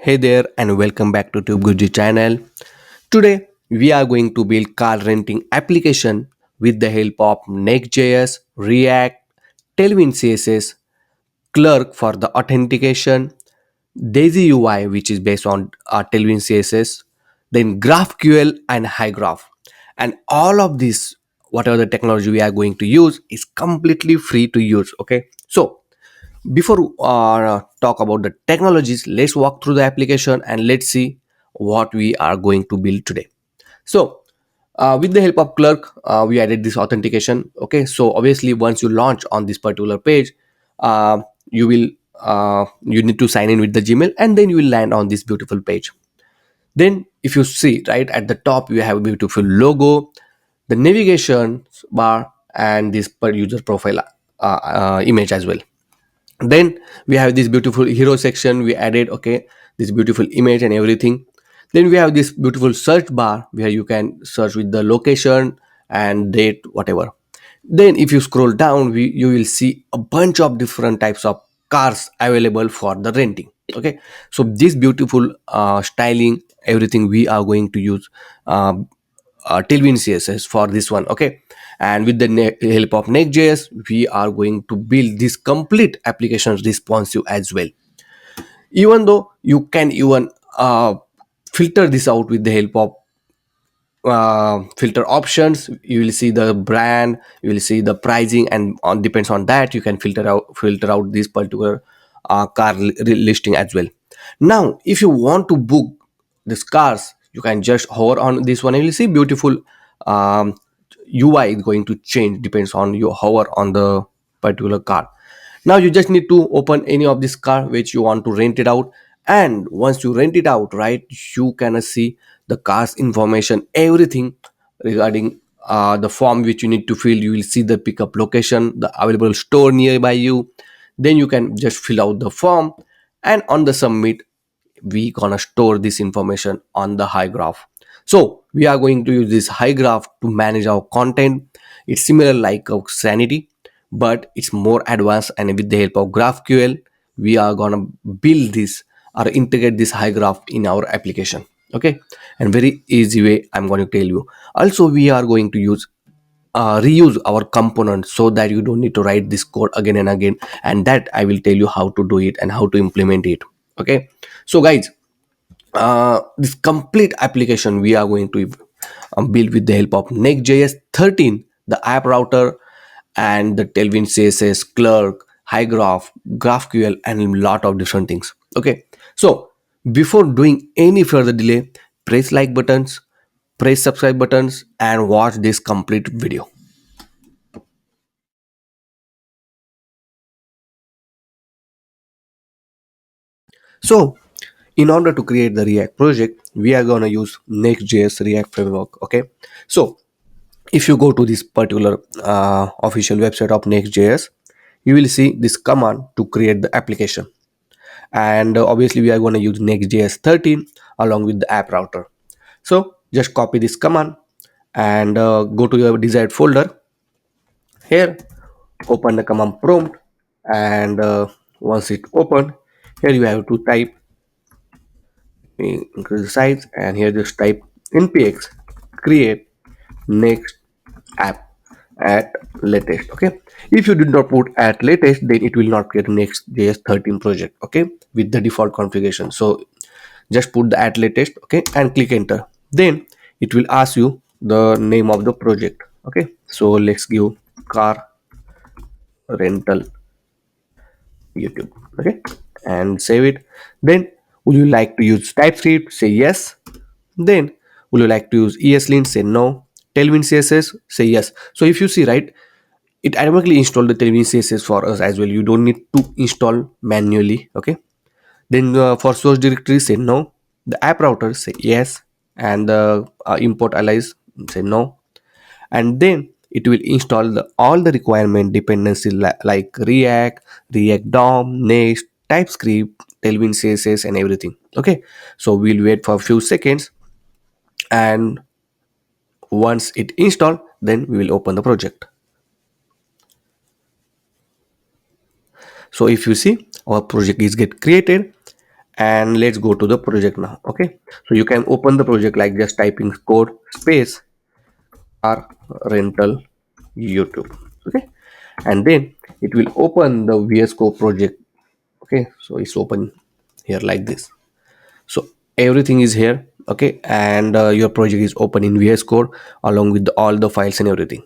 Hey there and welcome back to TubeGuji channel. Today we are going to build car renting application with the help of Next.js, React, Tailwind CSS, Clerk for the authentication, Daisy UI which is based on Tailwind CSS, then GraphQL and HyGraph. And all of this, whatever the technology we are going to use, is completely free to use. Okay, so before talk about the technologies, let's walk through the application and let's see what we are going to build today. So with the help of Clerk, we added this authentication. Okay, so obviously once you launch on this particular page, uh, you will you need to sign in with the Gmail, and then you will land on this beautiful page. Then if you see right at the top, you have a beautiful logo, the navigation bar, and this per user profile image as well. Then we have this beautiful hero section we added. Okay, this beautiful image and everything. Then we have this beautiful search bar where you can search with the location and date, whatever. Then if you scroll down, you will see a bunch of different types of cars available for the renting. Okay, so this beautiful styling, everything we are going to use Tailwind CSS for this one. Okay, and with the help of Next.js, we are going to build this complete application responsive as well. Even though you can even filter this out with the help of filter options. You will see the brand, you will see the pricing, and on depends on that you can filter out this particular car listing as well. Now if you want to book these cars, you can just hover on this one and you'll see beautiful um, UI is going to change depends on you hover on the particular car. Now you just need to open any of this car which you want to rent it out, and once you rent it out, right, you can see the car's information, everything regarding the form which you need to fill. You will see the pickup location, the available store nearby you. Then you can just fill out the form, and on the submit, we gonna store this information on the HyGraph. So we are going to use this HyGraph to manage our content. It's similar like a Sanity, but it's more advanced, and with the help of GraphQL, we are gonna build this or integrate this HyGraph in our application. Okay, and very easy way I'm going to tell you. Also, we are going to use reuse our components so that you don't need to write this code again and again, and that I will tell you how to do it and how to implement it. Okay, so guys, this complete application we are going to build with the help of Next.js 13, the app router, and the Tailwind CSS, Clerk, HyGraph, GraphQL, and a lot of different things. Okay, so before doing any further delay, press like buttons, press subscribe buttons, and watch this complete video. So in order to create the React project, we are going to use Next.js React framework. Okay, so if you go to this particular official website of Next.js, you will see this command to create the application. And obviously we are going to use Next.js 13 along with the app router. So just copy this command and go to your desired folder. Here, open the command prompt, and once it open, here you have to type, increase the size, and here just type npx create next app at latest. Okay, if you did not put at latest, then it will not create Next.js 13 project. Okay, with the default configuration. So just put the at latest. Okay, and click enter. Then it will ask you the name of the project. Okay, so let's give car rental YouTube. Okay, and save it. Then would you like to use TypeScript? Say yes. Then would you like to use ESLint? Say no. Tailwind CSS? Say yes. So if you see, right, it automatically install the Tailwind CSS for us as well. You don't need to install manually. Okay, then for source directory, say no. The app router, say yes. And the import allies, say no. And then it will install all the requirement dependency like React, React DOM, Next, TypeScript, Tailwind CSS, and everything. Okay, so we'll wait for a few seconds, and once it install, then we will open the project. So if you see, our project is get created, and let's go to the project now. Okay, so you can open the project like just typing code space r rental YouTube. Okay, and then it will open the VS Code project. Okay, so it's open here like this. So everything is here. Okay, and your project is open in VS Code along with all the files and everything.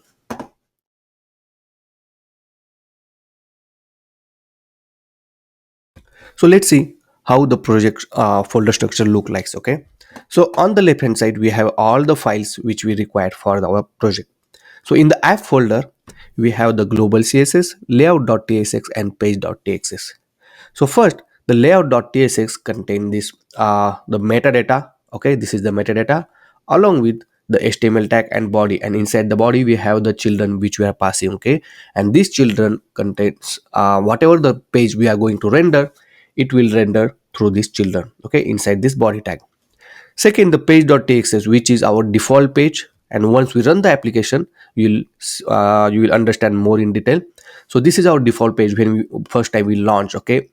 So let's see how the project folder structure look like. Okay, so on the left hand side we have all the files which we required for our project. So in the app folder we have the global css, layout.tsx and page.tsx. So first, the layout.tsx contain this the metadata. Okay, this is the metadata along with the HTML tag and body, and inside the body we have the children which we are passing. Okay, and these children contains whatever the page we are going to render, it will render through these children. Okay, inside this body tag. Second, the page.txt, which is our default page, and once we run the application, you will understand more in detail. So this is our default page when we first time we launch. Okay,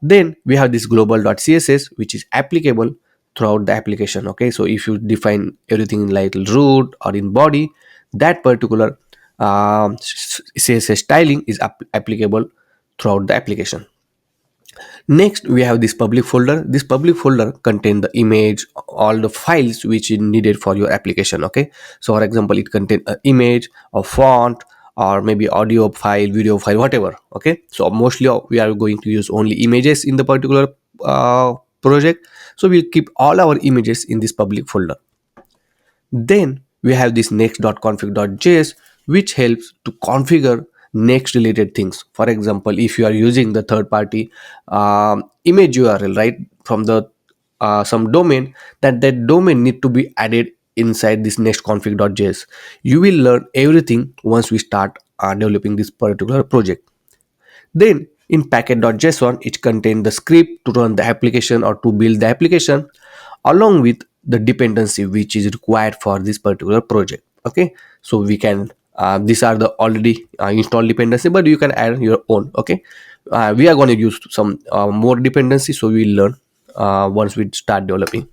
then we have this global.css, which is applicable throughout the application. Okay, so if you define everything in like root or in body, that particular CSS styling is applicable throughout the application. Next, we have this public folder. This public folder contain the image, all the files which is needed for your application. Okay, so for example, it contain an image, a font, or maybe audio file, video file, whatever. Okay, so mostly we are going to use only images in the particular project. So we'll keep all our images in this public folder. Then we have this next.config.js, which helps to configure next related things. For example, if you are using the third party image URL, right, from the some domain, that domain need to be added inside this next.config.js. You will learn everything once we start developing this particular project. Then in packet.json, it contains the script to run the application or to build the application along with the dependency which is required for this particular project. Okay, so we can these are the already installed dependency, but you can add your own. Okay, we are going to use some more dependency, so we'll learn once we start developing.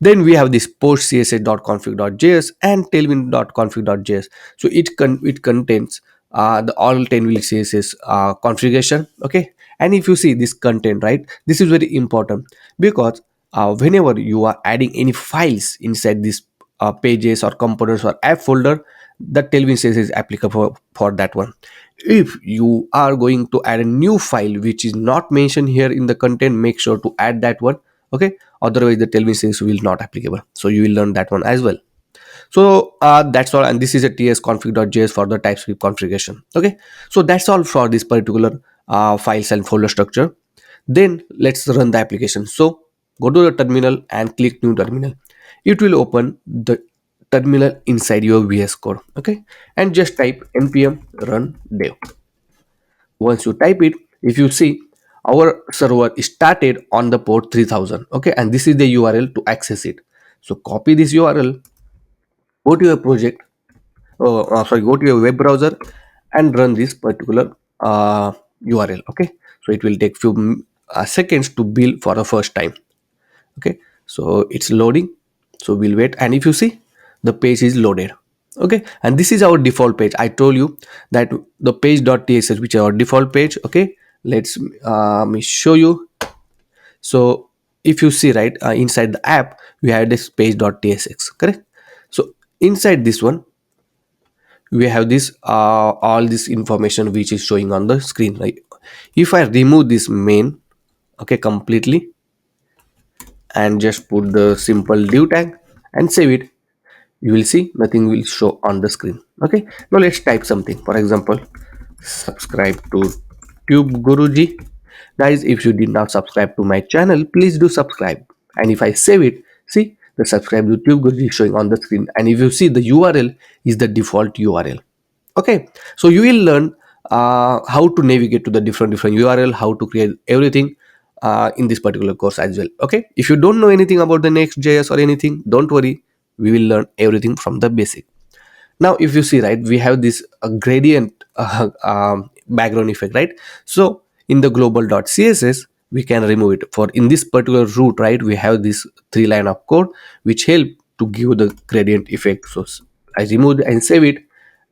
Then we have this post css.config.js and tailwind.config.js. So it contains the all 10 will css configuration. Okay, and if you see this content, right, this is very important because whenever you are adding any files inside this pages or components or app folder, the tailwind css is applicable for that one. If you are going to add a new file which is not mentioned here in the content, make sure to add that one. Okay, otherwise the tailwind css will not applicable, so you will learn that one as well. So that's all, and this is a tsconfig.js for the TypeScript configuration. Okay, so that's all for this particular files and folder structure. Then let's run the application. So go to the terminal and click new terminal. It will open the terminal inside your VS Code. Okay, and just type npm run dev. Once you type it, if you see, our server started on the port 3000. Okay, and this is the URL to access it. So copy this URL, go to your project, sorry, go to your web browser and run this particular URL. Okay, so it will take few seconds to build for the first time. Okay, so it's loading, so we'll wait, and if you see, the page is loaded. Okay, and this is our default page. I told you that the page.tsx, which is our default page. Okay, let's me show you. So if you see, right, inside the app we have this page.tsx, correct? So inside this one we have this all this information which is showing on the screen, right? If I remove this main, okay, completely, and just put the simple div tag and save it, you will see nothing will show on the screen. Okay, now let's type something. For example, subscribe to Tube Guruji. Guys, if you did not subscribe to my channel, please do subscribe. And if I save it, see the subscribe to Tube Guruji showing on the screen, and if you see, the URL is the default URL. Okay, so you will learn how to navigate to the different URL, how to create everything in this particular course as well. Okay, if you don't know anything about the Next.js or anything, don't worry, we will learn everything from the basic. Now if you see, right, we have this gradient background effect, right? So in the global.css we can remove it. For in this particular route, right, we have this 3 line of code which help to give the gradient effect. So I remove it and save it,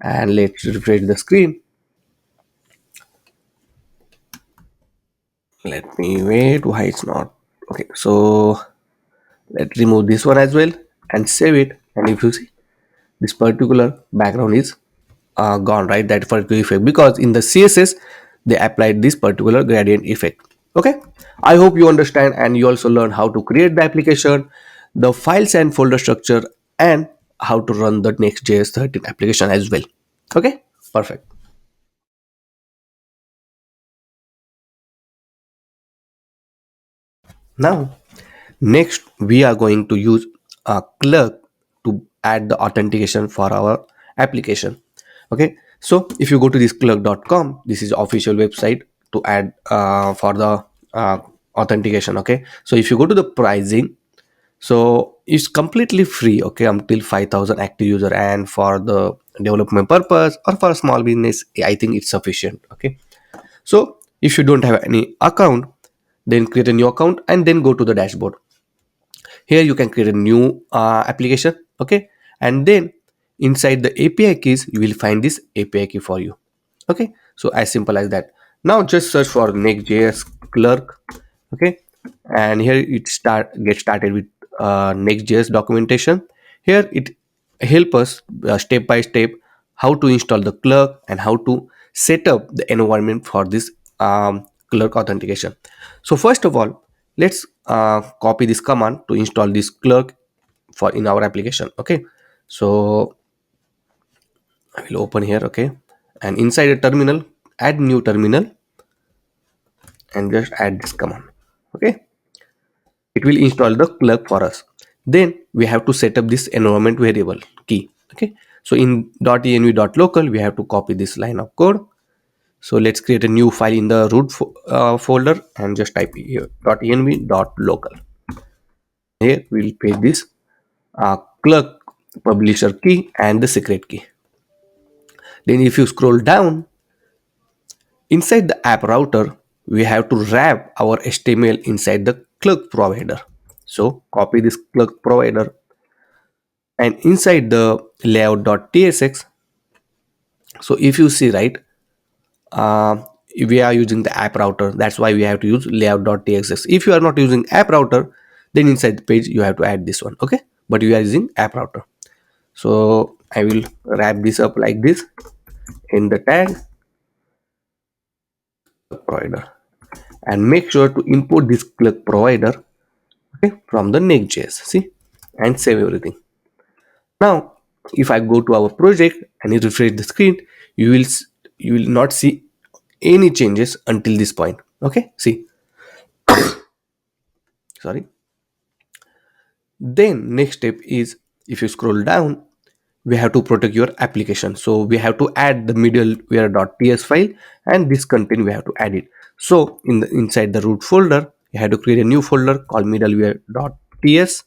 and let's refresh the screen. Let me wait, why it's not okay. So let's remove this one as well and save it, and if you see, this particular background is gone, right, that particular effect, because in the css they applied this particular gradient effect. Okay, I hope you understand and you also learn how to create the application, the files and folder structure, and how to run the Next.js 13 application as well. Okay, perfect. Now next we are going to use a Clerk to add the authentication for our application. Okay, so if you go to this clerk.com, this is official website to add for the authentication. Okay, so if you go to the pricing, so it's completely free, okay, until 5,000 active user, and for the development purpose or for a small business, I think it's sufficient. Okay, so if you don't have any account, then create a new account and then go to the dashboard. Here you can create a new application. Okay, and then inside the API keys you will find this API key for you. Okay, so as simple as that. Now just search for Next.js Clerk. Okay, and here it get started with Next.js documentation. Here it help us step by step how to install the Clerk and how to set up the environment for this Clerk authentication. So first of all, let's copy this command to install this Clerk for in our application. Okay, so I will open here. Okay, and inside a terminal, add new terminal and just add this command. Okay, it will install the Clerk for us. Then we have to set up this environment variable key. Okay, so in .env.local we have to copy this line of code. So let's create a new file in the root folder and just type here .env.local. Here we'll paste this Clerk publisher key and the secret key. Then if you scroll down, inside the app router, we have to wrap our HTML inside the Clerk provider. So copy this Clerk provider, and inside the layout.tsx. So if you see, right, uh, we are using the app router. That's why we have to use layout.tsx. If you are not using app router, then inside the page you have to add this one. Okay, but we are using app router. So I will wrap this up like this in the tag provider, and make sure to import this Clerk provider, okay, from the Next.js. See, and save everything. Now if I go to our project and you refresh the screen, you will you will not see any changes until this point. Okay, see, sorry. Then next step is, if you scroll down, we have to protect your application. So we have to add the middleware.ts file, and this content we have to add it. So in the inside the root folder, you have to create a new folder called middleware.ts.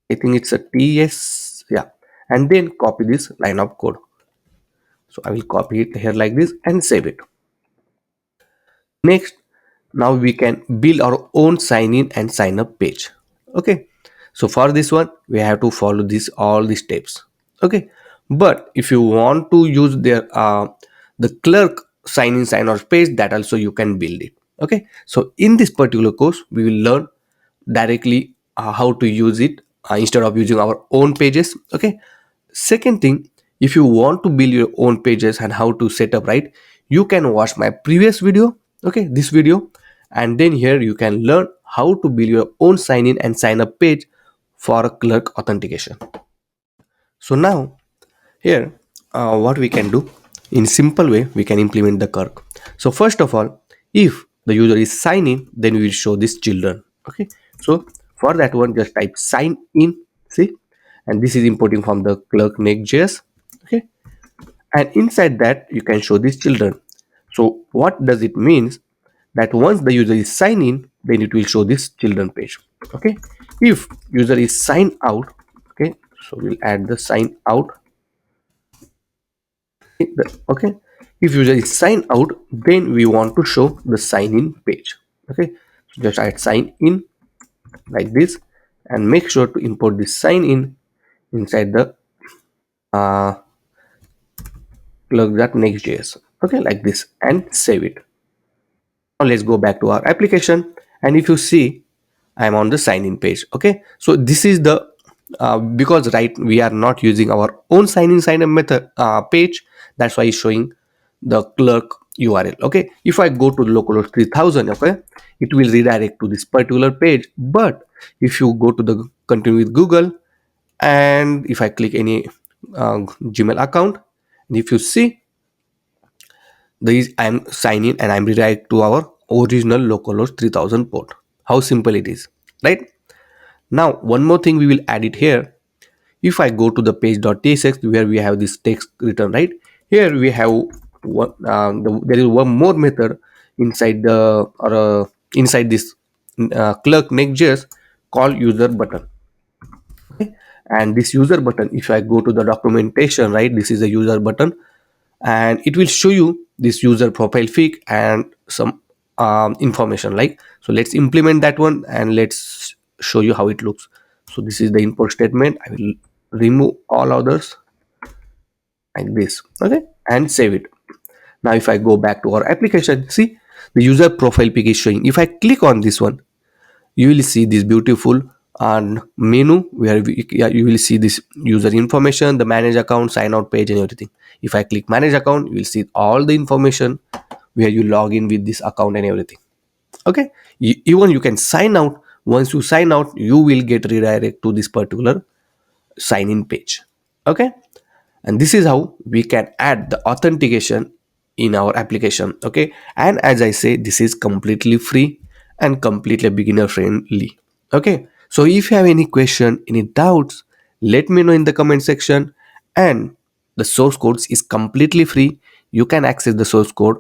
I think it's a ts, yeah, and then copy this line of code. So I will copy it here like this and save it. Next, now we can build our own sign in and sign up page. Okay, so for this one we have to follow this all these steps. Okay, but if you want to use their the Clerk sign in sign out page, that also you can build it. Okay, so in this particular course we will learn directly how to use it instead of using our own pages. Okay, second thing, if you want to build your own pages and how to set up, right, you can watch my previous video. Okay, this video, and then here you can learn how to build your own sign in and sign up page for a Clerk authentication. So now here, what we can do in simple way, we can implement the Clerk. So first of all, if the user is sign in, then we will show this children. Okay, so for that one, just type sign in. See, and this is importing from the Clerk Next.js. Okay, and inside that you can show these children. So what does it means? That once the user is sign in, then it will show this children page. Okay, if user is sign out, okay, so we'll add the sign out. Okay, If user is sign out, then we want to show the sign in page. Okay, so just add sign in like this, and make sure to import this sign in inside the uh, Clerk.next.js. Okay, like this, and save it. Now let's go back to our application, and if you see, I'm on the sign in page. Okay, so this is the because right we are not using our own sign in method page, that's why it's showing the clerk URL. Okay, if I go to localhost 3000, okay, it will redirect to this particular page. But if you go to the continue with Google, and if I click any Gmail account, and if you see, these I'm signing and I'm redirect to our original localhost 3000 port. How simple it is, right? Now one more thing we will add it here. If I go to the page.tsx where we have this text written, right, here we have one, there is one more method inside the or inside this clerk next.js called user button. Okay, and this user button, if I go to the documentation, right, this is the user button, and it will show you this user profile pic and some information, like, so let's implement that one and let's show you how it looks. So this is the import statement. I will remove all others like this. Okay, and save it. Now if I go back to our application, see, the user profile pic is showing. If I click on this one, you will see this beautiful menu where yeah, you will see this user information, the manage account, sign out page, and everything. If I click manage account, you will see all the information where you log in with this account and everything. Okay, even you can sign out. Once you sign out, you will get redirect to this particular sign in page. Okay, and this is how we can add the authentication in our application. Okay, and as I say, this is completely free and completely beginner friendly. Okay, so if you have any question, any doubts, let me know in the comment section. And the source code is completely free. You can access the source code.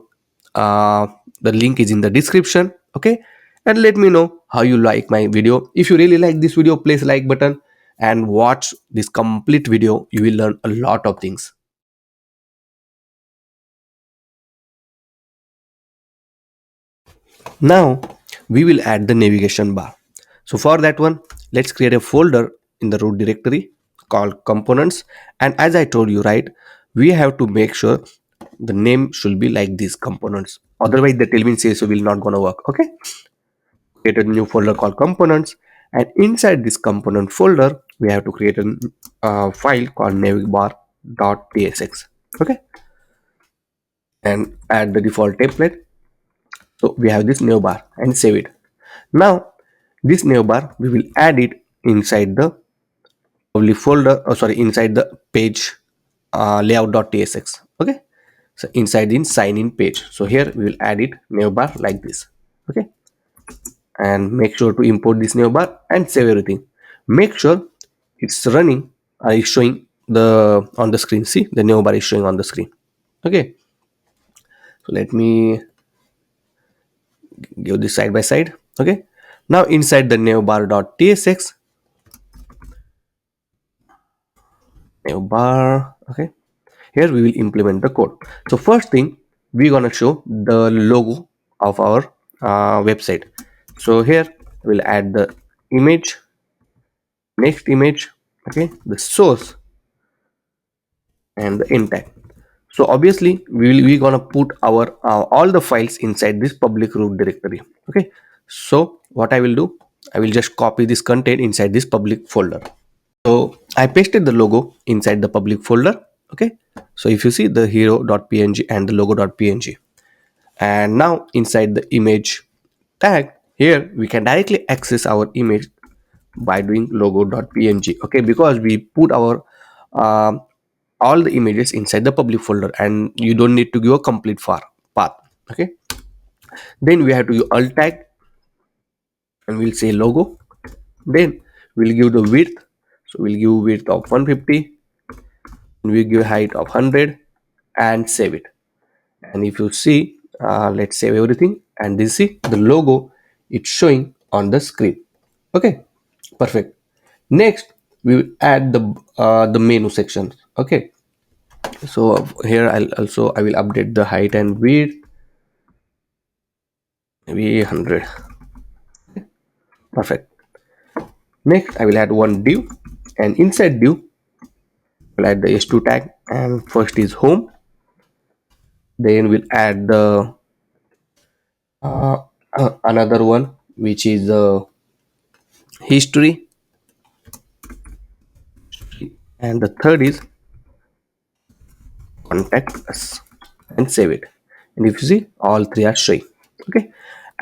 uh, the link is in the description. Okay, and let me know how you like my video. If you really like this video, please like button and watch this complete video. You will learn a lot of things. Now we will add the navigation bar. So for that one, let's create a folder in the root directory called components. And as I told you, right, we have to make sure the name should be like these components. Otherwise the Tailwind CSS will not gonna work. Okay, create a new folder called components, and inside this component folder we have to create a file called navbar.tsx. Okay, and add the default template. So we have this navbar and save it. Now this navbar we will add it inside the public folder, sorry, inside the page layout.tsx. Okay, so inside in sign in page. So here we will add it navbar like this. Okay, and make sure to import this navbar and save everything. Make sure it's running, is showing the on the screen. See, the navbar is showing on the screen. Okay, so let me give this side by side. Okay, now inside the navbar.tsx, navbar. Okay, here we will implement the code. So first thing, we're gonna show the logo of our website. So here we'll add the image, next image, okay, the source, and the end tag. So obviously we're gonna put our all the files inside this public root directory. Okay, so what I will do, I will just copy this content inside this public folder. So I pasted the logo inside the public folder. Okay, so if you see the hero.png and the logo.png, and now inside the image tag, here we can directly access our image by doing logo.png. Okay, because we put our um all the images inside the public folder, and you don't need to give a complete far path. Okay, then we have to use alt tag, and we'll say logo. Then we'll give the width. So we'll give width of 150, and we give height of 100, and save it. And if you see, let's save everything, and this is the logo, it's showing on the screen. Okay, perfect. Next we will add the menu section. Okay, So here I will update the height and width, maybe 100. Perfect. Next I will add one div, and inside div we'll add the h2 tag, and first is home. Then we'll add the uh, another one, which is history, and the third is contact us, and save it. And if you see, all three are showing. Okay,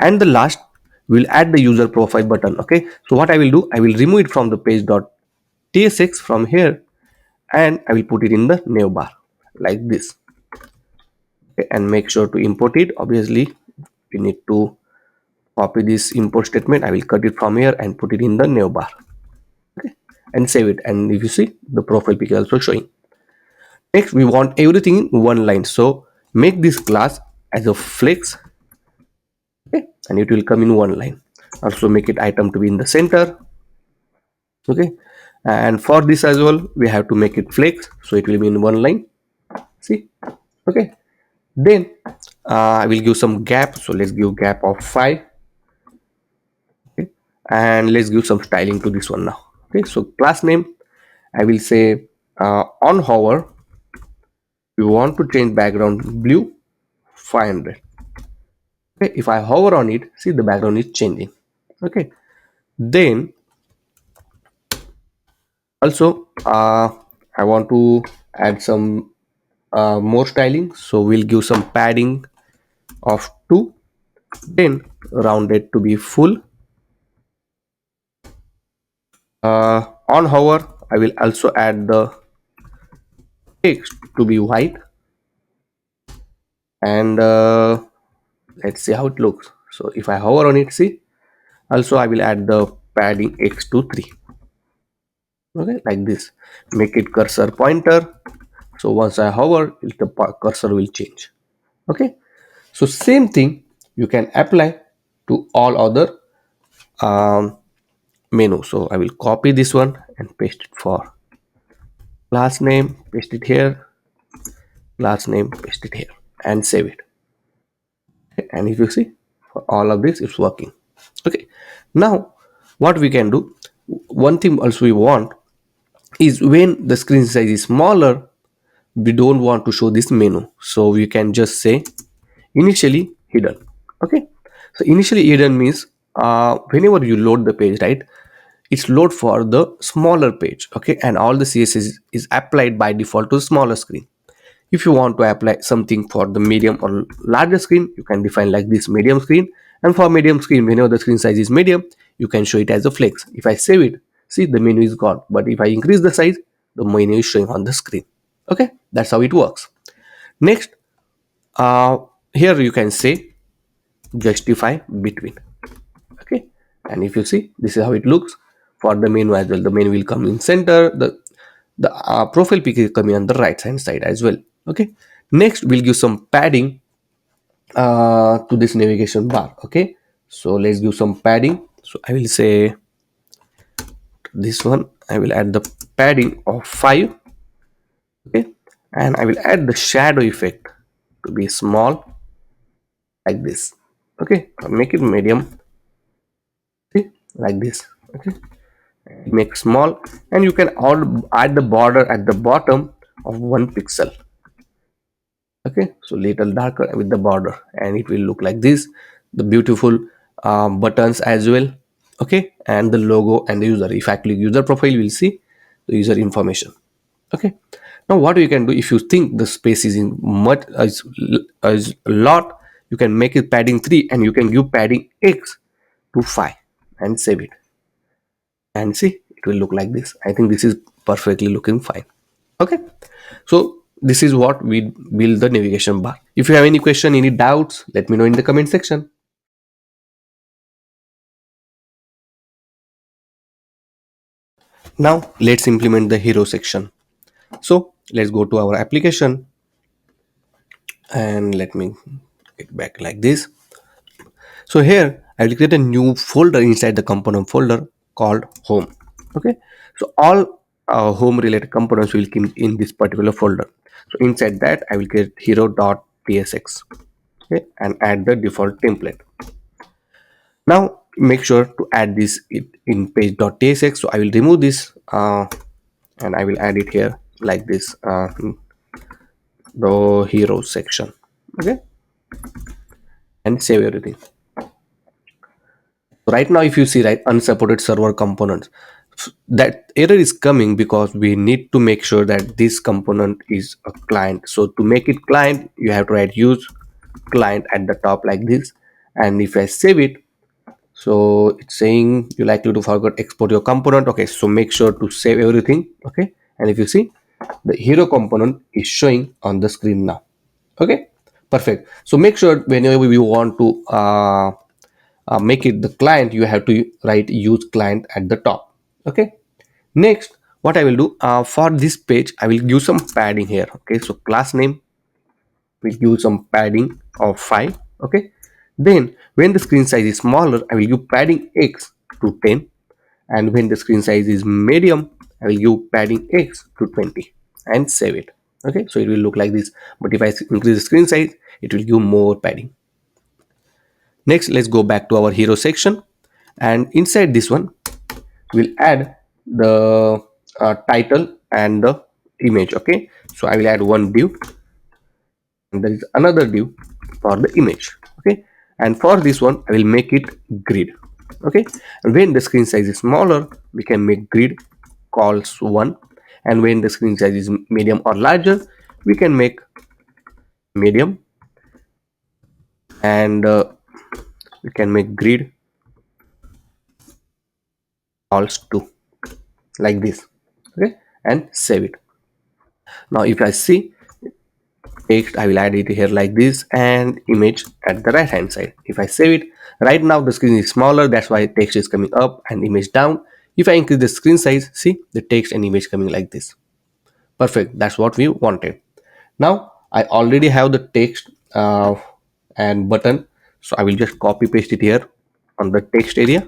and the last, we'll add the user profile button. Okay, so what I will do, I will remove it from the page.tsx from here, and I will put it in the navbar like this. Okay, and make sure to import it. Obviously we need to copy this import statement. I will cut it from here and put it in the navbar. Okay, and save it. And if you see, the profile pic is also showing. Next, we want everything in one line, so make this class as a flex. Okay, and it will come in one line. Also make it item to be in the center. Okay, and for this as well we have to make it flex, so it will be in one line. See. Okay, then I will give some gap, so let's give gap of 5. Okay, and let's give some styling to this one now. Okay, so class name, I will say on hover we want to change background blue 500. Okay, if I hover on it, see, the background is changing. Okay, then also I want to add some more styling, so we'll give some padding of 2, then round it to be full. On hover I will also add the text to be white, and let's see how it looks. So if I hover on it, see, also I will add the padding x to 3. Okay, like this. Make it cursor pointer, so once I hover the cursor will change. Okay, so same thing you can apply to all other um, menu. So I will copy this one and paste it for class name, paste it here, class name, paste it here, and save it. Okay, and if you see, for all of this it's working. Okay, now what we can do, one thing also we want is when the screen size is smaller, we don't want to show this menu, so we can just say initially hidden. Okay, so initially hidden means whenever you load the page, right, it's load for the smaller page. Okay, and all the css is applied by default to smaller screen. If you want to apply something for the medium or larger screen, you can define like this, medium screen. And for medium screen, whenever the screen size is medium, you can show it as a flex. If I save it, see, the menu is gone, but if I increase the size, the menu is showing on the screen. Okay, that's how it works. Next, uh, here you can say justify between. Okay, and if you see, this is how it looks for the menu as well. The menu will come in center, the profile pic is coming on the right hand side as well. Okay, next we'll give some padding to this navigation bar. Okay, so let's give some padding. So I will say this one, I will add the padding of 5. Okay, and I will add the shadow effect to be small like this. Okay, I'll make it medium. See, like this. Okay, make small, and you can add the border at the bottom of 1 pixel. Okay, so little darker with the border, and it will look like this. The beautiful buttons as well. Okay, and the logo and the user. If I click user profile, you will see the user information. Okay, now what you can do, if you think the space is in much is a lot, you can make it padding 3, and you can give padding x to 5 and save it, and see, it will look like this. I think this is perfectly looking fine. Okay, so this is what we build the navigation bar. If you have any question, any doubts, let me know in the comment section. Now let's implement the hero section. So let's go to our application, and let me get back like this. So here I will create a new folder inside the component folder called home. Okay, so all home related components will come in this particular folder. So inside that I will get hero.tsx, okay, and add the default template. Now make sure to add this in page.tsx. So I will remove this and I will add it here like this, the hero section, okay, and save everything. Right now if you see, right, unsupported server components, that error is coming because we need to make sure that this component is a client. So to make it client, you have to write use client at the top like this. And if I save it, so it's saying you likely to forget export your component. Okay, so make sure to save everything, okay. And if you see, the hero component is showing on the screen now, okay, perfect. So make sure whenever you want to make it the client, you have to write use client at the top, okay. Next, what I will do, for this page I will give some padding here, okay. So class name will give some padding of 5, okay. Then when the screen size is smaller, I will give padding x to 10, and when the screen size is medium, I will give padding x to 20 and save it, okay. So it will look like this, but if I increase the screen size, it will give more padding. Next, let's go back to our hero section, and inside this one we'll add the title and the image, okay. So I will add one div, and there is another div for the image, okay. And for this one I will make it grid, okay. And when the screen size is smaller, we can make grid calls 1, and when the screen size is medium or larger, we can make medium, and we can make grid calls 2 like this, okay, and save it. Now if I see text, I will add it here like this, and image at the right hand side. If I save it, right now the screen is smaller, that's why text is coming up and image down. If I increase the screen size, see the text and image coming like this. Perfect, that's what we wanted. Now I already have the text and button, so I will just copy paste it here on the text area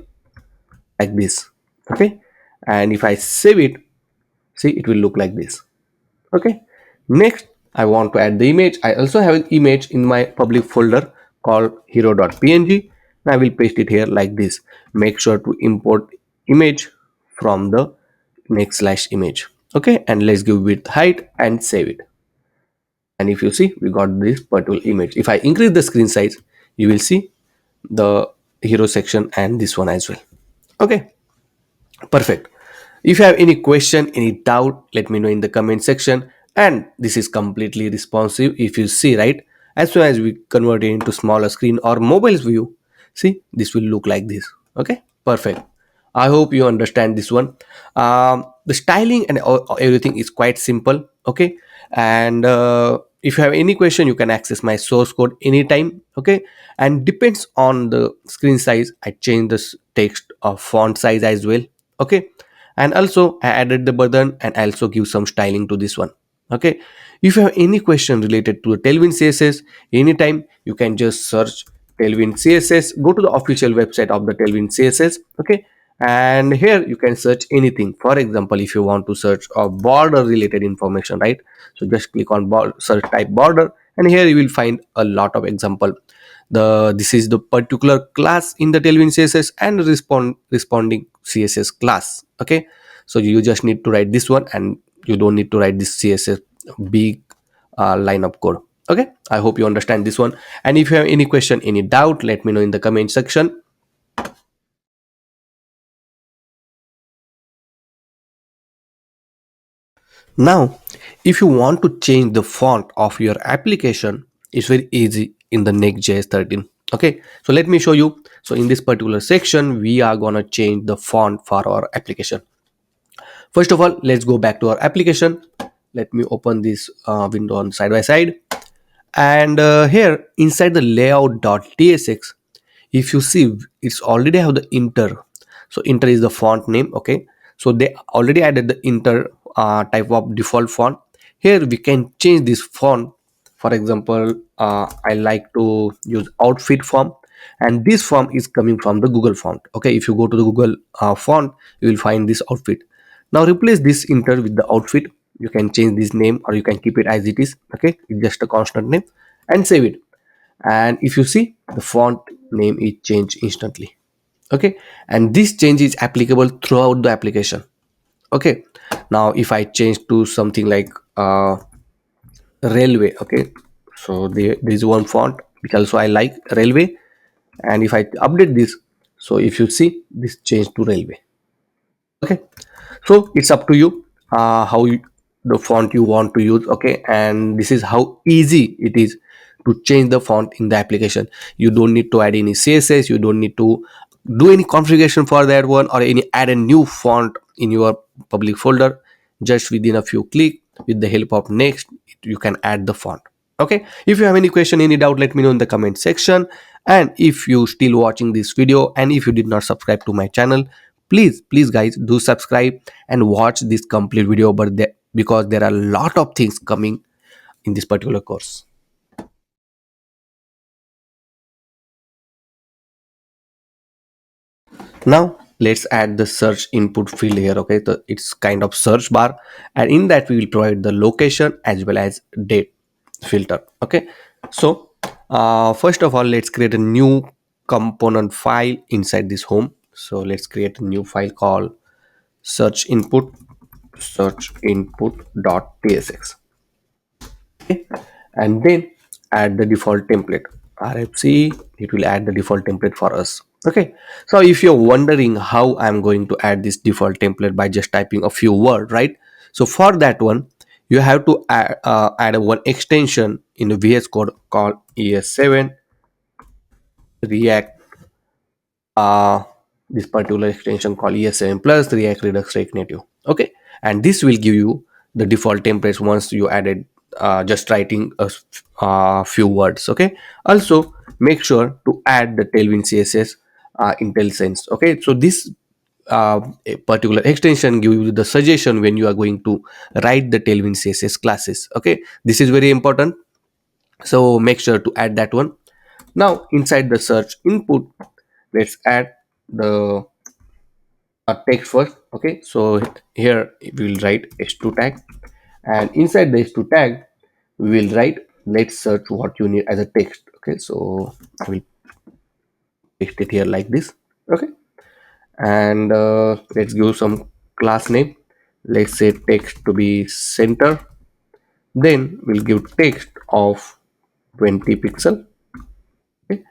like this, okay. And if I save it, see it will look like this, okay. Next, I want to add the image. I also have an image in my public folder called hero.png, and I will paste it here like this. Make sure to import image from the next/image, okay. And let's give width height and save it. And if you see, we got this particular image. If I increase the screen size, you will see the hero section and this one as well, okay. Perfect. If you have any question, any doubt, let me know in the comment section. And this is completely responsive. If you see, right, as soon as we convert it into smaller screen or mobile view, see, this will look like this. Okay, perfect. I hope you understand this one. The styling and everything is quite simple. Okay, and if you have any question, you can access my source code anytime. Okay, and depends on the screen size, I change the text or font size as well, okay. And also I added the button and I also give some styling to this one, okay. If you have any question related to the Tailwind CSS, anytime you can just search Tailwind CSS, go to the official website of the Tailwind CSS, okay. And here you can search anything. For example, if you want to search a border related information, right, so just click on search type border, and here you will find a lot of example. This is the particular class in the Tailwind CSS and responding CSS class, okay. So you just need to write this one, and you don't need to write this CSS big line of code, okay. I hope you understand this one, and if you have any question, any doubt, let me know in the comment section. Now, if you want to change the font of your application, it's very easy in the Next.js 13. Okay, so let me show you. So in this particular section, we are gonna change the font for our application. First of all, let's go back to our application. Let me open this window on side by side. And here inside the layout.tsx, if you see, it's already have the inter. So inter is the font name, okay. So they already added the inter type of default font. Here we can change this font. For example, I like to use outfit font, and this font is coming from the Google font, okay. If you go to the Google font, you will find this outfit. Now replace this inter with the outfit, you can change this name or you can keep it as it is. Okay, it's just a constant name, and save it. And if you see, the font name is changed instantly. Okay, and this change is applicable throughout the application. Okay, now if I change to something like railway, okay, so there is one font which also I like, railway, and if I update this, so if you see, this change to railway. Okay, so it's up to you the font you want to use. Okay, and this is how easy it is to change the font in the application. You don't need to add any css, you don't need to do any configuration for that one, or any add a new font in your public folder. Just within a few clicks, with the help of Next, you can add the font. Okay, if you have any question, any doubt, let me know in the comment section. And if you still watching this video and if you did not subscribe to my channel, please guys, do subscribe and watch this complete video, because there are a lot of things coming in this particular course. Now let's add the search input field here. Okay, so it's kind of search bar, and in that we will provide the location as well as date filter. Okay, so first of all, let's create a new component file inside this home. So let's create a new file called search input search input.tsx. Okay, and then add the default template rfc. It will add the default template for us. Okay, so if you're wondering how I'm going to add this default template by just typing a few words, right? So for that one, you have to add one extension in the VS Code called ES7 React, uh, this particular extension called ES7 plus React Redux React Native. Okay, and this will give you the default templates once you added just writing a few words. Okay, also make sure to add the Tailwind CSS IntelliSense. Okay, so this a particular extension give you the suggestion when you are going to write the Tailwind CSS classes. Okay, this is very important, so make sure to add that one. Now inside the search input, let's add the text first. Okay, so here we will write h2 tag, and inside the h2 tag we will write let's search what you need as a text. Okay, so I will paste it here like this. Okay, and let's give some class name. Let's say text to be center, then we'll give text of 20 pixel. Okay,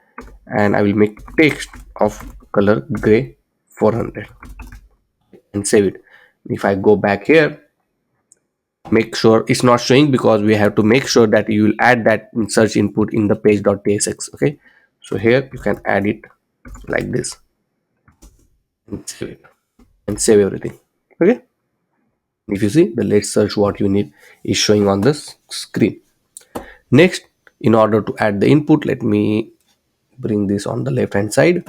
and I will make text of color gray 400 and save it. If I go back here, make sure it's not showing because we have to make sure that you will add that in search input in the page.tsx. Okay, so here you can add it like this and save it and save everything. Okay, if you see, the let's search what you need is showing on the screen. Next, in order to add the input, let me bring this on the left hand side.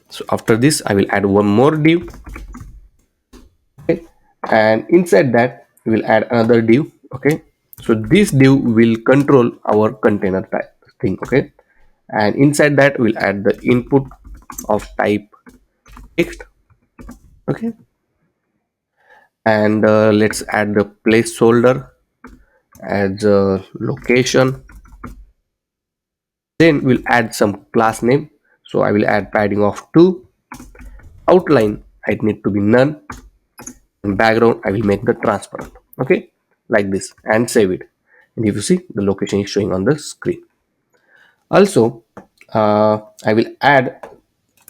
So after this I will add one more div. Okay, and inside that we will add another div. Okay, so this div will control our container type thing. Okay, and inside that we'll add the input of type text. Okay, and let's add the placeholder as a location. Then we'll add some class name, so I will add padding of 2. Outline I need to be none, and background I will make the transparent. Okay, like this, and save it. And if you see, the location is showing on the screen. Also I will add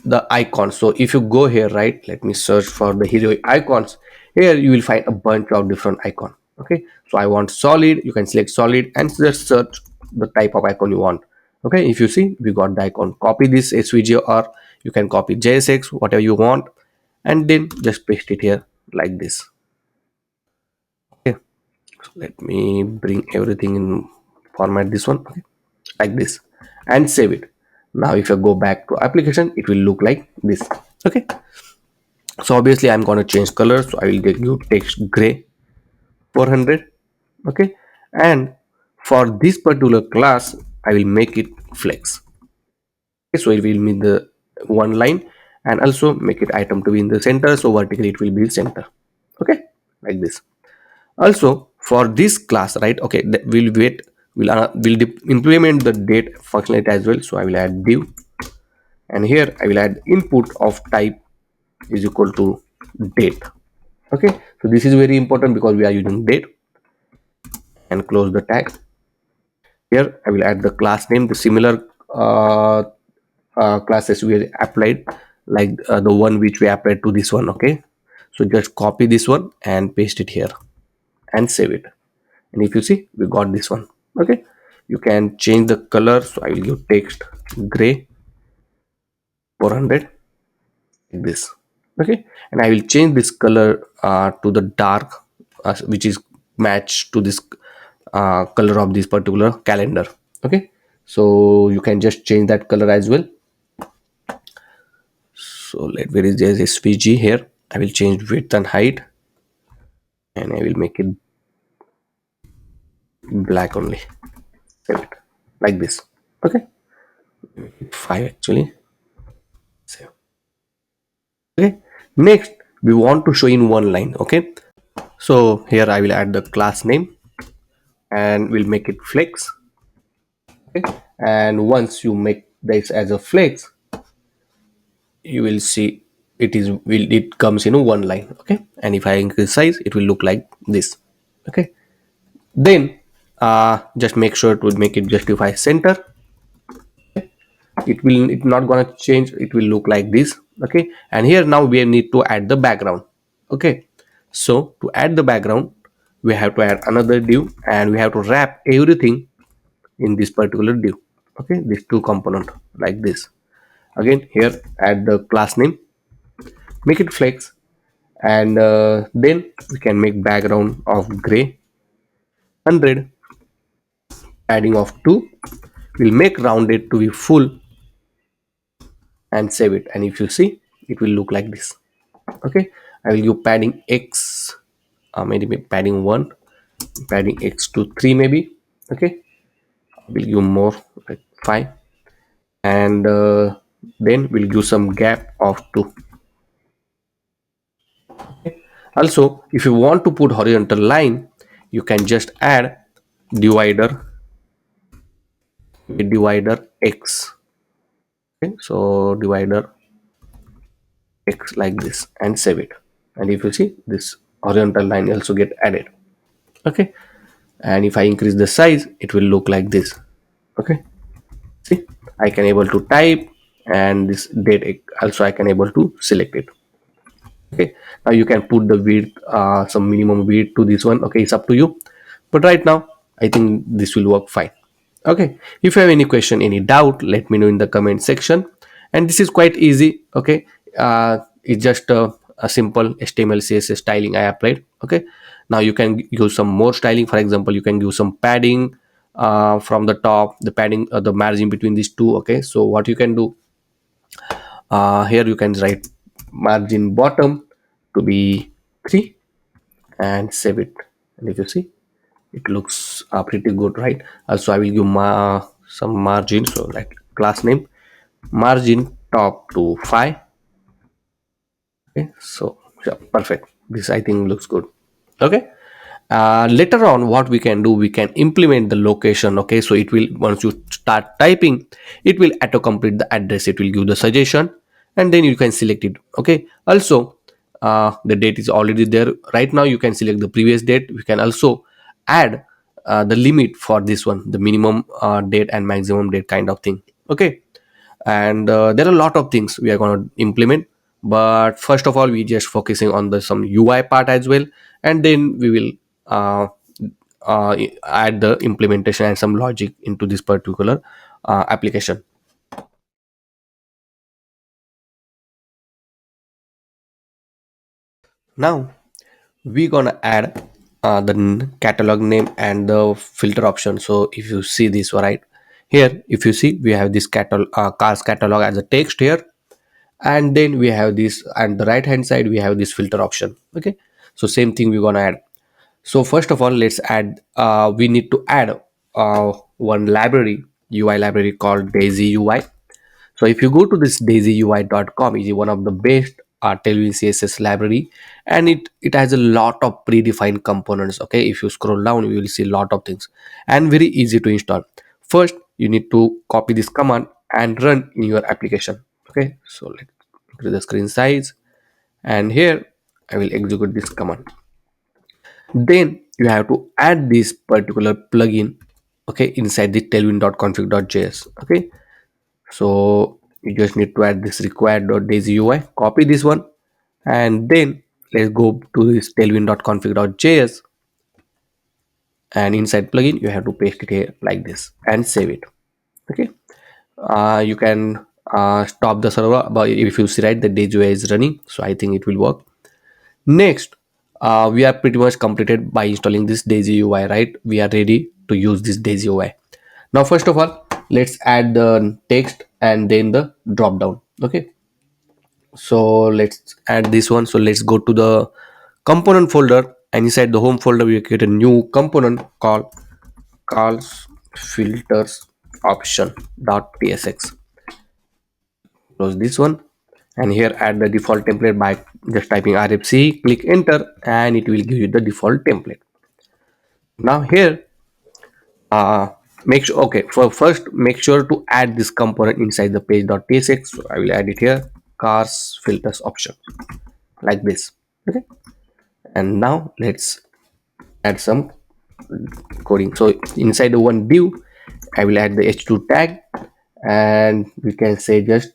the icons. So if you go here, right, let me search for the hero icons. Here you will find a bunch of different icon. Okay, so I want solid, you can select solid and just search the type of icon you want. Okay, if you see, we got the icon. Copy this svg, or you can copy jsx, whatever you want, and then just paste it here like this. Okay, so let me bring everything in format this one. Okay, like this, and save it. Now if I go back to application, it will look like this. Okay, so obviously I'm going to change color, so I will get you text gray 400. Okay, and for this particular class I will make it flex. Okay, so it will mean the one line, and also make it item to be in the center, so vertically it will be center. Okay, like this. Also for this class, right, okay, we'll wait, we'll implement the date functionality as well. So I will add div, and here I will add input of type is equal to date. Okay, so this is very important because we are using date, and close the tag. Here I will add the class name, the similar classes we applied, like the one which we applied to this one. Okay, so just copy this one and paste it here and save it. And if you see, we got this one. Okay, you can change the color, so I will give text gray 400 like this. Okay, and I will change this color to the dark, which is matched to this color of this particular calendar. Okay, so you can just change that color as well. So let where is there svg here, I will change width and height, and I will make it black only. Save it like this. Okay, 5 actually. Save. Okay, next we want to show in one line. Okay, so here I will add the class name and we'll make it flex. Okay, and once you make this as a flex, you will see it comes in one line. Okay, and if I increase size, it will look like this. Okay, then just make sure to make it justify center. It's not gonna change, it will look like this. Okay, and here now we need to add the background. Okay, so to add the background, we have to add another div, and we have to wrap everything in this particular div. Okay, these two component like this. Again here add the class name, make it flex, and then we can make background of gray 100, adding of 2, we'll make rounded to be full and save it. And if you see, it will look like this. Okay, I will give padding x, maybe padding 1, padding x to 3 maybe. Okay, we'll give more like 5, and then we'll give some gap of 2. Also, if you want to put horizontal line, you can just add divider x. Okay, so divider x like this and save it. And if you see, this horizontal line also get added. Okay, and if I increase the size, it will look like this. Okay, see, I can able to type, and this date also I can able to select it. Okay, now you can put the width, some minimum width to this one. Okay, it's up to you, but right now I think this will work fine. Okay, if you have any question, any doubt, let me know in the comment section. And this is quite easy. Okay, it's just a simple HTML CSS styling I applied. Okay, now you can use some more styling. For example, you can use some padding from the top, the padding, the margin between these two. Okay, so what you can do, here you can write margin bottom to be 3 and save it. And if you see, it looks pretty good, right? Also I will give some margin, so like class name margin top to 5. Okay, so yeah, perfect, this I think looks good. Okay, later on what we can do, we can implement the location. Okay, so it will, once you start typing, it will auto complete the address, it will give the suggestion, and then you can select it. Okay, also the date is already there right now, you can select the previous date. We can also add the limit for this one, the minimum date and maximum date kind of thing. Okay, and there are a lot of things we are going to implement, but first of all we just focusing on the some UI part as well, and then we will uh, add the implementation and some logic into this particular application. Now we're gonna add the catalog name and the filter option. So if you see this right here, if you see, we have this cars catalog as a text here, and then we have this, and the right hand side we have this filter option. Okay, so same thing we're gonna add. So first of all, let's add, we need to add one library, UI library called daisy UI. So if you go to this daisyui.com, it is one of the best Tailwind CSS library, and it has a lot of predefined components. Okay, if you scroll down, you will see a lot of things, and very easy to install. First, you need to copy this command and run in your application. Okay, so let's increase the screen size, and here I will execute this command. Then you have to add this particular plugin, okay, inside the tailwind.config.js. Okay, so you just need to add this required.daisy UI, copy this one, and then let's go to this tailwind.config.js, and inside plugin you have to paste it here like this and save it. Okay, you can stop the server, but if you see right the daisy UI is running, so I think it will work. Next, we are pretty much completed by installing this daisy UI, right? We are ready to use this daisy UI. Now first of all, let's add the text and then the drop down. Okay, so let's add this one. So let's go to the component folder, and inside the home folder we create a new component called calls filters option.tsx. Close this one, and here add the default template by just typing rfc, click enter, and it will give you the default template. Now here, uh make sure, okay, for first make sure to add this component inside the page.tsx. So I will add it here, cars filters option, like this. Okay, and now let's add some coding. So inside the one div, I will add the h2 tag, and we can say just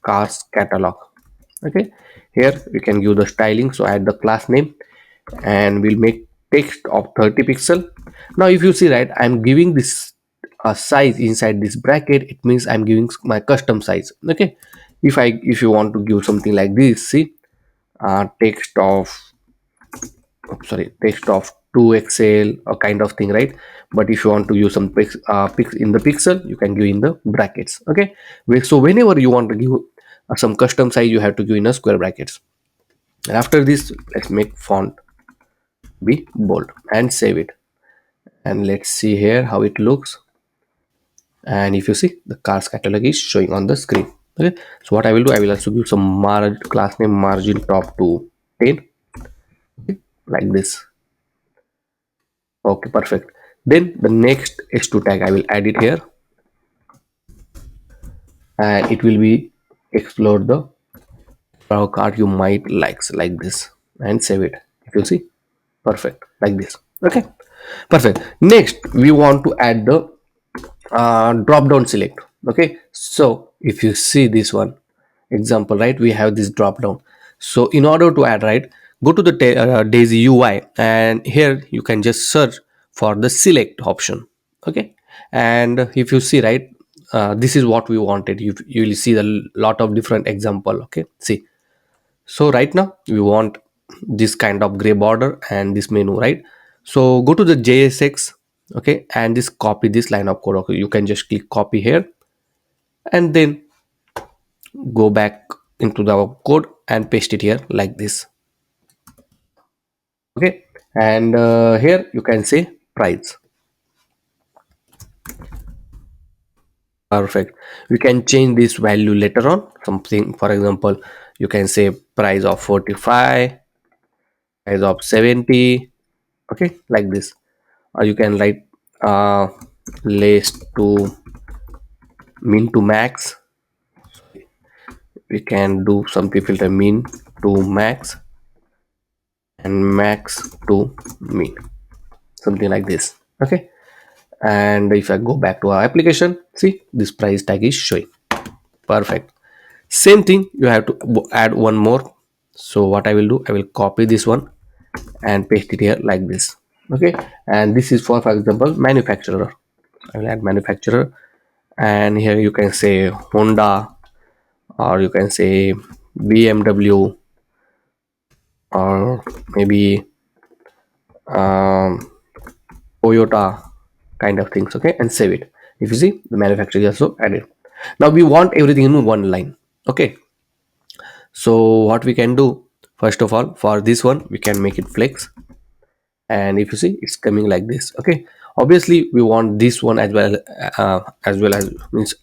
cars catalog. Okay, here we can give the styling, so add the class name, and we'll make text of 30 pixel. Now if you see right, I'm giving this size inside this bracket, it means I'm giving my custom size. Okay, if you want to give something like this, see, text of, sorry, text of 2xl or kind of thing, right? But if you want to use some pix in the pixel, you can give in the brackets. Okay, so whenever you want to give some custom size, you have to give in a square brackets. And after this, let's make font be bold and save it, and let's see here how it looks. And if you see, the cars catalog is showing on the screen. Okay, so what I will do, I will also give some class name margin top to 10, like this. Okay, perfect. Then the next h2 tag, I will add it here, and it will be explore the card you might likes, like this, and save it. If you see, perfect, like this. Okay, perfect. Next we want to add the drop down select. Okay, so if you see this one example, right, we have this drop down. So in order to add, right, go to the daisy UI, and here you can just search for the select option. Okay, and if you see right, this is what we wanted. You will see a lot of different example. Okay, see, so right now we want this kind of gray border and this menu, right? So go to the JSX, okay, and just copy this line of code. Okay, you can just click copy here, and then go back into the code and paste it here like this. Okay, and here you can say price. Perfect. We can change this value later on, something, for example, you can say price of 45, price of 70. Okay, like this. Or you can write uh less to min to max. We can do something filter min to max and max to min, something like this. Okay, and if I go back to our application, see, this price tag is showing. Perfect. Same thing, you have to add one more. So what I will do, I will copy this one and paste it here like this. Okay, and this is for example manufacturer. I will add manufacturer, and here you can say Honda, or you can say BMW, or maybe um, Toyota, kind of things. Okay, and save it. If you see, the manufacturer is also added. Now we want everything in one line. Okay, so what we can do, first of all, for this one we can make it flex, and if you see, it's coming like this. Okay, obviously we want this one as well, as means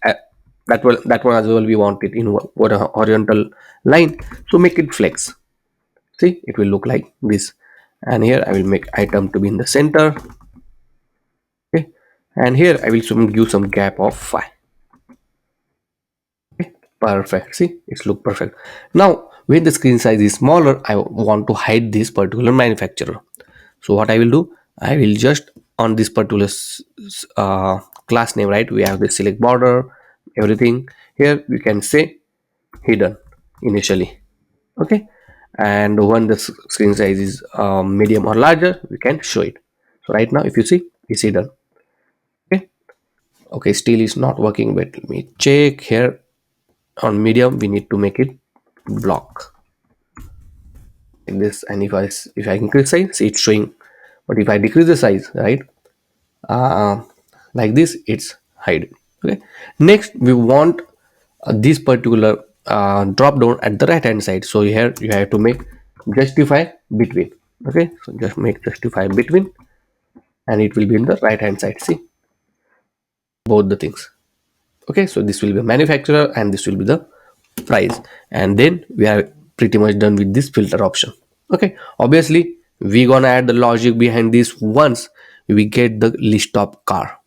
That one as well we want it in what a horizontal line, so make it flex. See, it will look like this. And here I will make item to be in the center. Okay, and here I will give some gap of 5. Okay, perfect. See, it's look perfect. Now when the screen size is smaller, I want to hide this particular manufacturer. So what I will do, I will just on this particular class name, right, we have the select border, everything. Here we can say hidden initially. Okay, and when the screen size is medium or larger, we can show it. So right now if you see, it's hidden. Okay, okay, still is not working, but let me check here. On medium we need to make it block like this, and if I increase size, see it's showing, but if I decrease the size, right, uh, like this, it's hide. Okay, next we want this particular drop down at the right hand side, so here you have to make justify between. Okay, so just make justify between, and it will be in the right hand side. See, both the things. Okay, so this will be manufacturer and this will be the price, and then we are pretty much done with this filter option. Okay, obviously we gonna add the logic behind this once we get the list of car.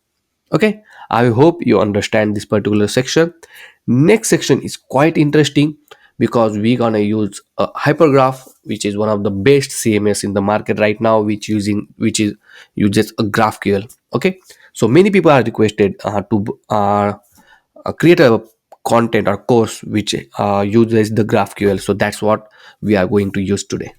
Okay, I hope you understand this particular section. Next section is quite interesting because we're gonna use a hypergraph, which is one of the best CMS in the market right now, which is uses a GraphQL. Okay, so many people are requested to create a content or course which uses the GraphQL. So that's what we are going to use today.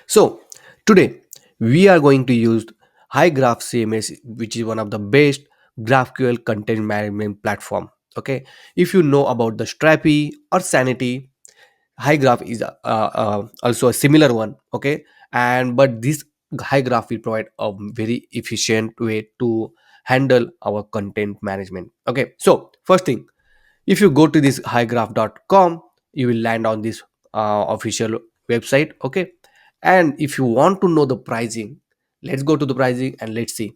So today we are going to use HyGraph CMS, which is one of the best GraphQL content management platform. Okay, if you know about the Strapi or Sanity, HyGraph is also a similar one. Okay, and but this HyGraph will provide a very efficient way to handle our content management. Okay, so first thing, if you go to this highgraph.com, you will land on this official website. Okay, and if you want to know the pricing, let's go to the pricing and let's see.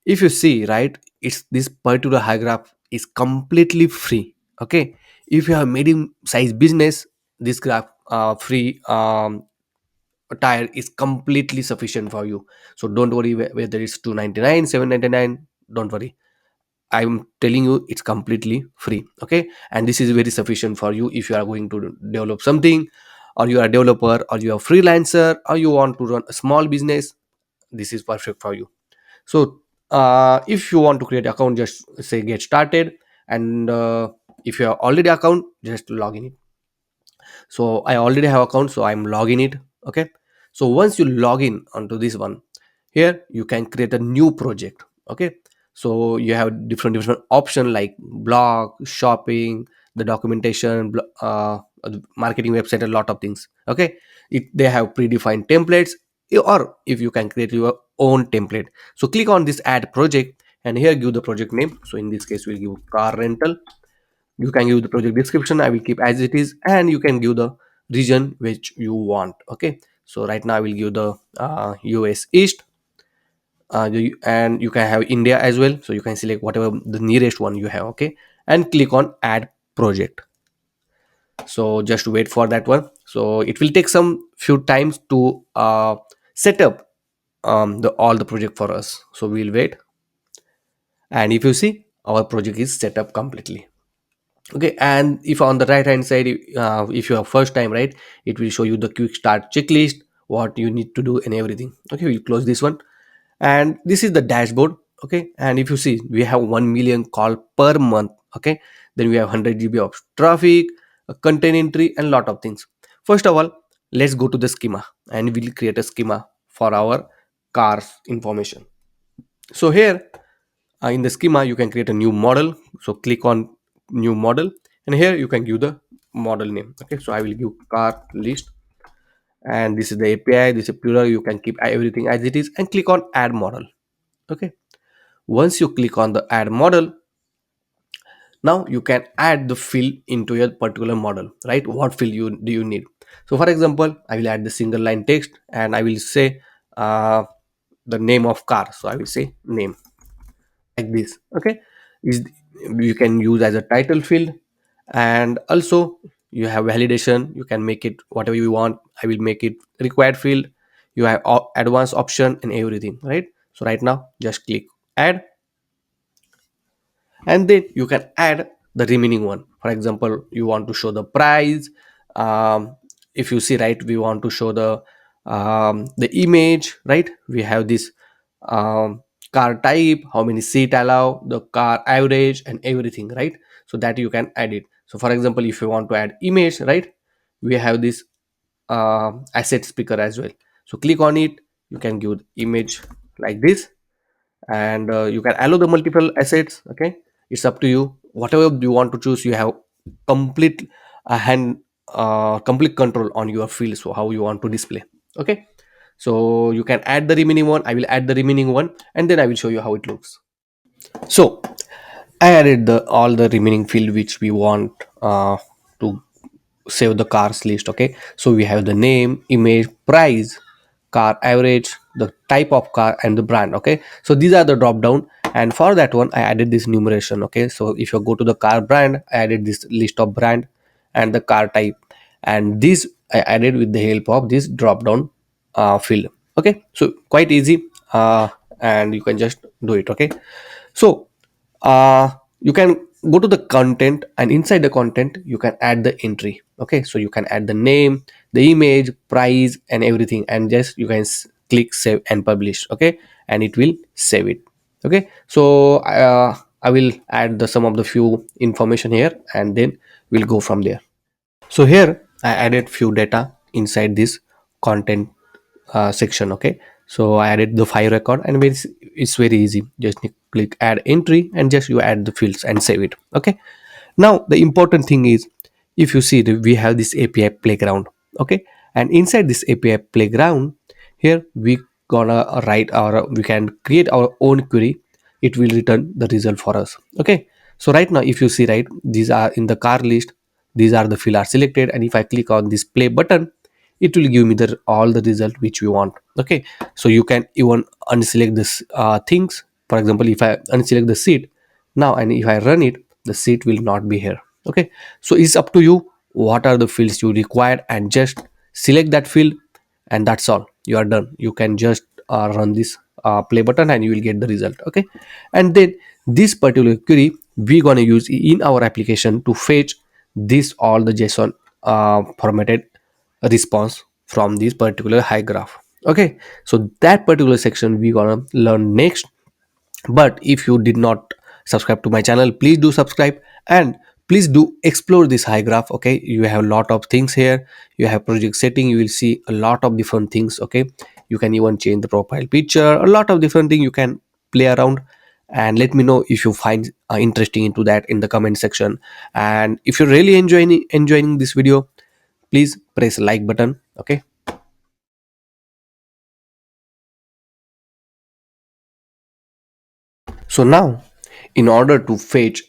If you see, right, it's this particular high graph is completely free. Okay, if you have medium size business, this graph free tire is completely sufficient for you. So don't worry whether it's 299, 799, don't worry. I'm telling you it's completely free. Okay, and this is very sufficient for you if you are going to develop something, or you are a developer, or you are a freelancer, or you want to run a small business. This is perfect for you. So if you want to create account, just say get started, and if you have already account, just log in it. So I already have account, so I'm logging it. Okay, so once you log in onto this one, here you can create a new project. Okay, so you have different option like blog, shopping, the documentation, marketing website, a lot of things. Okay, they have predefined templates, or if you can create your own template. So click on this add project, and here give the project name. So in this case we'll give car rental. You can give the project description, I will keep as it is, and you can give the region which you want. Okay, so right now I will give the US East, and you can have India as well, so you can select whatever the nearest one you have. Okay, and click on add project. So just wait for that one, so it will take some few times to set up the all the project for us, so we'll wait. And if you see, our project is set up completely. Okay, and if on the right hand side, if you are first time, right, it will show you the quick start checklist, what you need to do and everything. Okay, we close this one, and this is the dashboard. Okay, and if you see, we have 1 million call per month. Okay, then we have 100 GB of traffic, a content entry, and lot of things. First of all, let's go to the schema, and we'll create a schema for our cars information. So here, in the schema you can create a new model, so click on new model, and here you can give the model name. Okay, so I will give car list, and this is the API, this is plural, you can keep everything as it is, and click on add model. Okay, once you click on the add model, now you can add the field into your particular model, right? What field do you need? So for example, I will add the single line text, and I will say the name of car, so I will say name, like this. Okay, is you can use as a title field. And also you have validation, you can make it whatever you want. I will make it required field. You have advanced option and everything, right? So right now just click add, and then you can add the remaining one. For example, you want to show the price. If you see, right, we want to show the image, right? We have this um, car type, how many seat allow, the car average and everything, right? So that you can add it. So for example, if you want to add image, right, we have this asset speaker as well. So click on it, you can give the image like this, and you can allow the multiple assets. Okay, it's up to you, whatever you want to choose. You have complete hand complete control on your field, so how you want to display. Okay, so you can add the remaining one. I will add the remaining one, and then I will show you how it looks. So I added the all the remaining field which we want to save the cars list. Okay, so we have the name, image, price, car average, the type of car, and the brand. Okay, so these are the drop down, and for that one I added this numeration. Okay, so if you go to the car brand, I added this list of brand and the car type, and this I added with the help of this drop down field. Okay, so quite easy, and you can just do it. Okay, so you can go to the content, and inside the content you can add the entry. Okay, so you can add the name, the image, price and everything, and just you can click save and publish. Okay, and it will save it. Okay, so I will add the some of the few information here, and then we'll go from there. So here I added few data inside this content section. Okay, so I added the file record, and it's very easy. Just click add entry, and just you add the fields and save it. Okay, now the important thing is, if you see we have this API playground. Okay, and inside this API playground, here we gonna write our, we can create our own query. It will return the result for us. Okay, so right now if you see, right, these are in the car list, these are the field are selected, and if I click on this play button, it will give me the all the result which we want. Okay, so you can even unselect this things. For example, if I unselect the seat now, and if I run it, the seat will not be here. Okay, so it's up to you what are the fields you require, and just select that field, and that's all, you are done. You can just run this play button, and you will get the result. Okay, and then this particular query we gonna use in our application to fetch this all the JSON formatted response from this particular high graph. Okay, so that particular section we gonna learn next. But if you did not subscribe to my channel, please do subscribe, and please do explore this high graph. Okay, you have a lot of things here. You have project setting, you will see a lot of different things. Okay, you can even change the profile picture, a lot of different things you can play around. And let me know if you find interesting into that in the comment section. And if you're really enjoying this video, please press like button. Okay, so now in order to fetch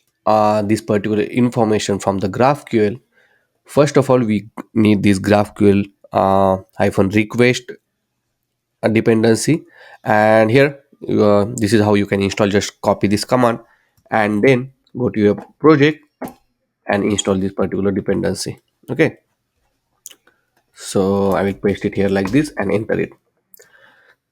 this particular information from the GraphQL, first of all we need this GraphQL hyphen request dependency. And here this is how you can install. Just copy this command, and then go to your project and install this particular dependency. Okay, so I will paste it here like this and enter it.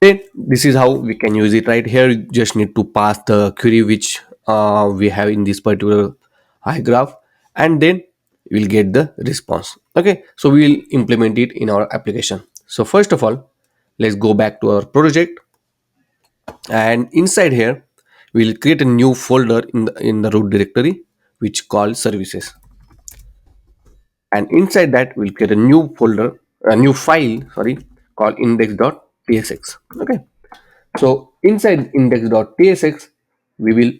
Then this is how we can use it. Right here you just need to pass the query which we have in this particular high graph, and then we'll get the response. Okay, so we'll implement it in our application. So first of all, let's go back to our project, and inside here we'll create a new folder in the root directory which called services, and inside that we'll create a new folder, a new file, sorry, called index.tsx. Okay, so inside index.tsx, we will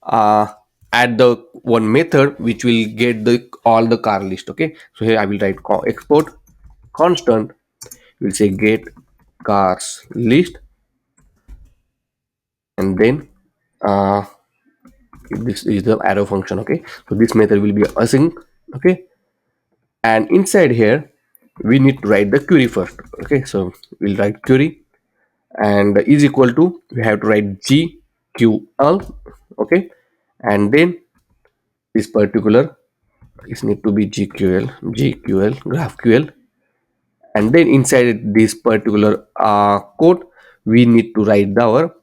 uh, add the one method which will get the all the car list. Okay, so here I will write export constant. We'll say get cars list, and then uh, this is the arrow function. Okay, so this method will be async. Okay, and inside here we need to write the query first. Okay, so we'll write query, and is equal to, we have to write GQL. Okay, and then this particular is need to be GQL GraphQL, and then inside this particular code we need to write our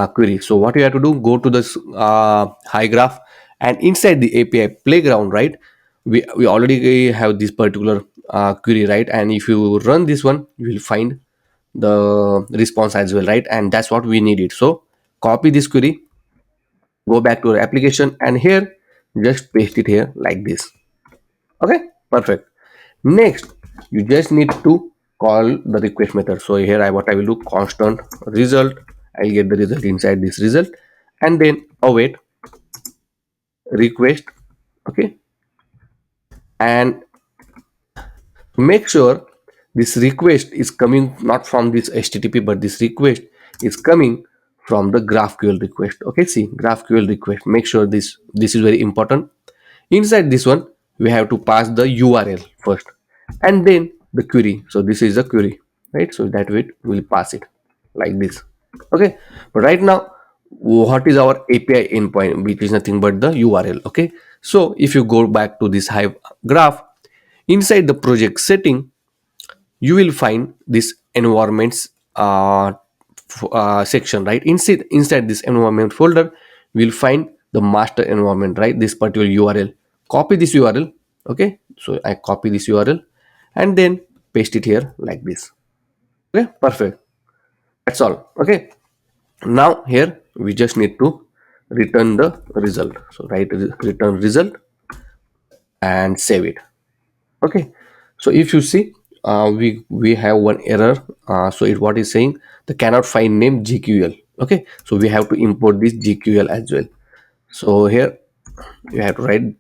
query. So what you have to do, go to this HyGraph, and inside the API playground, right, we already have this particular query, right, and if you run this one you will find the response as well, right, and that's what we needed. So copy this query, go back to our application, and here just paste it here like this. Okay, perfect. Next, you just need to call the request method. So here what I will do, constant result, I'll get the result inside this result, and then await request. Okay, and make sure this request is coming not from this HTTP, but this request is coming from the GraphQL request. Okay, see, GraphQL request, make sure this is very important. Inside this one we have to pass the URL first, and then the query. So this is the query, right? So that way we'll pass it like this. Okay, but right now what is our API endpoint, which is nothing but the URL. Okay, so if you go back to this Hive graph, inside the project setting you will find this environments section, right? Inside this environment folder we'll find the master environment, right, this particular URL. Copy this URL. Okay, so I copy this URL and then paste it here like this. Okay, perfect. That's all. Okay, now here we just need to return the result. So write return result and save it. Okay, so if you see, we have one error. So it what is saying, the cannot find name GQL. Okay, so we have to import this GQL as well. So here you have to write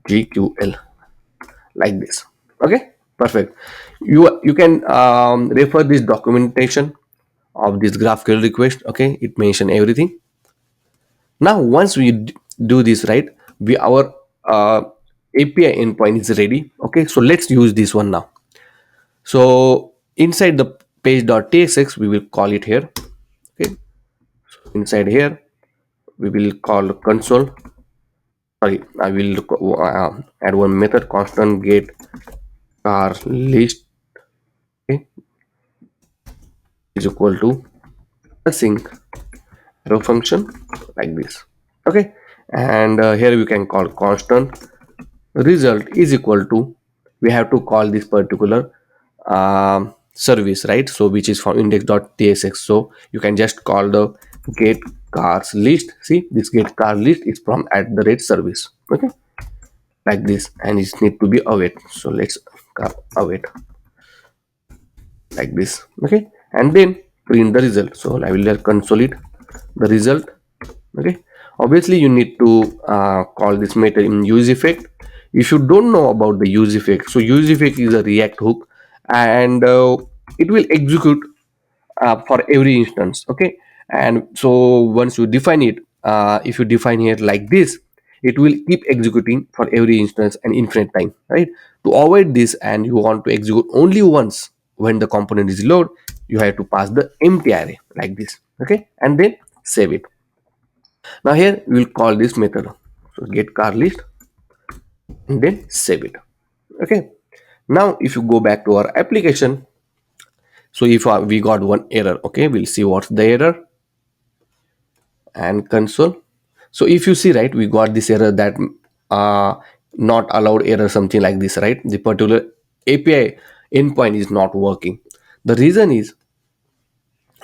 GQL like this. Okay, perfect. You can refer this documentation of this GraphQL request. Okay, it mention everything. Now once we do this, right, we our API endpoint is ready. Okay, so let's use this one now. So inside the page.tsx we will call it here. Okay, so inside here we will call console. Sorry, I will add one method, constant get car list. Okay, is equal to async arrow function like this. Okay, and here we can call constant result is equal to, we have to call this particular service, right, so which is from index.tsx. So you can just call the get cars list. See, this get car list is from at the rate service. Okay, like this, and it need to be await. So let's await like this. Okay, and then print the result. So I will just console it the result. Okay, obviously you need to call this method in use effect. If you don't know about the use effect, so use effect is a React hook, and it will execute for every instance. Okay, and so once you define it, if you define it like this, it will keep executing for every instance and infinite time, right? To avoid this, and you want to execute only once when the component is load, you have to pass the empty array like this. Okay, and then save it. Now here we will call this method, so get car list, and then save it. Okay, now if you go back to our application, so if we got one error, okay, we'll see what's the error and console. So if you see, right, we got this error that not allowed error, something like this, right, the particular API endpoint is not working. The reason is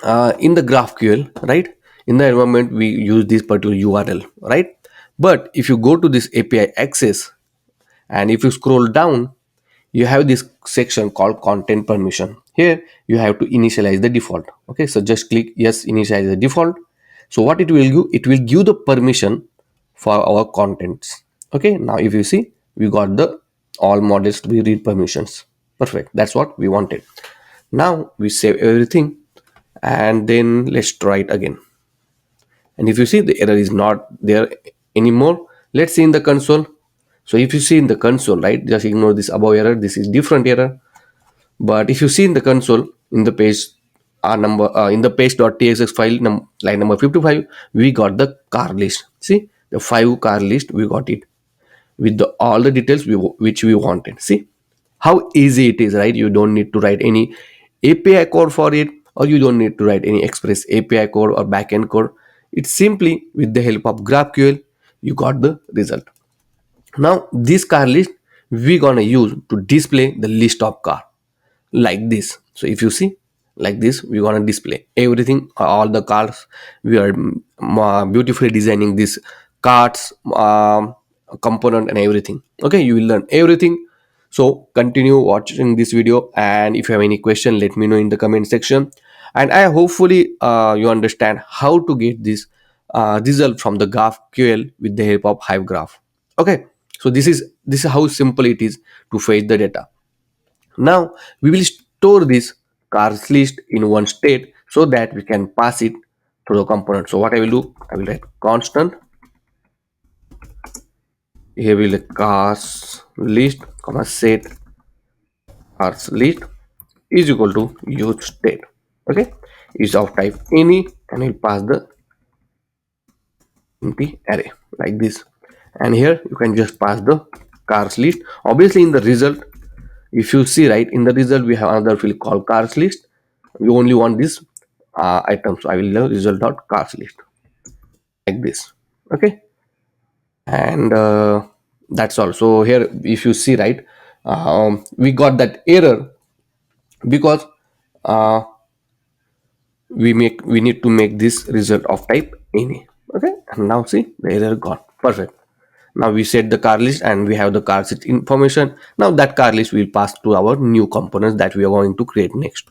in the GraphQL, right, in the environment we use this particular URL, right, but if you go to this API access and if you scroll down, you have this section called content permission. Here you have to initialize the default. Okay, so just click yes, initialize the default. So what it will do, it will give the permission for our contents. Okay, now if you see, we got the all models to be read permissions. Perfect, that's what we wanted. Now we save everything, and then let's try it again. And if you see, the error is not there anymore. Let's see in the console. So if you see in the console, right, just ignore this above error, this is different error. But if you see in the console, in the page number in the page.tsx file line number 55, we got the car list. See, the 5 car list, we got it with all the details which we wanted. See how easy it is, right? You don't need to write any API code for it, or you don't need to write any express API code or backend code. It's simply with the help of GraphQL, you got the result. Now this car list we gonna use to display the list of car like this. So if you see like this, we're gonna display everything, all the cars. We are beautifully designing this cards component and everything. Okay, you will learn everything. So continue watching this video, and if you have any question, let me know in the comment section. And I hopefully you understand how to get this result from the GraphQL with the help of HyGraph. Okay, so this is how simple it is to fetch the data. Now we will store this cars list in one state so that we can pass it to the component. So what I will do, I will write constant. Here will cars list comma set cars list is equal to use state. Okay, is of type any, and we'll pass the empty array like this. And here you can just pass the cars list. Obviously in the result, if you see, right, in the result we have another field called cars list. We only want this item, so I will result dot cars list like this. Okay, and that's all. So here if you see, right, we got that error because uh, we need to make this result of type any. Okay, and now see the error gone. Perfect. Now we set the car list and we have the car list information. Now that car list will pass to our new components that we are going to create next.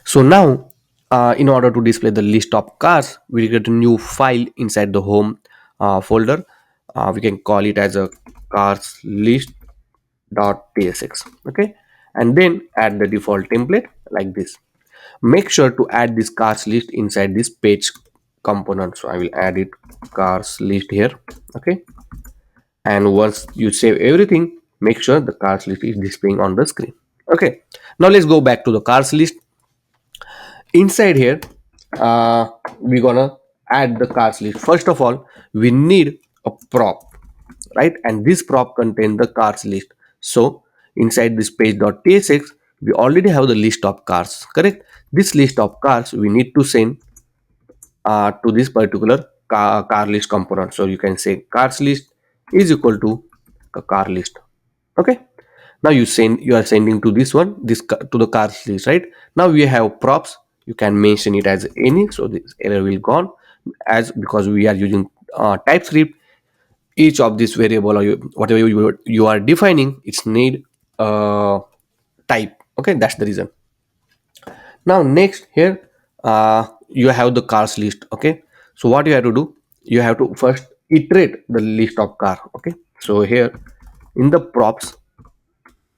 So now, in order to display the list of cars, we get a new file inside the home folder. We can call it as a cars list.tsx. Okay, and then add the default template like this. Make sure to add this cars list inside this page component. So I will add it cars list here. Okay, and once you save everything, make sure the cars list is displaying on the screen. Okay, now let's go back to the cars list. Inside here, we're gonna add the cars list. First of all, we need a prop, right? And this prop contains the cars list. So inside this page.tsx, we already have the list of cars, correct? This list of cars we need to send to this particular car list component. So you can say cars list is equal to a car list. Okay, now you are sending to this one, to the cars list, right? Now we have props, you can mention it as any, so this error will gone, as because we are using TypeScript. Each of this variable or whatever you are defining, it's need type. Okay, that's the reason. Now next here, you have the cars list. Okay, so what you have to do, you have to first iterate the list of car. Okay, so here in the props,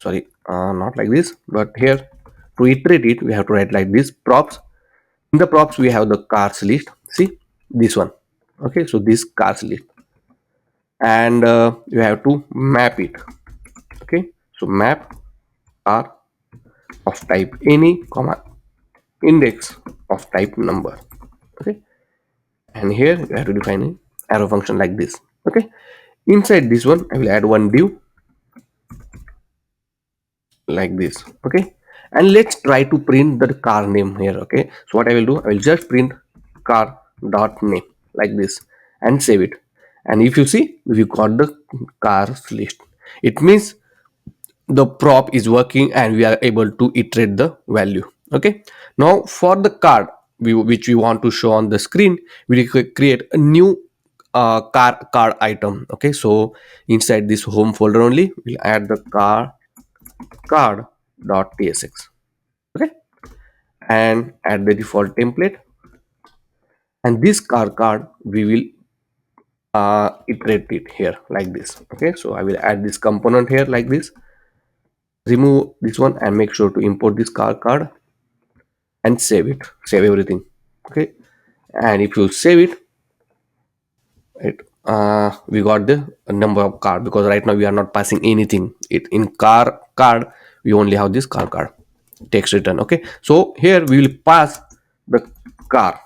sorry, not like this, but here to iterate it we have to write like this props. In the props we have the cars list. See this one. Okay, so this cars list, and you have to map it. Okay, so map car of type any comma index of type number. Okay, and here you have to define an arrow function like this. Okay, inside this one I will add one div like this. Okay, and let's try to print the car name here. Okay, so what I will do, I will just print car dot name like this and save it. And if you see, we got the cars list. It means the prop is working and we are able to iterate the value. Okay, now for the card which we want to show on the screen, we create a new card item. Okay, so inside this home folder only, we'll add the card.tsx. Okay, and add the default template, and this card we will iterate it here like this. Okay, so I will add this component here like this, remove this one and make sure to import this card and save it, save everything. Okay, and if you save it, right, we got the number of card, because right now we are not passing anything. It in car card we only have this card text return. Okay, so here we will pass the car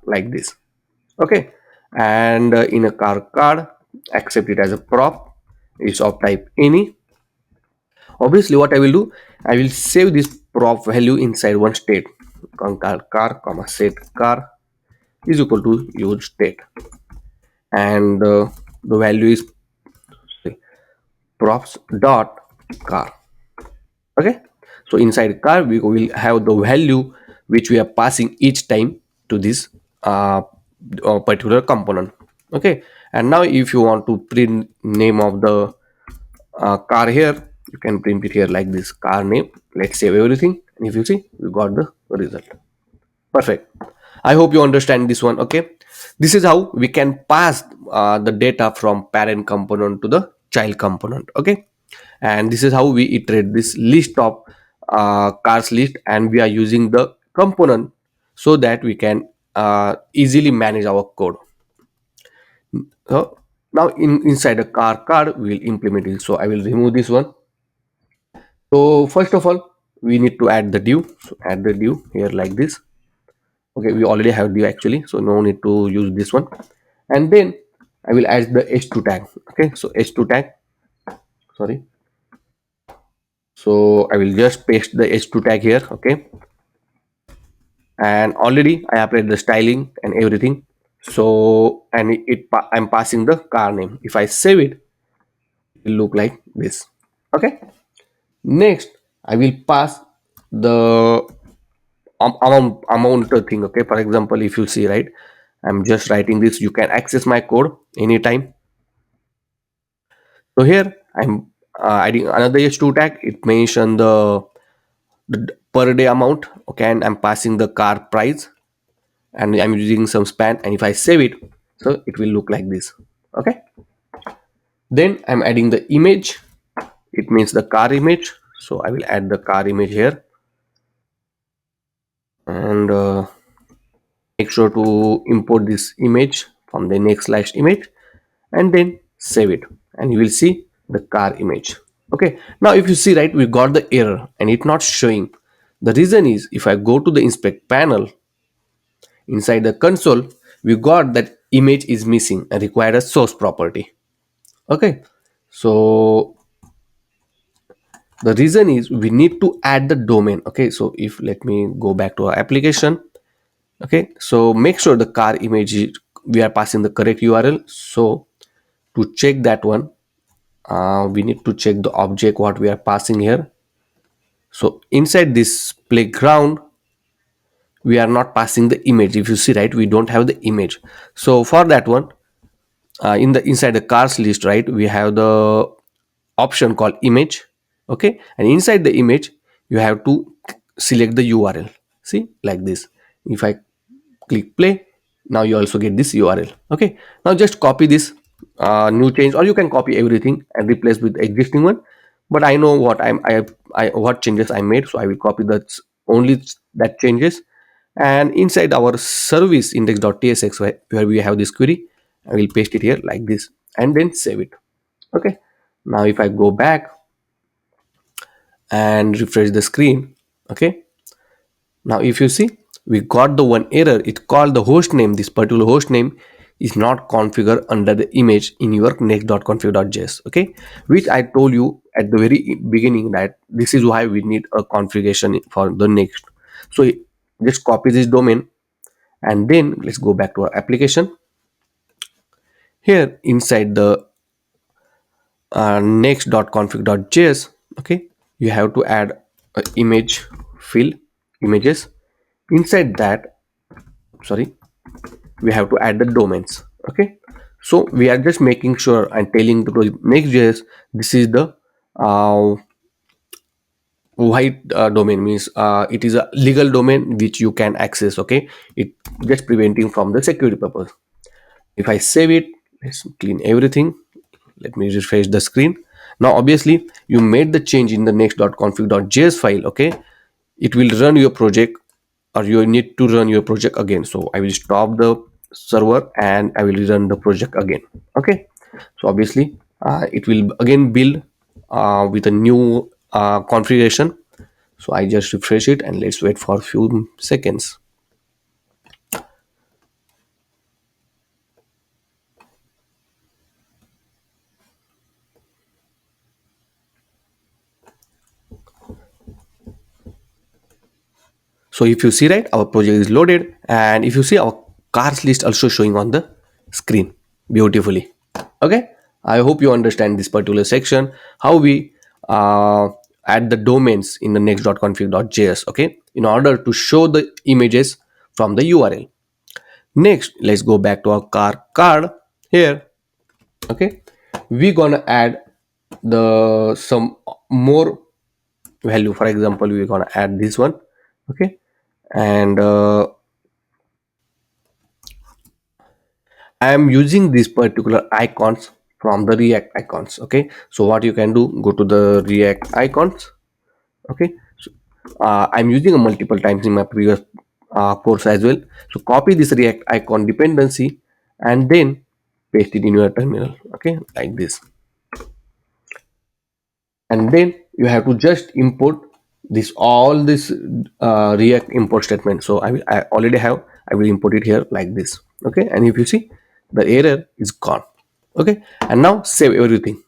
like this. Okay, and in a car card, accept it as a prop. It's of type any. Obviously what I will do, I will save this prop value inside one state. Car comma set car is equal to use state, and the value is props dot car. Okay, so inside car we will have the value which we are passing each time to this particular component. Okay, and now if you want to print name of the car here, you can print it here like this, car name. Let's save everything, and if you see, we got the result. Perfect. I hope you understand this one. Okay, this is how we can pass the data from parent component to the child component. Okay, and this is how we iterate this list of cars list, and we are using the component so that we can easily manage our code. So now inside the car card we will implement it. So I will remove this one. So first of all, we need to add the div. So add the div here like this. Okay, we already have div actually, so no need to use this one. And then I will add the h2 tag. Okay, so h2 tag, sorry. So I will just paste the h2 tag here. Okay, and already I applied the styling and everything. So and I'm passing the car name. If I save it, it will look like this. Okay, next I will pass the amount thing. Okay, for example, if you see, right, I'm just writing this, you can access my code anytime. So here I'm adding another h2 tag. It mentioned the per day amount. Okay, and I'm passing the car price, and I'm using some span, and if I save it, so it will look like this. Okay, then I'm adding the image. It means the car image, so I will add the car image here, and make sure to import this image from the next slash image, and then save it, and you will see the car image. Okay, now if you see, right, we got the error and it's not showing. The reason is, if I go to the inspect panel, inside the console we got that image is missing and require a source property. Okay, so the reason is we need to add the domain. Okay, so if let me go back to our application. Okay, so make sure the car image we are passing the correct url. So to check that one, we need to check the object what we are passing here. So inside this playground we are not passing the image. If you see, right, we don't have the image. So for that one, in the inside the cars list, right, we have the option called image. Okay, and inside the image you have to select the url. See, like this. If I click play, now you also get this url. Okay, now just copy this new change, or you can copy everything and replace with the existing one. But I know what I what changes I made, so I will copy that only that changes. And inside our service index.tsx, where we have this query, I will paste it here like this, and then save it. Okay, now if I go back and refresh the screen, okay, now if you see, we got the one error. It called the host name. This particular host name is not configured under the image in your next.config.js. Okay, which I told you at the very beginning that this is why we need a configuration for the next. So just copy this domain, and then let's go back to our application. Here inside the next.config.js, okay, you have to add a image field, images. Inside that, sorry, we have to add the domains. Okay, so we are just making sure and telling to the Next.js this is the uh, white domain, means it is a legal domain which you can access. Okay, it just preventing from the security purpose. If I save it, let's clean everything. Let me refresh the screen. Now obviously you made the change in the next.config.js file. Okay, it will run your project, or you need to run your project again. So I will stop the server and I will run the project again. Okay, so obviously it will again build with a new configuration. So I just refresh it and let's wait for a few seconds. So if you see, right, our project is loaded, and if you see, our cars list also showing on the screen beautifully. Okay, I hope you understand this particular section, how we uh, add the domains in the next.config.js. Okay, in order to show the images from the URL. Next, let's go back to our car card here. Okay, we're gonna add the some more value. For example, we're gonna add this one. Okay, and I am using these particular icons from the React icons. Okay, so what you can do, go to the React icons. Okay, so, I'm using a multiple times in my previous course as well. So copy this React icon dependency and then paste it in your terminal. Okay, like this, and then you have to just import this all this React import statement. So I already have, I will import it here like this. Okay, and if you see, the error is gone. Okay, and now save everything.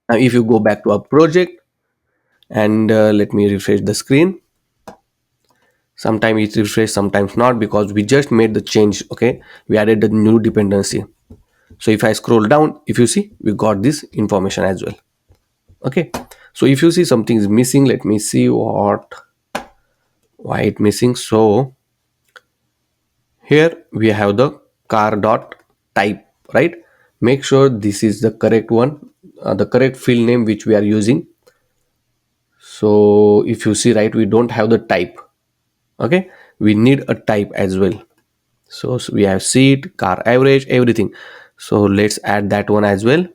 Now if you go back to our project and let me refresh the screen. Sometimes it refresh, sometimes not, because we just made the change. Okay, we added the new dependency. So if I scroll down, if you see, we got this information as well. Okay, so if you see something is missing, let me see what, why it missing. So here we have the car dot type, right? Make sure this is the correct one, the correct field name which we are using. So if you see, right, we don't have the type. Okay, we need a type as well. So we have seat, car average, everything. So let's add that one as well.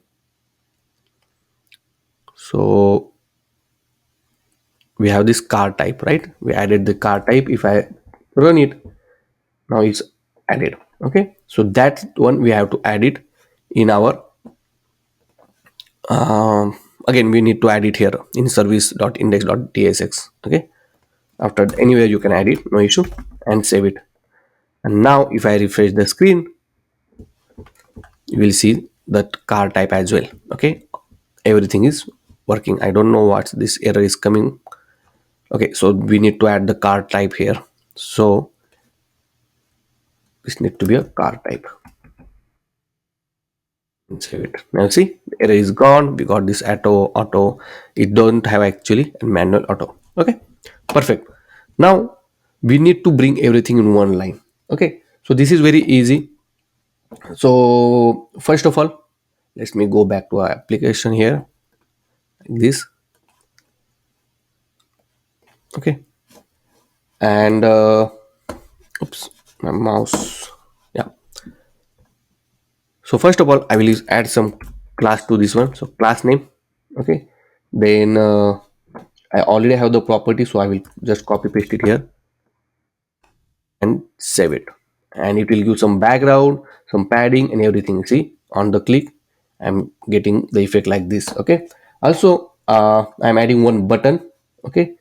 So we have this car type, right? We added the car type. If I run it, now it's added. Okay, so that one we have to add it in our again we need to add it here in service.index.tsx. Okay, after anywhere you can add it, no issue, and save it. And now if I refresh the screen, you will see that car type as well. Okay, everything is working. I don't know what this error is coming. Okay, so we need to add the car type here. So this need to be a car type. Save it. Now see, the error is gone. We got this auto. It don't have actually a manual auto. Okay, perfect. Now we need to bring everything in one line. Okay, so this is very easy. So first of all, let me go back to our application here, like this. Okay, and oops, my mouse. Yeah. So first of all, I will add some class to this one. So class name. Okay, then I already have the property, so I will just copy paste it here and save it. And it will give some background, some padding, and everything. See, on the click, I'm getting the effect like this. Okay. Also, I'm adding one button. Okay,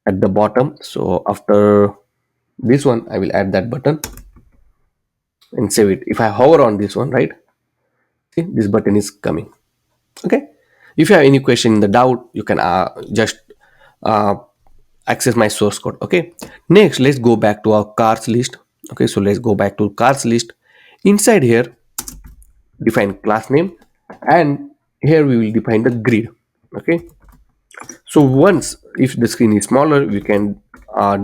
at the bottom. So after this one, I will add that button and save it. If I hover on this one, right? See, this button is coming. Okay. If you have any question in the doubt, you can just uh, access my source code. Okay, next let's go back to our cars list. Okay, so let's go back to cars list. Inside here, define class name, and here we will define the grid. Okay, so once if the screen is smaller, we can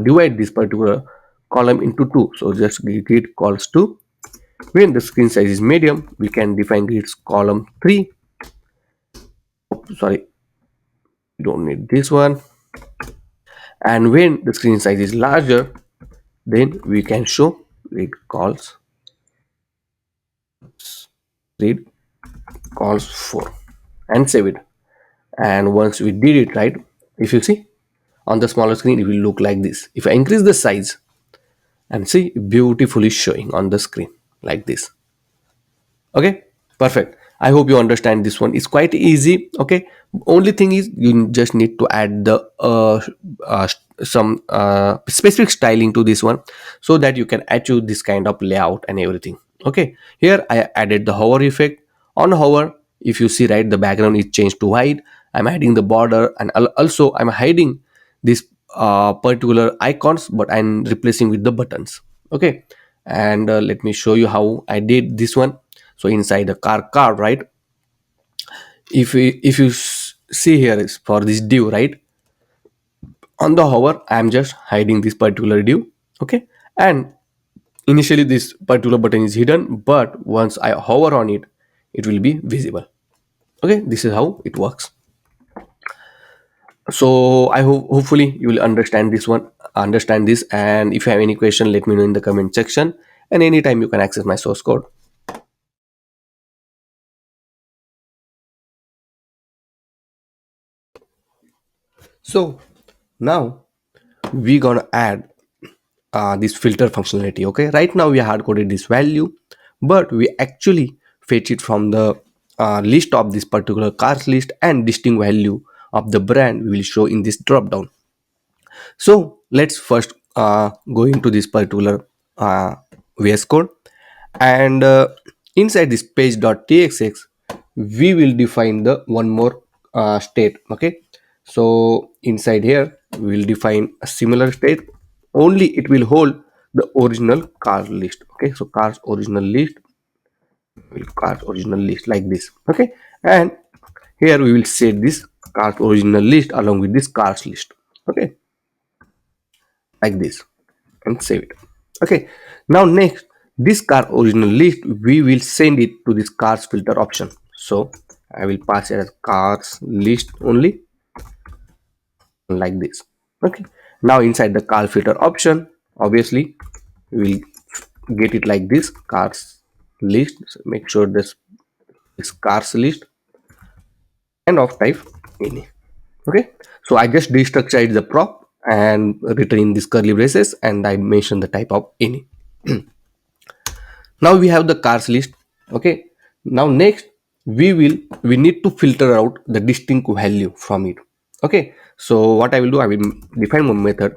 divide this particular column into two. So just grid calls 2. When the screen size is medium, we can define grids column 3. Oh, sorry, we don't need this one. And when the screen size is larger, then we can show grid calls read calls 4 and save it. And once we did it, right, if you see on the smaller screen, it will look like this. If I increase the size and see, beautifully showing on the screen like this. Okay, perfect. I hope you understand this one. It's quite easy. Okay, only thing is you just need to add the some specific styling to this one, so that you can achieve this kind of layout and everything. Okay, here I added the hover effect. On hover, if you see, right, the background is changed to white. I'm adding the border, and also I'm hiding this particular icons, but I'm replacing with the buttons. Okay, and let me show you how I did this one. So inside the car card, right, if you see here is for this div, right, on the hover I'm just hiding this particular div. Okay, and initially this particular button is hidden, but once I hover on it, it will be visible. Okay, this is how it works. So I hope, hopefully you will understand this, and if you have any question, let me know in the comment section, and anytime you can access my source code. So now we gonna add this filter functionality. Okay, right now we hard coded this value, but we actually fetch it from the list of this particular cars list, and distinct value of the brand we will show in this drop down. So let's first go into this particular VS code, and inside this page.txx we will define the one more state. Okay, so inside here we will define a similar state, only it will hold the original car list. Okay, so cars original list like this. Okay, and here we will set this cars original list along with this cars list. Okay, like this, and save it. Okay, now next, this car original list we will send it to this cars filter option. So I will pass it as cars list only, like this. Okay, now inside the car filter option, obviously we will get it like this, cars list. So make sure this cars list, and of type any. Okay, so I just destructured the prop and return this curly braces, and I mentioned the type of any. Now we have the cars list. Okay, now next we need to filter out the distinct value from it. Okay, so what I will do, I will define one method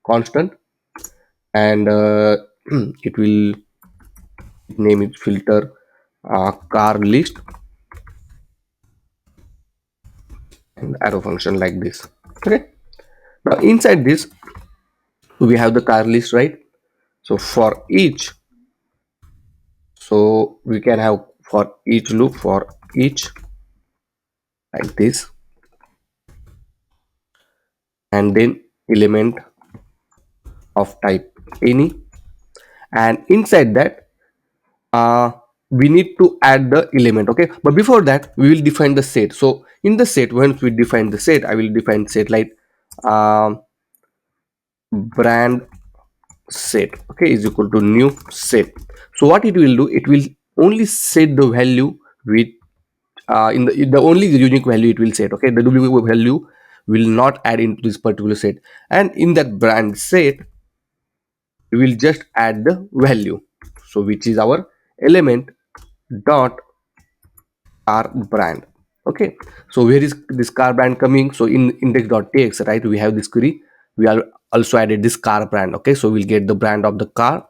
constant, and it will name it filter car list, and arrow function like this. Okay, now inside this we have the car list, right? So for each, so we can have for each loop, for each, like this, and then element of type any, and inside that uh, we need to add the element. Okay, but before that we will define the set. So in the set, once we define the set, I will define set like um, brand set, okay, is equal to new set. So what it will do, it will only set the value with in the only unique value it will set. Okay, the duplicate value will not add into this particular set, and in that brand set we will just add the value, so which is our element dot car brand. Okay, so where is this car brand coming? So in index.tx, right, we have this query, we are also added this car brand. Okay, so we'll get the brand of the car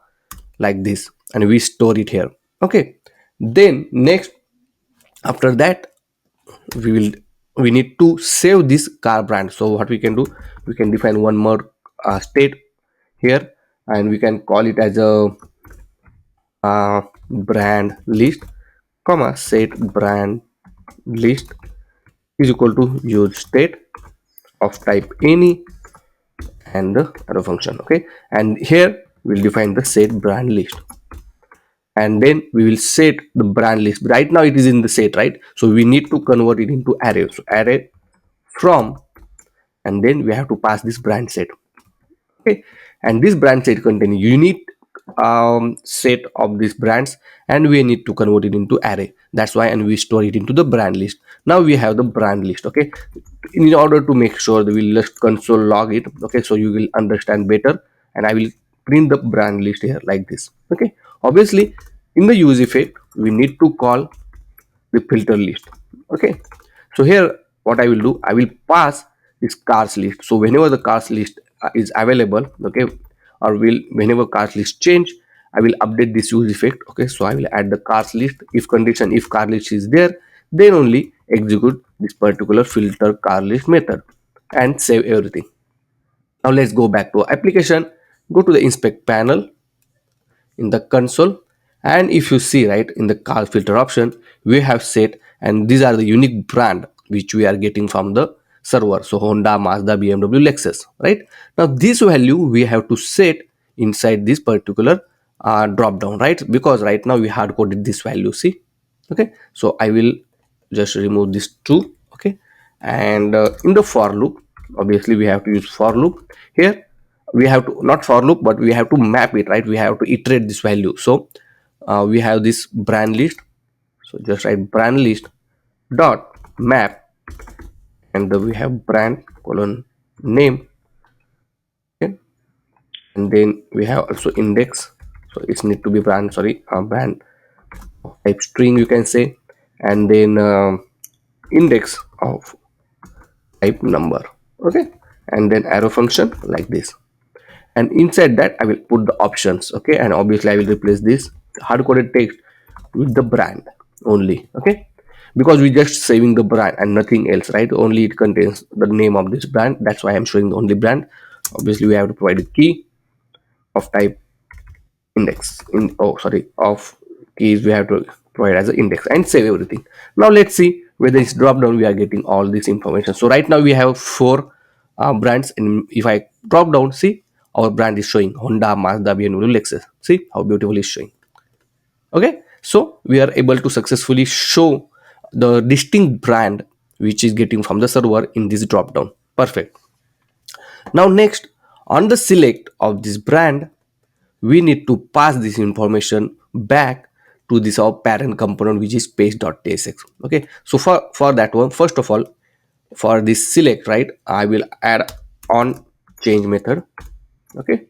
like this, and we store it here. Okay, then next, after that we need to save this car brand. So what we can do, we can define one more state here, and we can call it as a brand list, comma set brand list is equal to use state of type any, and the arrow function. Okay, and here we'll define the set brand list, and then we will set the brand list. Right now it is in the set, right? So we need to convert it into array. So array from, and then we have to pass this brand set. Okay, and this brand set contain unique set of these brands, and we need to convert it into array. That's why, and we store it into the brand list. Now we have the brand list. Okay, in order to make sure that we'll just console log it. Okay, so you will understand better, and I will print the brand list here like this. Okay, obviously in the use effect we need to call the filter list. Okay, so here what I will do, I will pass this cars list. So whenever the cars list is available, okay, or will whenever cars list change, I will update this use effect. Okay, so I will add the cars list. If condition, if car list is there, then only execute this particular filter car list method and save everything. Now let's go back to our application, go to the inspect panel in the console, and if you see right in the car filter option, we have set, and these are the unique brand which we are getting from the server. So Honda, Mazda, BMW, Lexus, right? Now this value we have to set inside this particular drop down, right? Because right now we hard coded this value, see. Okay, so I will just remove this two. Okay, and in the for loop, obviously we have to use for loop here. We have to not for loop, but we have to map it, right? We have to iterate this value. So we have this brand list, so just write brand list dot map, and then we have brand colon name. Okay, and then we have also index, so it's need to be brand, sorry, brand type string you can say, and then index of type number. Okay, and then arrow function like this, and inside that I will put the options. Okay, and obviously I will replace this hard coded text with the brand only. Okay, because we just saving the brand and nothing else, right? Only it contains the name of this brand, that's why I'm showing the only brand. Obviously we have to provide a key of type index in, oh sorry, of keys we have to provide as an index and save everything. Now let's see whether it's drop down we are getting all this information. So right now we have four brands, and if I drop down, see, our brand is showing Honda, Mazda, BMW, Lexus. See how beautiful it's showing. Okay, so we are able to successfully show the distinct brand which is getting from the server in this drop down. Perfect. Now next, on the select of this brand, we need to pass this information back to this our parent component, which is page.tsx. Okay, so for that one, first of all, for this select, right, I will add on change method. Okay,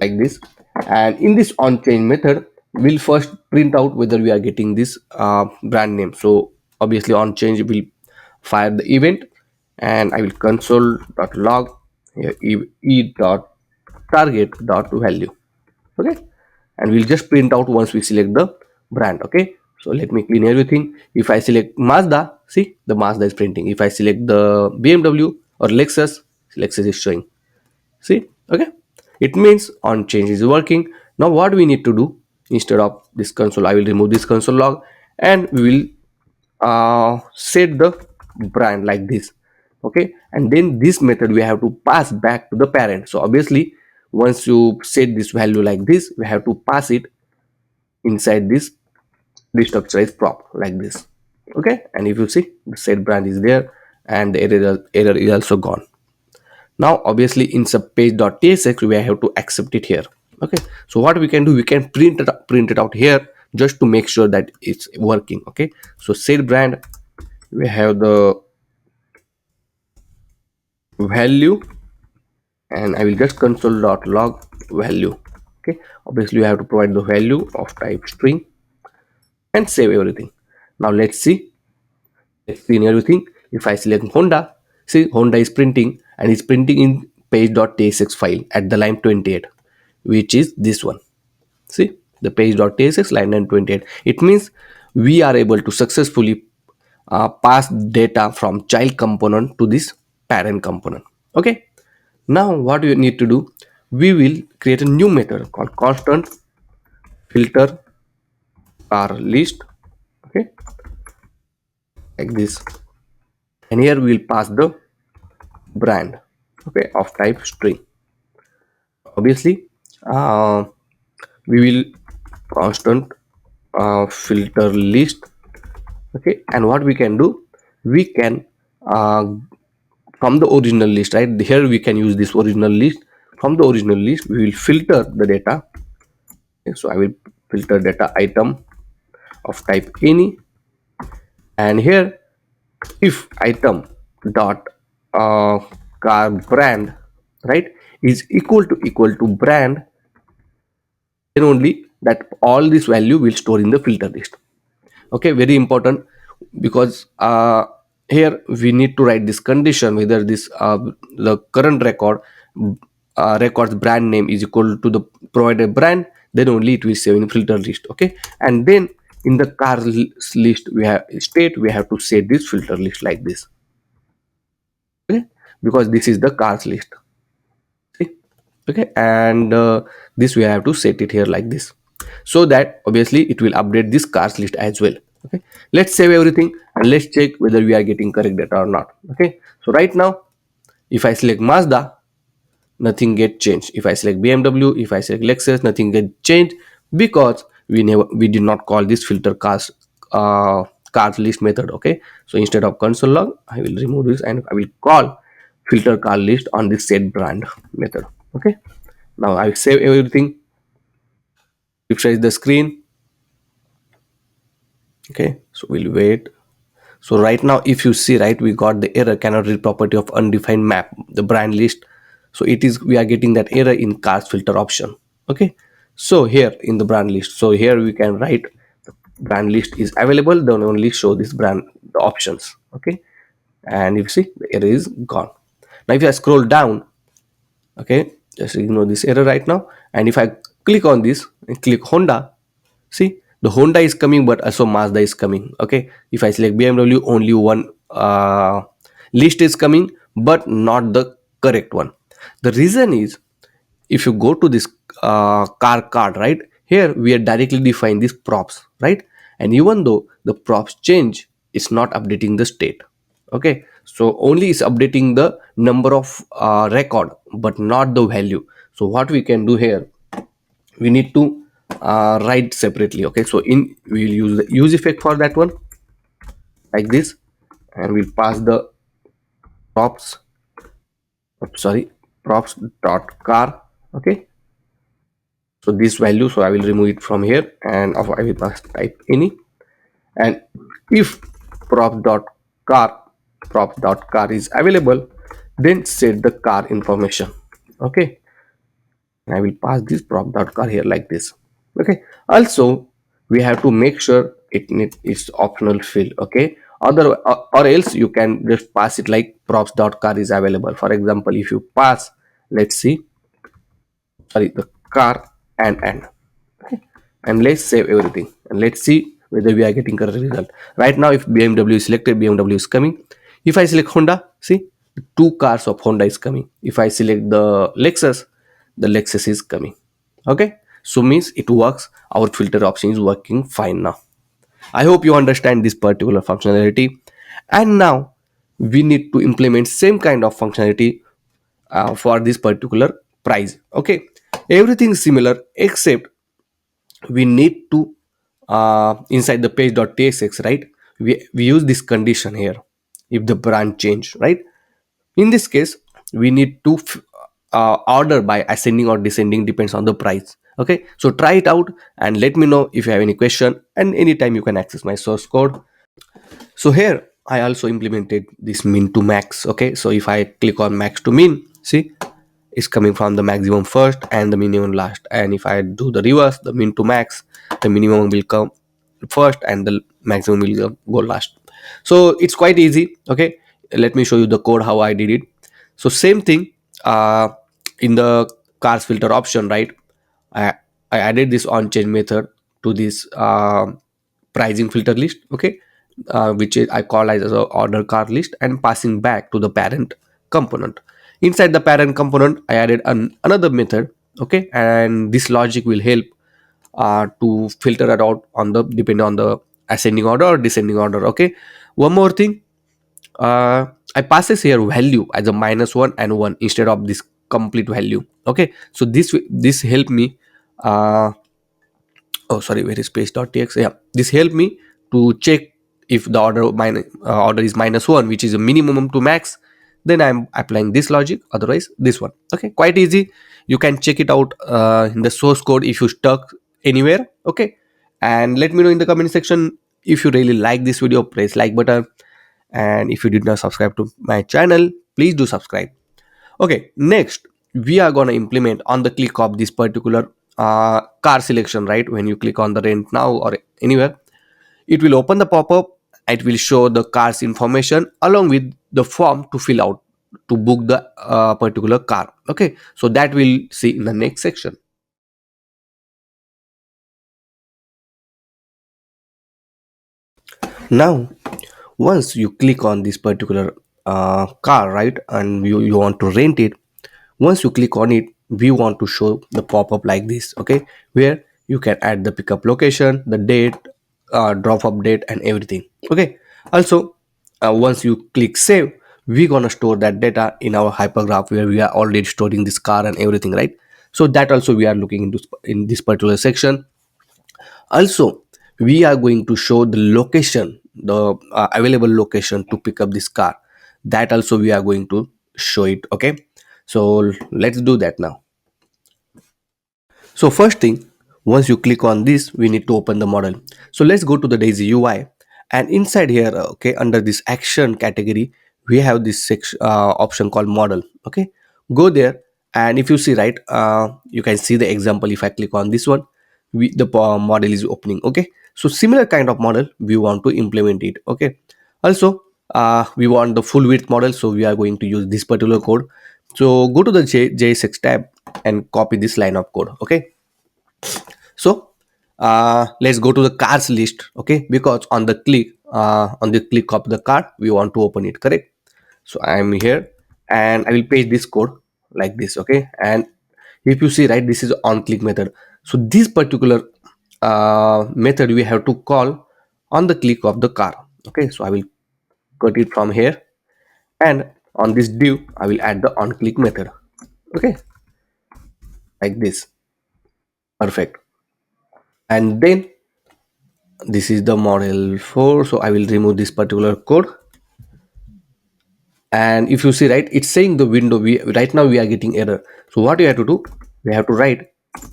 like this, and in this on change method we'll first print out whether we are getting this brand name. So obviously on change will fire the event, and I will console.log here e dot target dot value. Okay, and we'll just print out once we select the brand. Okay, so let me clean everything. If I select Mazda, see the Mazda is printing. If I select the BMW or Lexus, Lexus is showing. See, okay, it means on change is working. Now what we need to do, instead of this console, I will remove this console log, and we will set the brand like this. Okay, and then this method we have to pass back to the parent. So obviously once you set this value like this, we have to pass it inside this destructurized prop like this. Okay, and if you see the set brand is there, and the error is also gone. Now obviously in subpage.tsx we have to accept it here. Okay, so what we can do, we can print it out here just to make sure that it's working. Okay, so set brand, we have the value, and I will just console.log value. Okay, obviously you have to provide the value of type string and save everything. Now let's see, let's clean everything. If I select Honda, see Honda is printing, and it's printing in page.tsx file at the line 28, which is this one. See the page.tsx line 28. It means we are able to successfully pass data from child component to this parent component. Okay, now what we need to do, we will create a new method called constant filter car list. Okay, like this, and here we will pass the brand, okay, of type string. Obviously we will constant filter list. Okay, and what we can do, we can uh, from the original list, right, here we can use this original list. From the original list we will filter the data. Okay, so I will filter data item of type any, and here if item dot car brand, right, is equal to brand, then only that all this value will store in the filter list. Okay, very important, because here we need to write this condition whether this the current record's brand name is equal to the provided brand, then only it will save in filter list. Okay, and then in the list we have state, we have to set this filter list like this. Okay, because this is the cars list. See? Okay, and this we have to set it here like this, so that obviously it will update this cars list as well. Okay, let's save everything and let's check whether we are getting correct data or not. Okay, so right now if I select Mazda, nothing get changed. If I select BMW, if I select Lexus, nothing get changed, because we did not call this filter cars list method. Okay, so instead of console log, I will remove this and I will call filter car list on this set brand method. Okay, now I save everything, refresh the screen. Okay, so we'll wait. So right now if you see, right, we got the error cannot read property of undefined map, the brand list. So it is, we are getting that error in cars filter option. Okay, so here in the brand list, so here we can write the brand list is available, then only show this brand the options. Okay, and you see the error is gone. Now if I scroll down, okay, just ignore this error right now, and if I click on this and click Honda, see the Honda is coming, but also Mazda is coming. Okay, if I select BMW, only one list is coming, but not the correct one. The reason is, if you go to this car card, right, here we are directly define these props, right, and even though the props change, it's not updating the state. Okay, so only is updating the number of record, but not the value. So what we can do here, we need to write separately. Okay, so in we'll use the use effect for that one like this, and we'll pass the props, sorry, props dot car. Okay, so this value, so I will remove it from here, and I will pass type any, and if props dot car is available, then set the car information. Okay, I will pass this prop.car here like this. Okay, also we have to make sure it's optional field. Okay, or else you can just pass it like props.car is available. For example, if you pass, let's see, sorry, the car and okay, and let's save everything and let's see whether we are getting correct result. Right now if BMW is selected, BMW is coming. If I select Honda, see, two cars of Honda is coming. If I select the Lexus is coming. Okay, so means it works, our filter option is working fine now. I hope you understand this particular functionality, and now we need to implement same kind of functionality for this particular price. Okay, everything is similar except we need to inside the page.tsx, right, we use this condition here, if the brand change, right. In this case we need to order by ascending or descending, depends on the price. Okay, so try it out and let me know if you have any question, and anytime you can access my source code. So here I also implemented this min to max. Okay, so if I click on max to min, see, is coming from the maximum first and the minimum last, and if I do the reverse, the min to max, the minimum will come first and the maximum will go last. So it's quite easy. Okay, let me show you the code how I did it. So same thing, uh, in the cars filter option, right, i, I added this on change method to this pricing filter list. Okay, which is I call as a order card list, and passing back to the parent component. Inside the parent component I added another method. Okay, and this logic will help to filter it out on the depending on the ascending order or descending order. Okay, one more thing, I passes here value as a -1 and 1 instead of this complete value. Okay, so this help me uh, oh sorry, where is page.txt, yeah, this help me to check if the order is -1, which is a minimum to max, then I'm applying this logic, otherwise this one. Okay, quite easy, you can check it out in the source code if you stuck anywhere. Okay, and let me know in the comment section if you really like this video, press like button, and if you did not subscribe to my channel, please do subscribe. Okay, next we are going to implement on the click of this particular car selection, right? When you click on the rent now or anywhere, it will open the pop-up. It will show the car's information along with the form to fill out to book the particular car. Okay, so that we'll see in the next section. Now, once you click on this particular car, right, and you want to rent it, once you click on it, we want to show the pop-up like this, okay, where you can add the pickup location, the date, drop up date, and everything. Okay, also once you click save, we're gonna store that data in our hypergraph where we are already storing this car and everything, right? So that also we are looking into in this particular section. Also, we are going to show the location, the available location to pick up this car. That also we are going to show it. Okay, so let's do that now. So first thing, once you click on this, we need to open the model. So let's go to the Daisy UI, and inside here, okay, under this action category, we have this section option called model. Okay, go there, and if you see, right, you can see the example. If I click on this one, the model is opening. Okay, so similar kind of model we want to implement it. Okay, also we want the full width model, so we are going to use this particular code. So go to the JSX tab and copy this line of code. Okay, so let's go to the cars list. Okay, because on the click of the car we want to open it, correct? So I am here and I will paste this code like this. Okay, and if you see, right, this is on click method. So this particular method we have to call on the click of the car. Okay, so I will cut it from here, and on this div I will add the on click method. Okay, like this. Perfect. And then this is the model 4, so I will remove this particular code. And if you see, right, it's saying the window, we right now we are getting error. So what you have to do, we have to write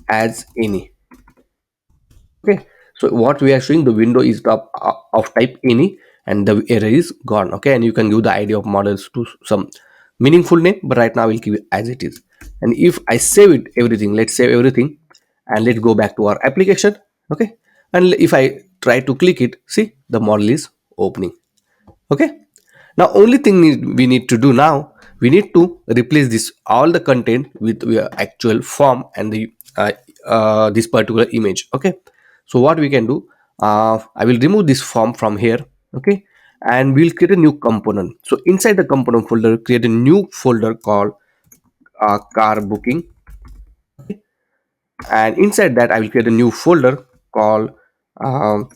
as any. Okay, so what we are showing, the window is of type any, and the error is gone. Okay, and you can give the idea of models to some meaningful name, but right now I will keep it as it is. And if I save it everything, let's save everything, and let's go back to our application. Okay, and if I try to click it, see, the model is opening. Okay, now only thing we need to do now, we need to replace this all the content with actual form and the this particular image. Okay, so what we can do, I will remove this form from here. Okay, and we'll create a new component. So inside the component folder, create a new folder called car booking. And inside that I will create a new folder called um,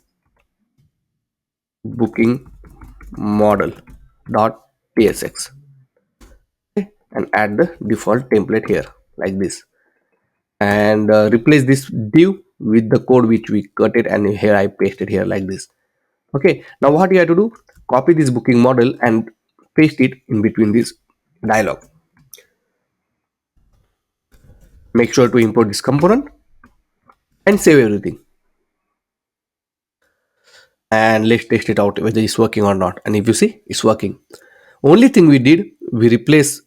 booking model dot tsx, and add the default template here like this, and replace this div with the code which we cut it, and here I pasted here like this. Okay, now what you have to do, copy this booking model and paste it in between this dialog. Make sure to import this component and save everything, and let's test it out whether it's working or not. And if you see, it's working. Only thing we did, we replace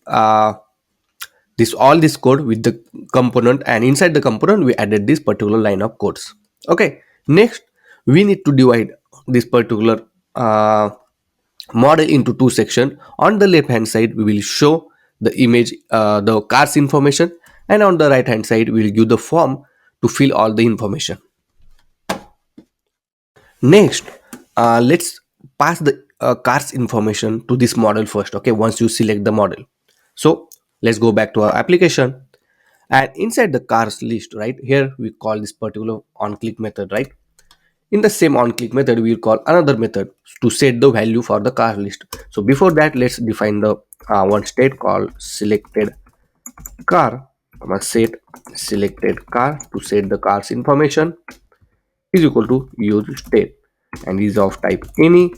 this all this code with the component, and inside the component we added this particular line of codes. Okay, next we need to divide this particular model into two sections. On the left hand side we will show the image, the car's information, and on the right hand side we will give the form to fill all the information. Next, let's pass the car's information to this model first. Okay, once you select the model, so let's go back to our application, and inside the cars list, right here we call this particular on click method, right? In the same on click method we will call another method to set the value for the car list. So before that, let's define the one state called selected car, set selected car to set the car's information is equal to use state, and is of type any,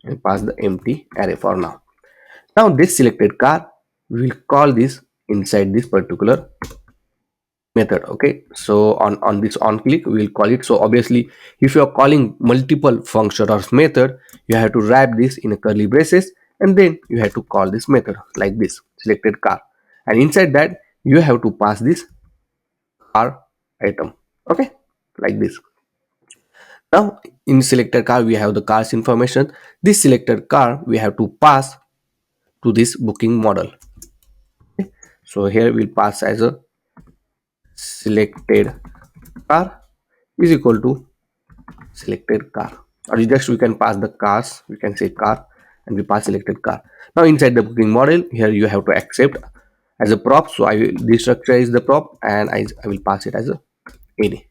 and pass the empty array for now. Now this selected car, we will call this inside this particular method. Okay, so on this on click we will call it. So obviously if you are calling multiple function or method, you have to wrap this in a curly braces, and then you have to call this method like this selected car, and inside that you have to pass this car item. Okay, like this. Now in selected car we have the car's information. This selected car we have to pass to this booking model. So here we'll pass as a selected car is equal to selected car, or just we can pass the cars, we can say car, and we pass selected car. Now inside the booking model here you have to accept as a prop. So I will, this structure is the prop, and I will pass it as a any.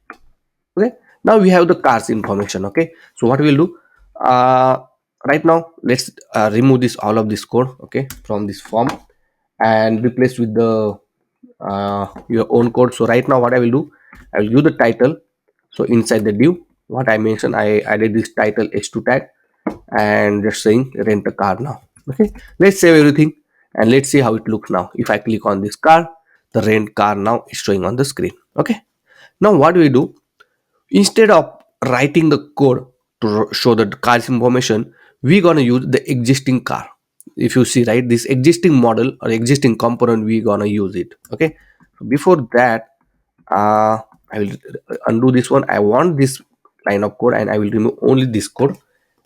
Okay, now we have the cars information. Okay, so what we'll do, uh right now let's remove this all of this code, okay, from this form, and replace with the your own code. So right now what I will do, I will use the title. So inside the div, what I mentioned, I added this title h2 tag and just saying rent a car now. Okay, let's save everything and let's see how it looks now. If I click on this car, the rent car now is showing on the screen. Okay, now what we do, instead of writing the code to show the car's information, we're gonna use the existing car. If you see, right, this existing model or existing component, we're gonna use it. Okay, so before that, I will undo this one. I want this line of code and I will remove only this code,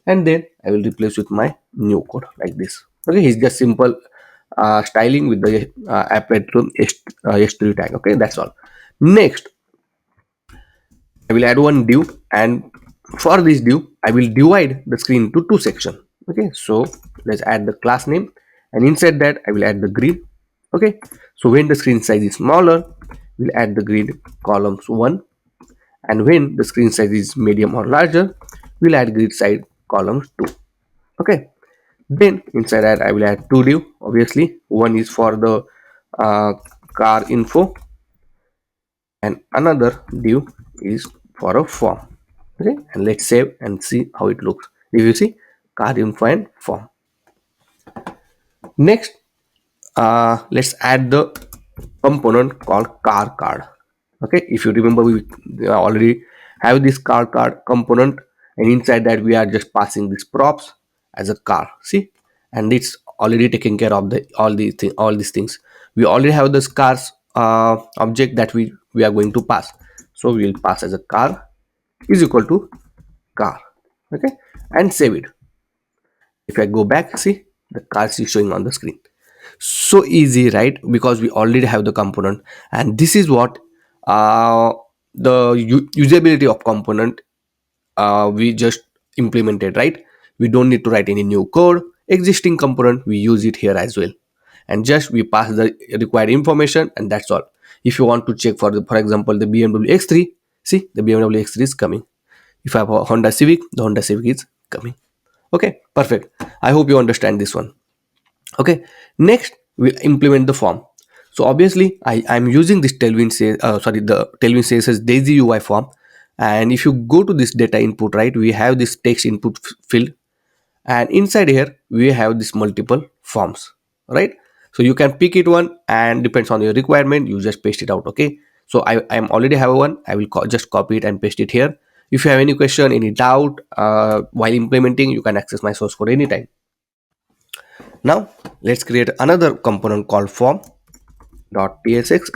and then I will replace with my new code like this. Okay, it's just simple styling with the applet from h3 tag. Okay, that's all. Next, I will add one div, and for this div I will divide the screen into two sections. Okay, so let's add the class name, and inside that I will add the grid. Okay, so when the screen size is smaller, we'll add the grid columns 1, and when the screen size is medium or larger, we'll add grid size columns 2. Okay, then inside that I will add two div. Obviously one is for the uh, car info, and another div is for a form. Okay, and let's save and see how it looks. If you see, car info and form. Next, let's add the component called car card. Okay, if you remember, we already have this car card component, and inside that we are just passing these props as a car. See, and it's already taking care of the all these things. We already have this cars object that we are going to pass. So we will pass as a car is equal to car. Okay, and save it. If I go back, see, the car is showing on the screen. So easy, right? Because we already have the component, and this is what uh, the usability of component we just implemented, right? We don't need to write any new code. Existing component, we use it here as well, and just we pass the required information, and that's all. If you want to check for example the BMW X3, see, the BMW X3 is coming. If I have a Honda Civic, the Honda Civic is coming. Okay, perfect. I hope you understand this one. Okay, next we implement the form. So obviously I'm using this the Tailwind CSS Daisy UI form, and if you go to this data input, right, we have this text input field, and inside here we have this multiple forms, right? So you can pick it one, and depends on your requirement you just paste it out. Okay, so I'm already have one. I will just copy it and paste it here. If you have any question, any doubt while implementing, you can access my source code anytime. Now let's create another component called form.tsx,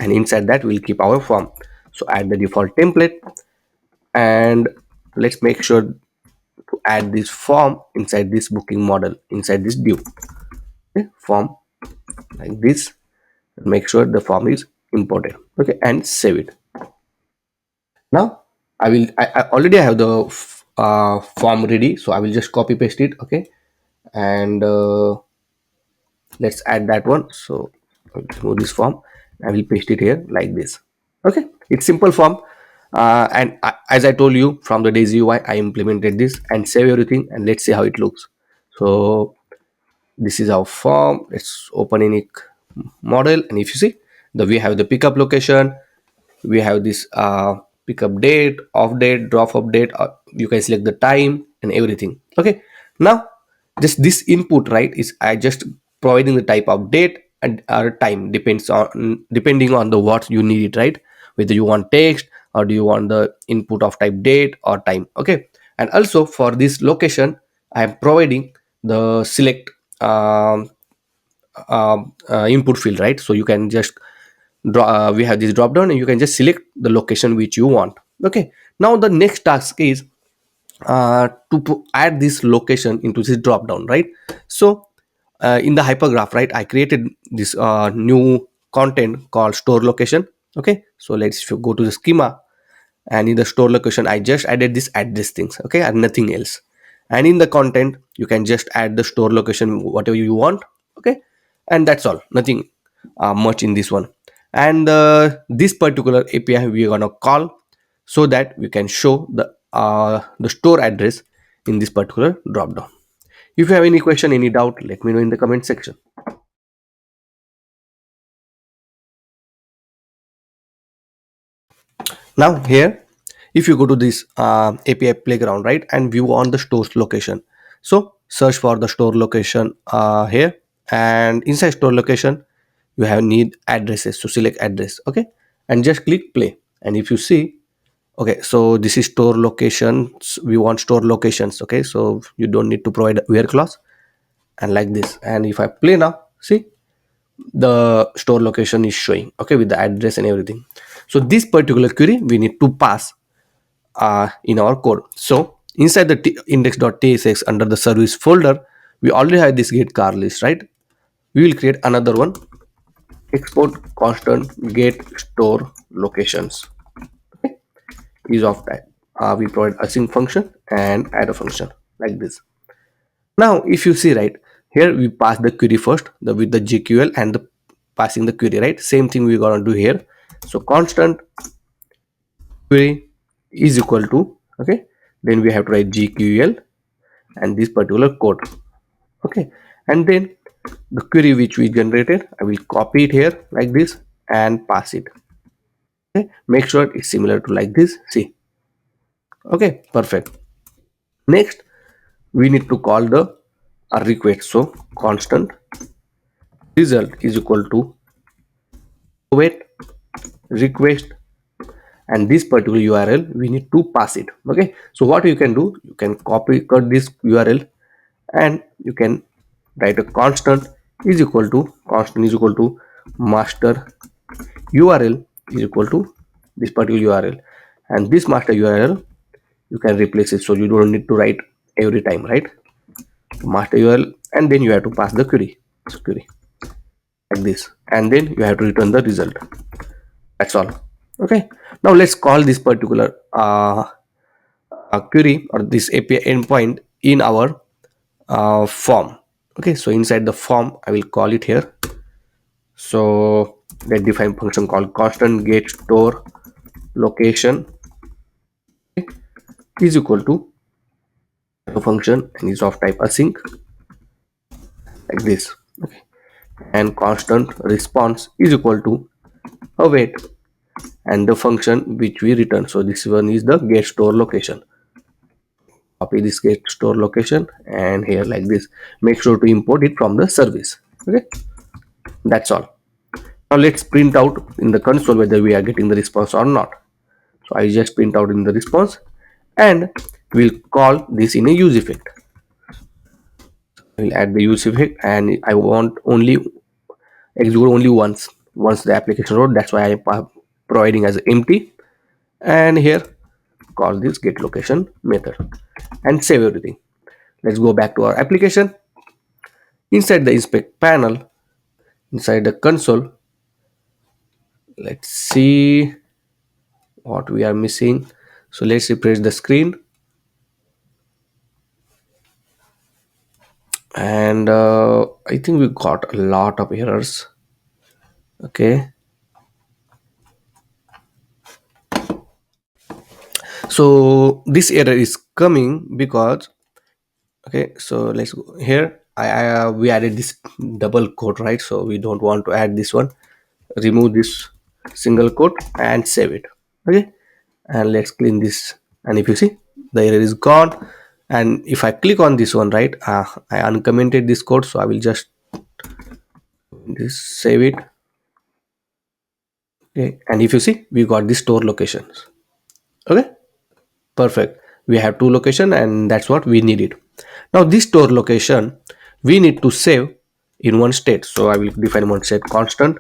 and inside that we'll keep our form. So add the default template, and let's make sure to add this form inside this booking model, inside this div. Okay, form like this. Make sure the form is imported. Okay, and save it. Now I already have the form ready, so I will just copy paste it. Okay, and let's add that one. So I'll remove this form. I will paste it here like this. Okay, it's simple form, and as I told you from the Daisy UI, I implemented this and save everything, and let's see how it looks. So this is our form. Let's open any model, and if you see, we have the pickup location, we have this pickup date, off date, drop off date, you can select the time and everything. Okay, now just this input, right, is I just providing the type of date and time, depending on the what you need it, right? Whether you want text or do you want the input of type date or time. Okay, and also for this location I am providing the select input field, right? So you can just we have this drop down, and you can just select the location which you want. Okay, now the next task is add this location into this drop down, right? So in the hypergraph, right, I created this new content called store location. Okay, so let's go to the schema, and in the store location I just added this address things, okay, and nothing else. And in the content you can just add the store location whatever you want. Okay, and that's all, nothing much in this one. And this particular API we are gonna call so that we can show the store address in this particular drop down. If you have any question, any doubt, let me know in the comment section. Now here, if you go to this API playground, right, and view on the store's location, so search for the store location here, and inside store location you have need addresses, so select address. Okay, and just click play, and if you see, okay, so this is store locations, we want store locations. Okay, so you don't need to provide where clause, and like this. And if I play now, see, the store location is showing, okay, with the address and everything. So this particular query we need to pass in our code. So inside the index.tsx under the service folder, we already have this get car list, right? We will create another one, export constant get store locations. Okay, is of type. We provide async function and add a function like this. Now if you see, right, here we pass the query first, with the GQL and the passing the query, right? Same thing we're gonna do here. So constant query is equal to, okay, then we have to write GQL and this particular code. Okay, and then the query which we generated, I will copy it here like this and pass it. Okay, make sure it's similar to like this. See, okay, perfect. Next we need to call the request. So constant result is equal to wait request, and this particular URL we need to pass it. Okay, so what you can do, you can copy cut this URL, and you can write a constant is equal to master URL is equal to this particular URL, and this master URL you can replace it, so you don't need to write every time, right? Master URL, and then you have to pass the query, so query like this, and then you have to return the result. That's all. Okay, now let's call this particular query or this API endpoint in our form. Okay, so inside the form I will call it here. So let's define function called constant get store location, okay, is equal to a function and is of type async like this. Okay, and constant response is equal to await and the function which we return. So this one is the get store location. Copy this get store location and here like this. Make sure to import it from the service. Okay, that's all. Now let's print out in the console whether we are getting the response or not. So I just print out in the response, and we'll call this in a use effect. We'll add the use effect, and I want only execute only once the application load. That's why I'm providing as empty, and here call this get location method and save everything. Let's go back to our application. Inside the inspect panel, inside the console, let's see what we are missing. So let's refresh the screen, and I think we got a lot of errors. Okay, so this error is coming because, okay, so let's go here. We added this double quote, right? So we don't want to add this one. Remove this single quote and save it. Okay, and let's clean this, and if you see, the error is gone. And if I click on this one, right, I uncommented this code, so I will just this save it. Okay, and if you see, we got the store locations. Okay, perfect. We have two location, and that's what we needed. Now this store location we need to save in one state, so I will define one state constant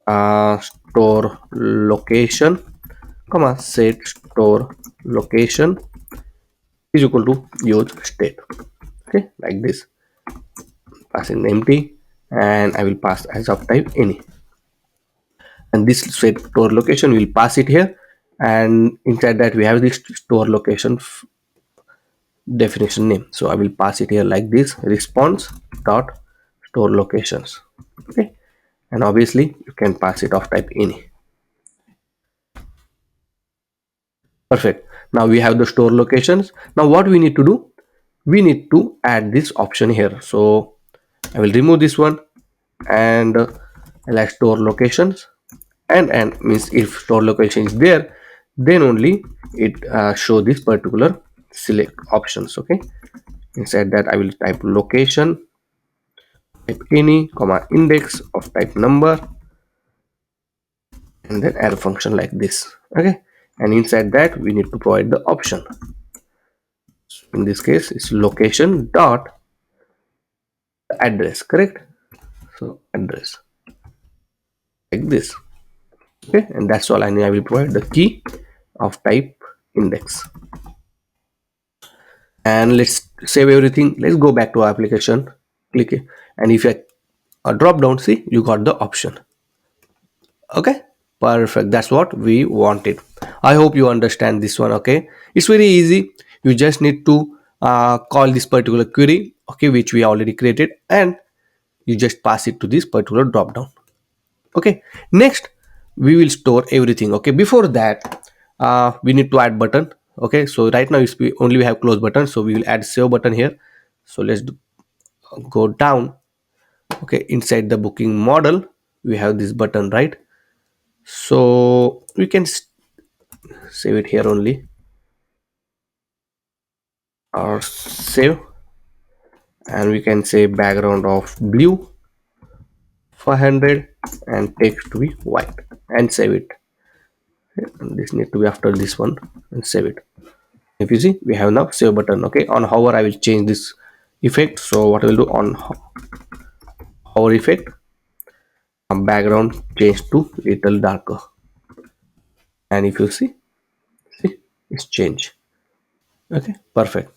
store location, comma set store location is equal to use state. Okay, like this, pass in empty, and I will pass as of type any, and this set store location will pass it here, and inside that we have this store location definition name. So I will pass it here like this, response dot store locations. Okay, and obviously you can pass it of type any. Perfect. Now we have the store locations. Now what we need to do, we need to add this option here. So I will remove this one, and I'll add store locations, and means if store location is there, then only it show this particular select options. Okay, inside that I will type location, type any, comma index of type number, and then add a function like this. Okay, and inside that we need to provide the option. In this case it's location dot address, correct? So address like this. Okay, and that's all I need. I will provide the key of type index, and let's save everything. Let's go back to our application, click it, and if you drop down, see you got the option. Okay, perfect, that's what we wanted. I hope you understand this one. Okay, it's very easy. You just need to call this particular query, okay, which we already created, and you just pass it to this particular drop down. Okay, next we will store everything. Okay, before that we need to add button. Okay, so right now we only have close button, so we will add save button here. So let's go down. Okay, inside the booking model we have this button, right? So we can save it here only, or save, and we can say background of blue 500 and text to be white, and save it. And this need to be after this one, and save it. If you see, we have now save button. Okay, on hover I will change this effect. So what I will do, on hover effect, background change to little darker, and if you see it's changed. Okay, perfect.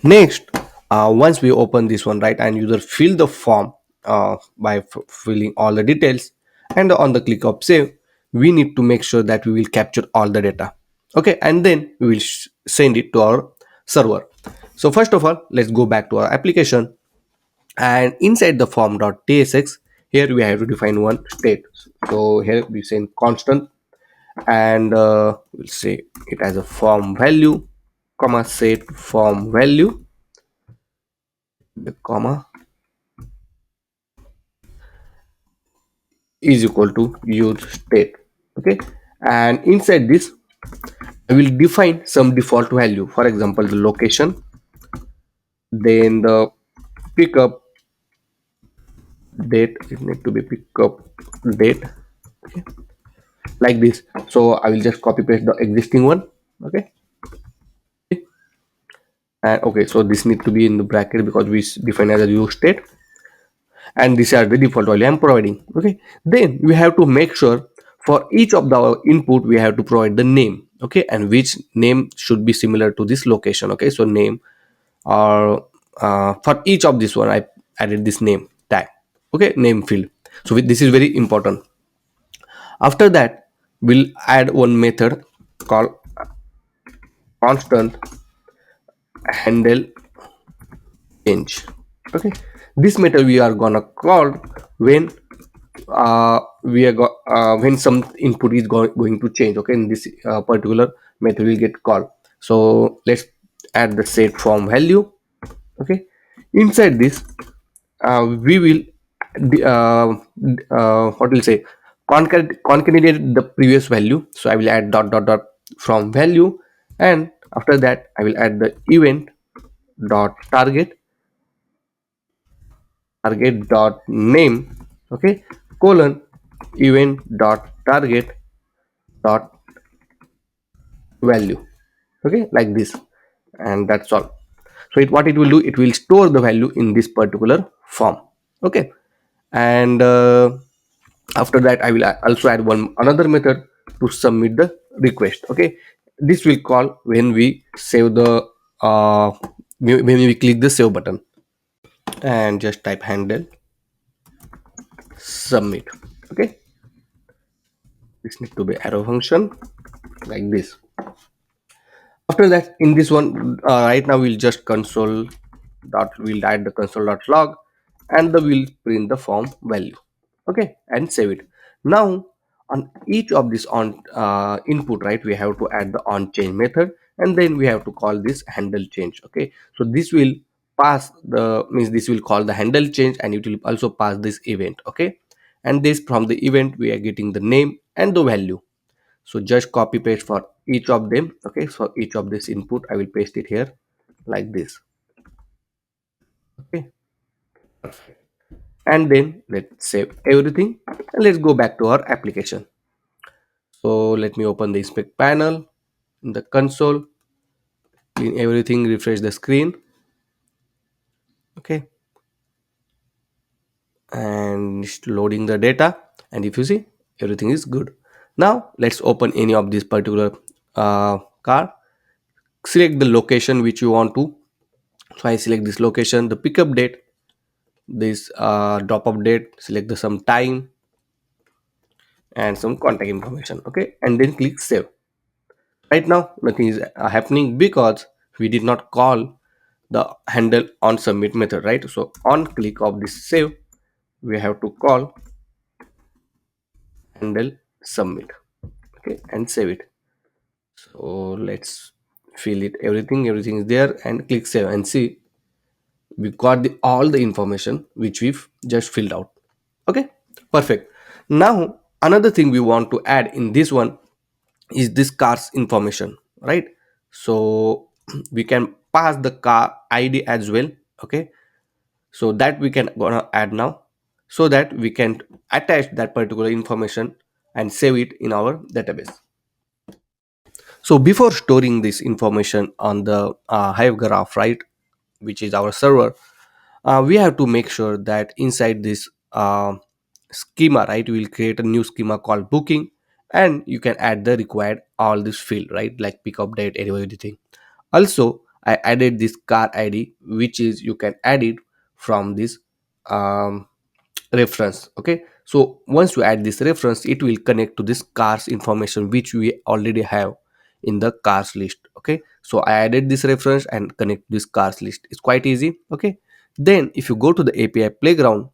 Next, once we open this one, right, and user fill the form by filling all the details, and on the click of save, we need to make sure that we will capture all the data. Okay, and then we will send it to our server. So first of all, let's go back to our application, and inside the form.tsx, here we have to define one state. So here we send constant, and we'll say it as a form value, comma set form value, the comma is equal to use state. Okay, and inside this I will define some default value, for example the location, then the pickup date, it need to be pickup date. Okay, like this. So I will just copy paste the existing one. Okay, and okay, so this need to be in the bracket because we define as a use state, and these are the default value I'm providing. Okay, then we have to make sure for each of the input we have to provide the name. Okay, and which name should be similar to this location. Okay, so name, or for each of this one I added this name tag. Okay, name field. So this is very important. After that we'll add one method called constant handle change. Okay, this method we are gonna call when when some input is going to change. Okay, in this particular method will get called. So let's add the set form value. Okay, inside this we will what will say, concatenate the previous value. So I will add dot dot dot from value, and after that I will add the event dot target dot name. Okay, colon event dot target dot value. Okay, like this, and that's all. So what it will do, it will store the value in this particular form. Okay. And after that I will also add one another method to submit the request. Okay, this will call when we save the uh, when we click the save button, and just type handle submit. Okay, this need to be arrow function like this. After that, in this one, right now we'll just console dot, we'll add the console dot log, and the we'll print the form value. Okay, and save it. Now on each of this on input, right, we have to add the on change method, and then we have to call this handle change. Okay, so this will pass the means this will call the handle change, and it will also pass this event. Okay, and this from the event we are getting the name and the value. So just copy paste for each of them. Okay, so each of this input I will paste it here like this. Okay, and then let's save everything, and let's go back to our application. So let me open the inspect panel in the console, clean everything, refresh the screen. Okay, and it's loading the data, and if you see, everything is good. Now let's open any of this particular car, select the location which you want to. So I select this location, the pickup date, this drop off date, select the some time and some contact information. Okay, and then click save. Right now nothing is happening because we did not call the handle on submit method, right? So on click of this save, we have to call handle submit. Okay, and save it. So let's fill it, everything is there, and click save, and see we got all the information which we've just filled out. Okay, perfect. Now another thing we want to add in this one is this car's information, right? So we can pass the car id as well. Okay, so that we can gonna add now, so that we can attach that particular information and save it in our database. So before storing this information on the HyGraph, right, which is our server, we have to make sure that inside this schema, right, we will create a new schema called booking, and you can add the required all this field, right, like pickup date, everything. Also I added this car id, which is you can add it from this um, reference. Okay, so once you add this reference, it will connect to this cars information which we already have in the cars list. Okay, so I added this reference and connect this cars list. It's quite easy. Okay, then if you go to the api playground,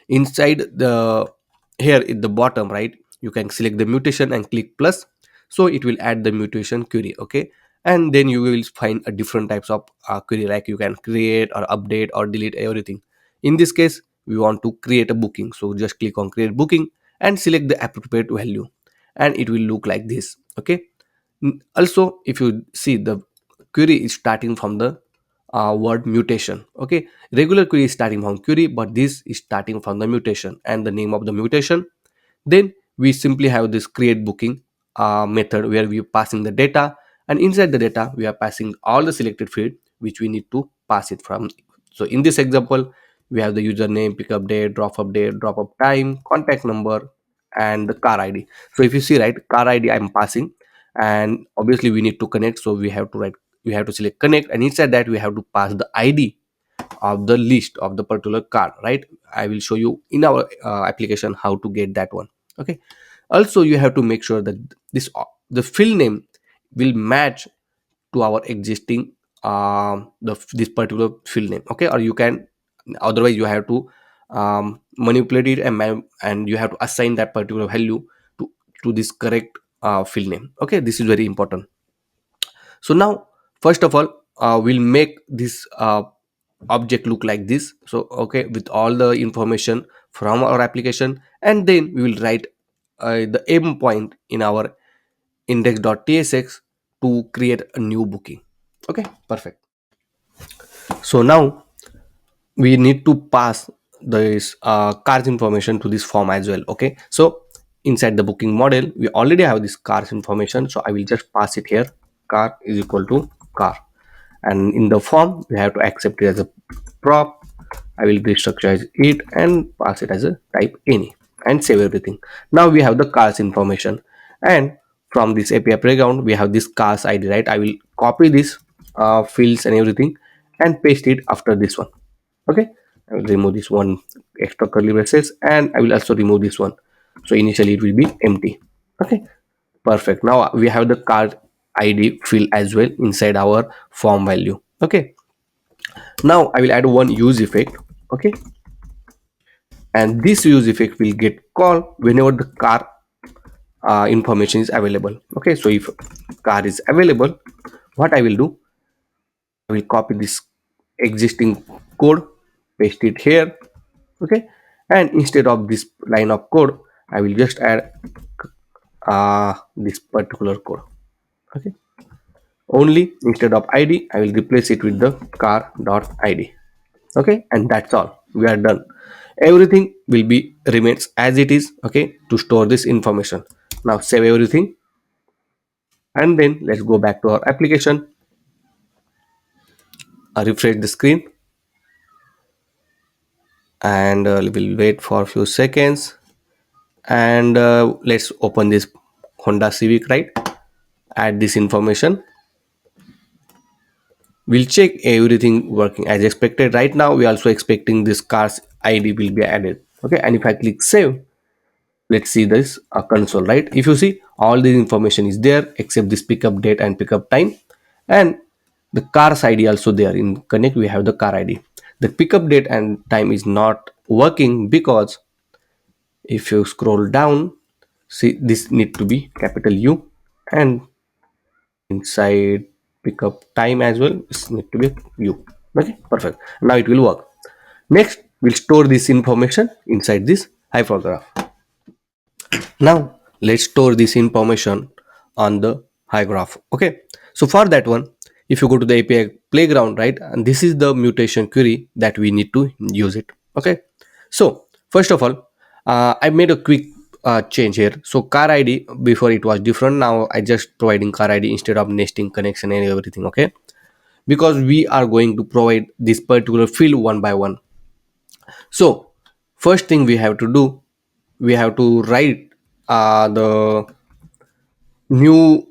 inside the here at the bottom, right, you can select the mutation and click plus, so it will add the mutation query. Okay, and then you will find a different types of query, like you can create or update or delete everything. In this case we want to create a booking, so just click on create booking and select the appropriate value, and it will look like this. Okay, also if you see, the query is starting from the word mutation. Okay, regular query is starting from query, but this is starting from the mutation and the name of the mutation. Then we simply have this create booking method where we are passing the data, and inside the data we are passing all the selected field which we need to pass it from. So in this example we have the username, pickup date, drop up time, contact number, and the car id. So if you see, right, car id I'm passing, and obviously we need to connect, so we have to write, we have to select connect, and inside that we have to pass the id of the list of the particular car, right? I will show you in our application how to get that one. Okay, also you have to make sure that this the field name will match to our existing this particular field name. Okay, or you can, otherwise you have to manipulate it, and and you have to assign that particular value to this correct field name. Okay, this is very important. So now first of all we'll make this object look like this. So okay, with all the information from our application, and then we will write the aim point in our index.tsx to create a new booking. Okay, perfect. So now we need to pass this cars information to this form as well. Okay, so inside the booking model we already have this cars information, so I will just pass it here. Car is equal to car, and in the form we have to accept it as a prop. I will restructure it and pass it as a type any and save everything. Now we have the cars information, and from this API playground we have this cars ID, right? I will copy this fields and everything and paste it after this one. Okay, I will remove this one extra curly braces, and I will also remove this one. So initially it will be empty. Okay, perfect. Now we have the card ID field as well inside our form value. Okay, now I will add one use effect. Okay, and this use effect will get called whenever the car information is available. Okay, so if car is available, what I will do, I will copy this existing code, paste it here. Okay, and instead of this line of code, I will just add this particular code. Okay, only instead of id I will replace it with the car.id. Okay, and that's all, we are done. Everything will be remains as it is. Okay, to store this information. Now save everything, and then let's go back to our application, refresh the screen, and we'll wait for a few seconds, and let's open this Honda Civic, right? Add this information. We'll check everything working as expected. Right now we also expecting this car's id will be added. Okay, and if I click save, let's see this console, right? If you see, all the information is there except this pickup date and pickup time, and the car's id also there. In connect we have the car id. The pickup date and time is not working because if you scroll down, see this need to be capital U, and inside pickup time as well this need to be U. Okay, perfect. Now it will work. Next we'll store this information inside this hypergraph. Now let's store this information on the HyGraph. Okay, so for that one, if you go to the API playground, right, and this is the mutation query that we need to use it. Okay, so first of all, I made a quick change here. So car ID before it was different. Now I just providing car ID instead of nesting connection and everything. Okay, because we are going to provide this particular field one by one. So first thing we have to do, we have to write the new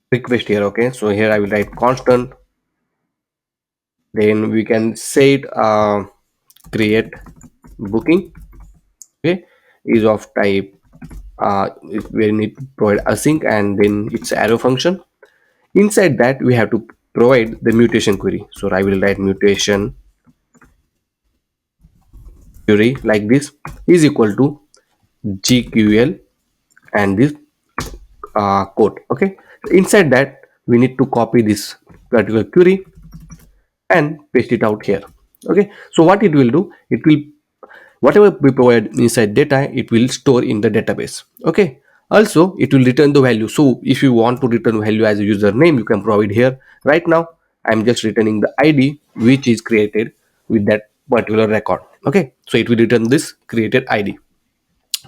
request here. Okay, so here I will write constant, then we can say it create booking. Okay, is of type we need to provide async, and then it's arrow function. Inside that we have to provide the mutation query. So I will write mutation query like this is equal to GQL and this code. Okay, inside that we need to copy this particular query and paste it out here. Okay, so what it will do, it will, whatever we provide inside data, it will store in the database. Okay, also it will return the value. So if you want to return value as a username, you can provide here. Right now I'm just returning the id which is created with that particular record. Okay, so it will return this created id.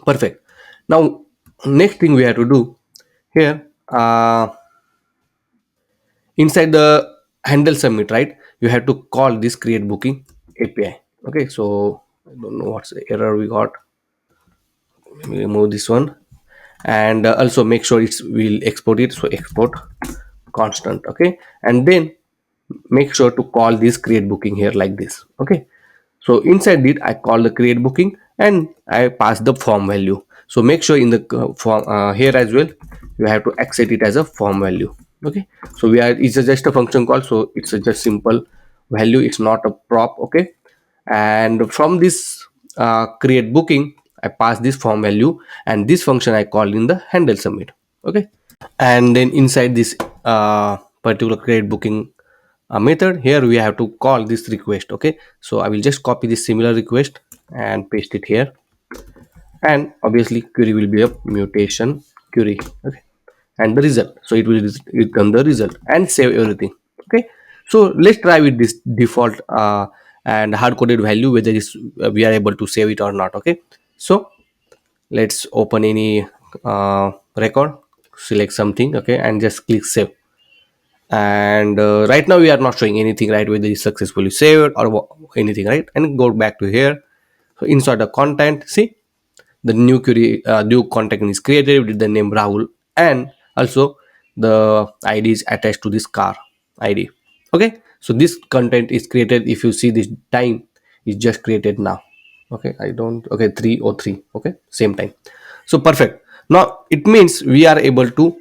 Perfect. Now next thing we have to do here, inside the handle submit, right, you have to call this create booking api. Okay, so I don't know what's the error we got. Let me remove this one, and also make sure it's will export it. So export constant. Okay, and then make sure to call this create booking here like this. Okay, so inside it I call the create booking and I pass the form value. So make sure in the form here as well you have to accept it as a form value. Okay, so we are, it's just a function call, so it's a just simple value, it's not a prop. Okay, and from this create booking I pass this form value, and this function I call in the handle submit. Okay, and then inside this particular create booking method, here we have to call this request. Okay, so I will just copy this similar request and paste it here, and obviously query will be a mutation query. Okay, and the result, so it will return the result and save everything. Okay, so let's try with this default and hard-coded value whether it's, we are able to save it or not. Okay, so let's open any record, select something. Okay, and just click save, and right now we are not showing anything, right, whether it's successfully saved or anything, right? And go back to here. So inside the content, see, the new query, new content is created with the name Rahul, and also the id is attached to this car id. Okay, so this content is created. If you see this time is just created now. Okay, I don't, okay, 303, okay, same time. So perfect. Now it means we are able to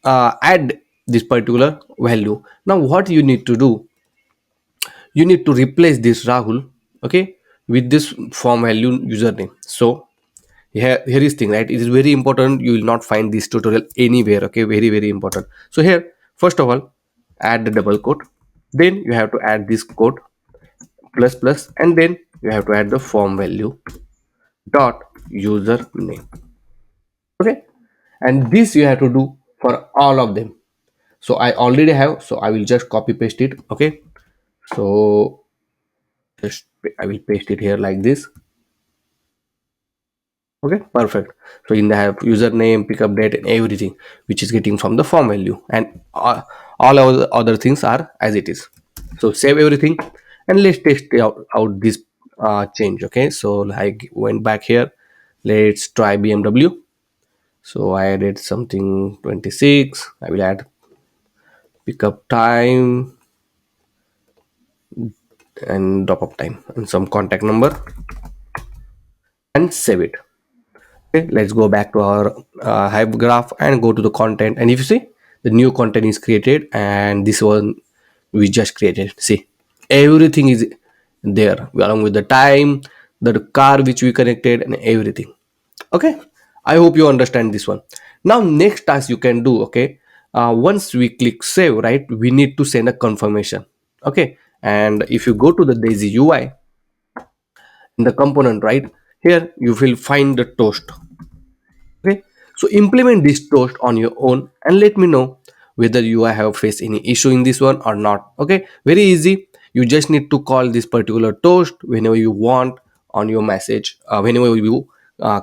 add this particular value. Now what you need to do, you need to replace this Rahul, okay, with this form value username. So here is thing, right? It is very important. You will not find this tutorial anywhere. Okay, very very important. So here, first of all, add the double quote, then you have to add this quote plus plus, and then you have to add the form value dot username. Okay, and this you have to do for all of them. So I already have, so I will just copy paste it. Okay, so just I will paste it here like this. Okay, perfect. So in the have username, pickup date, and everything which is getting from the form value, and all other things are as it is. So save everything, and let's test out this change. Okay, so I went back here. Let's try BMW. So I added something 26. I will add pickup time and drop up time and some contact number, and save it. Okay, let's go back to our Hive graph and go to the content. And if you see, the new content is created, and this one we just created. See, everything is there along with the time, the car which we connected, and everything. Okay, I hope you understand this one. Now, next task you can do. Okay, once we click save, right, we need to send a confirmation. Okay, and if you go to the Daisy UI in the component, right, here you will find the toast. Okay, so implement this toast on your own and let me know whether you have faced any issue in this one or not. Okay, very easy. You just need to call this particular toast whenever you want on your message, whenever you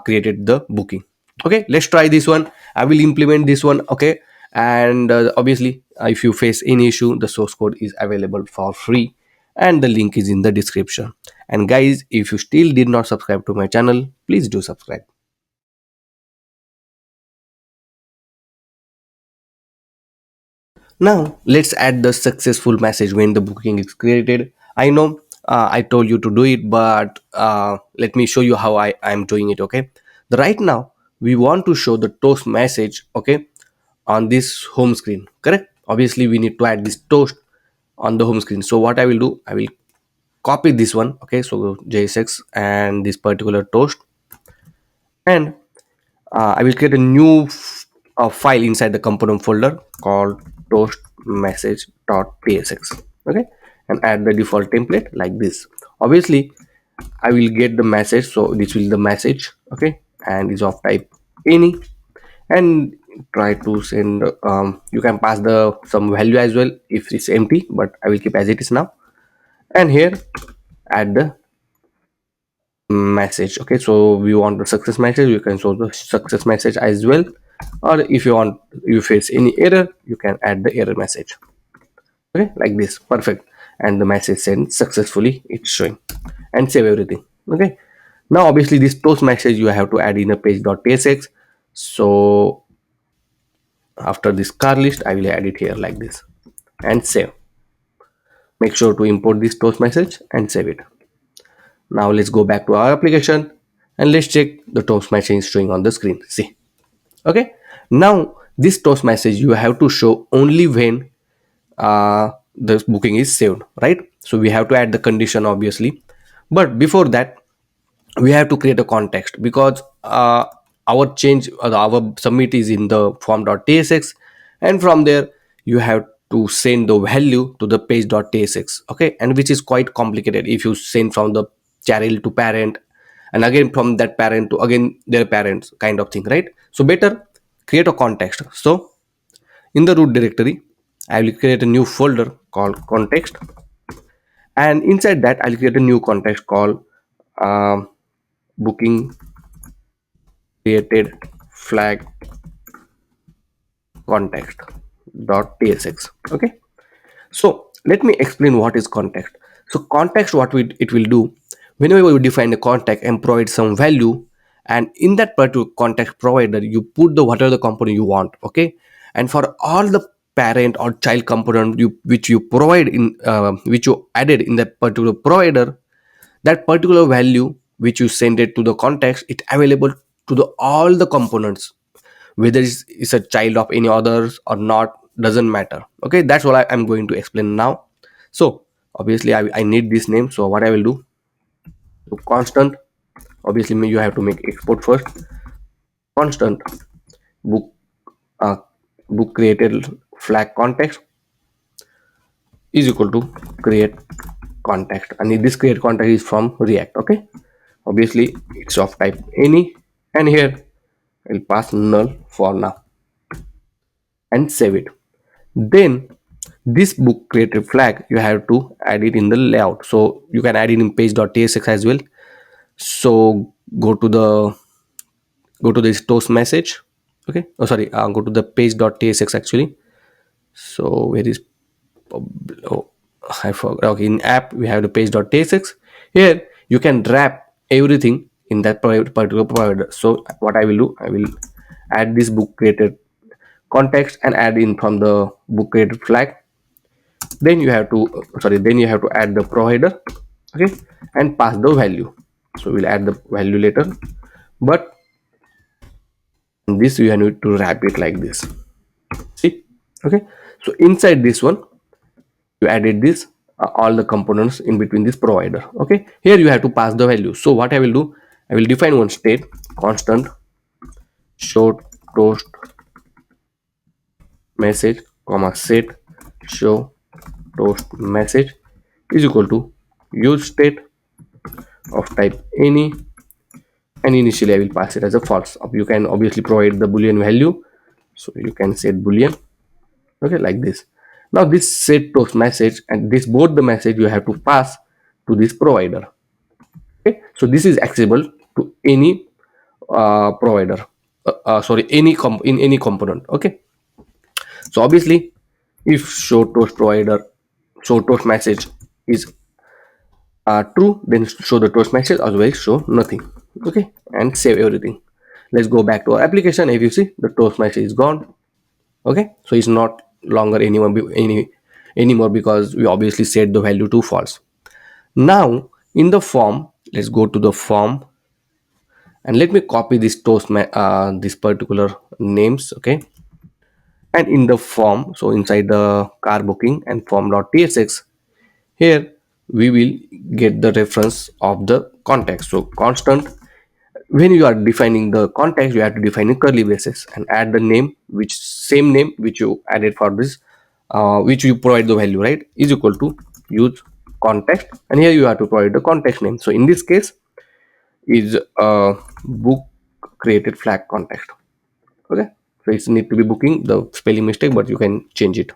created the booking. Okay, let's try this one. I will implement this one. Okay, and obviously if you face any issue, the source code is available for free and the link is in the description. And guys, if you still did not subscribe to my channel, please do subscribe. Now let's add the successful message when the booking is created. I know I told you to do it, but let me show you how I am doing it. Okay, right now we want to show the toast message. Okay, on this home screen. Correct. Obviously, we need to add this toast on the home screen. So what I will do, I will copy this one. Okay, so JSX and this particular toast, and I will create a new file inside the component folder called toast message.tsx. Okay, and add the default template like this. Obviously, I will get the message, so this will the message. Okay, and is of type any, and try to send. You can pass the some value as well if it's empty, but I will keep as it is now. And here add the message. Okay, so we want the success message, you can show the success message as well, or if you want, you face any error, you can add the error message. Okay, like this, perfect. And the message sent successfully, it's showing. And save everything. Okay, now obviously this post message you have to add in a page.tsx. So after this car list, I will add it here like this and save. Make sure to import this post message and save it. Now let's go back to our application and let's check the toast message is showing on the screen. See, okay. Now this toast message you have to show only when the booking is saved, right? So we have to add the condition obviously, but before that we have to create a context because our change our submit is in the form.tsx, and from there you have to send the value to the page.tsx. Okay, and which is quite complicated if you send from the child to parent and again from that parent to again their parents kind of thing, right? So better create a context. So in the root directory I will create a new folder called context, and inside that I'll create a new context called um, booking created flag context form.tsx. Okay, so let me explain what is context. So context, what it will do, whenever you define a context and provide some value, and in that particular context provider, you put the whatever the component you want. Okay, and for all the parent or child component which you provide in which you added in that particular provider, that particular value which you send it to the context, it available to the all the components, whether it's a child of any others or not, doesn't matter. Okay, that's what I'm going to explain now. So obviously I need this name, so what I will do, so constant, obviously you have to make export first. Constant book uh, book created flag context is equal to create context, and this create context is from React. Okay, obviously it's of type any, and here I'll pass null for now and save it. Then this book created flag, you have to add it in the layout, so you can add it in page.tsx as well. So go to this toast message. Okay, oh sorry, go to the page.tsx actually. So where is, oh, I forgot. Okay, in app we have the page.tsx. Here you can wrap everything in that particular provider. So what I will do, I will add this book created context and add in from the book created flag. Then you have to, sorry, then you have to add the provider. Okay, and pass the value. So we'll add the value later, but this you need to wrap it like this. See, okay, so inside this one you added this all the components in between this provider. Okay, here you have to pass the value. So what I will do, I will define one state, constant show toast message comma set show toast message is equal to use state of type any, and initially I will pass it as a false. You can obviously provide the boolean value, so you can set boolean. Okay, like this. Now this set toast message and this both the message you have to pass to this provider. Okay, so this is accessible to any provider, sorry, in any component. Okay, so obviously if show toast provider, show toast message is true, then show the toast message, otherwise show nothing. Okay, and save everything. Let's go back to our application. If you see, the toast message is gone. Okay, so it's not longer anymore because we obviously set the value to false. Now in the form, let's go to the form, and let me copy this this particular names. Okay, and in the form, so inside the car booking and form.tsx, here we will get the reference of the context. So constant, when you are defining the context, you have to define in curly braces and add the name, which same name which you added for this, which you provide the value, right, is equal to use context, and here you have to provide the context name. So in this case is book created flag context. Okay, so it's need to be booking, the spelling mistake, but you can change it.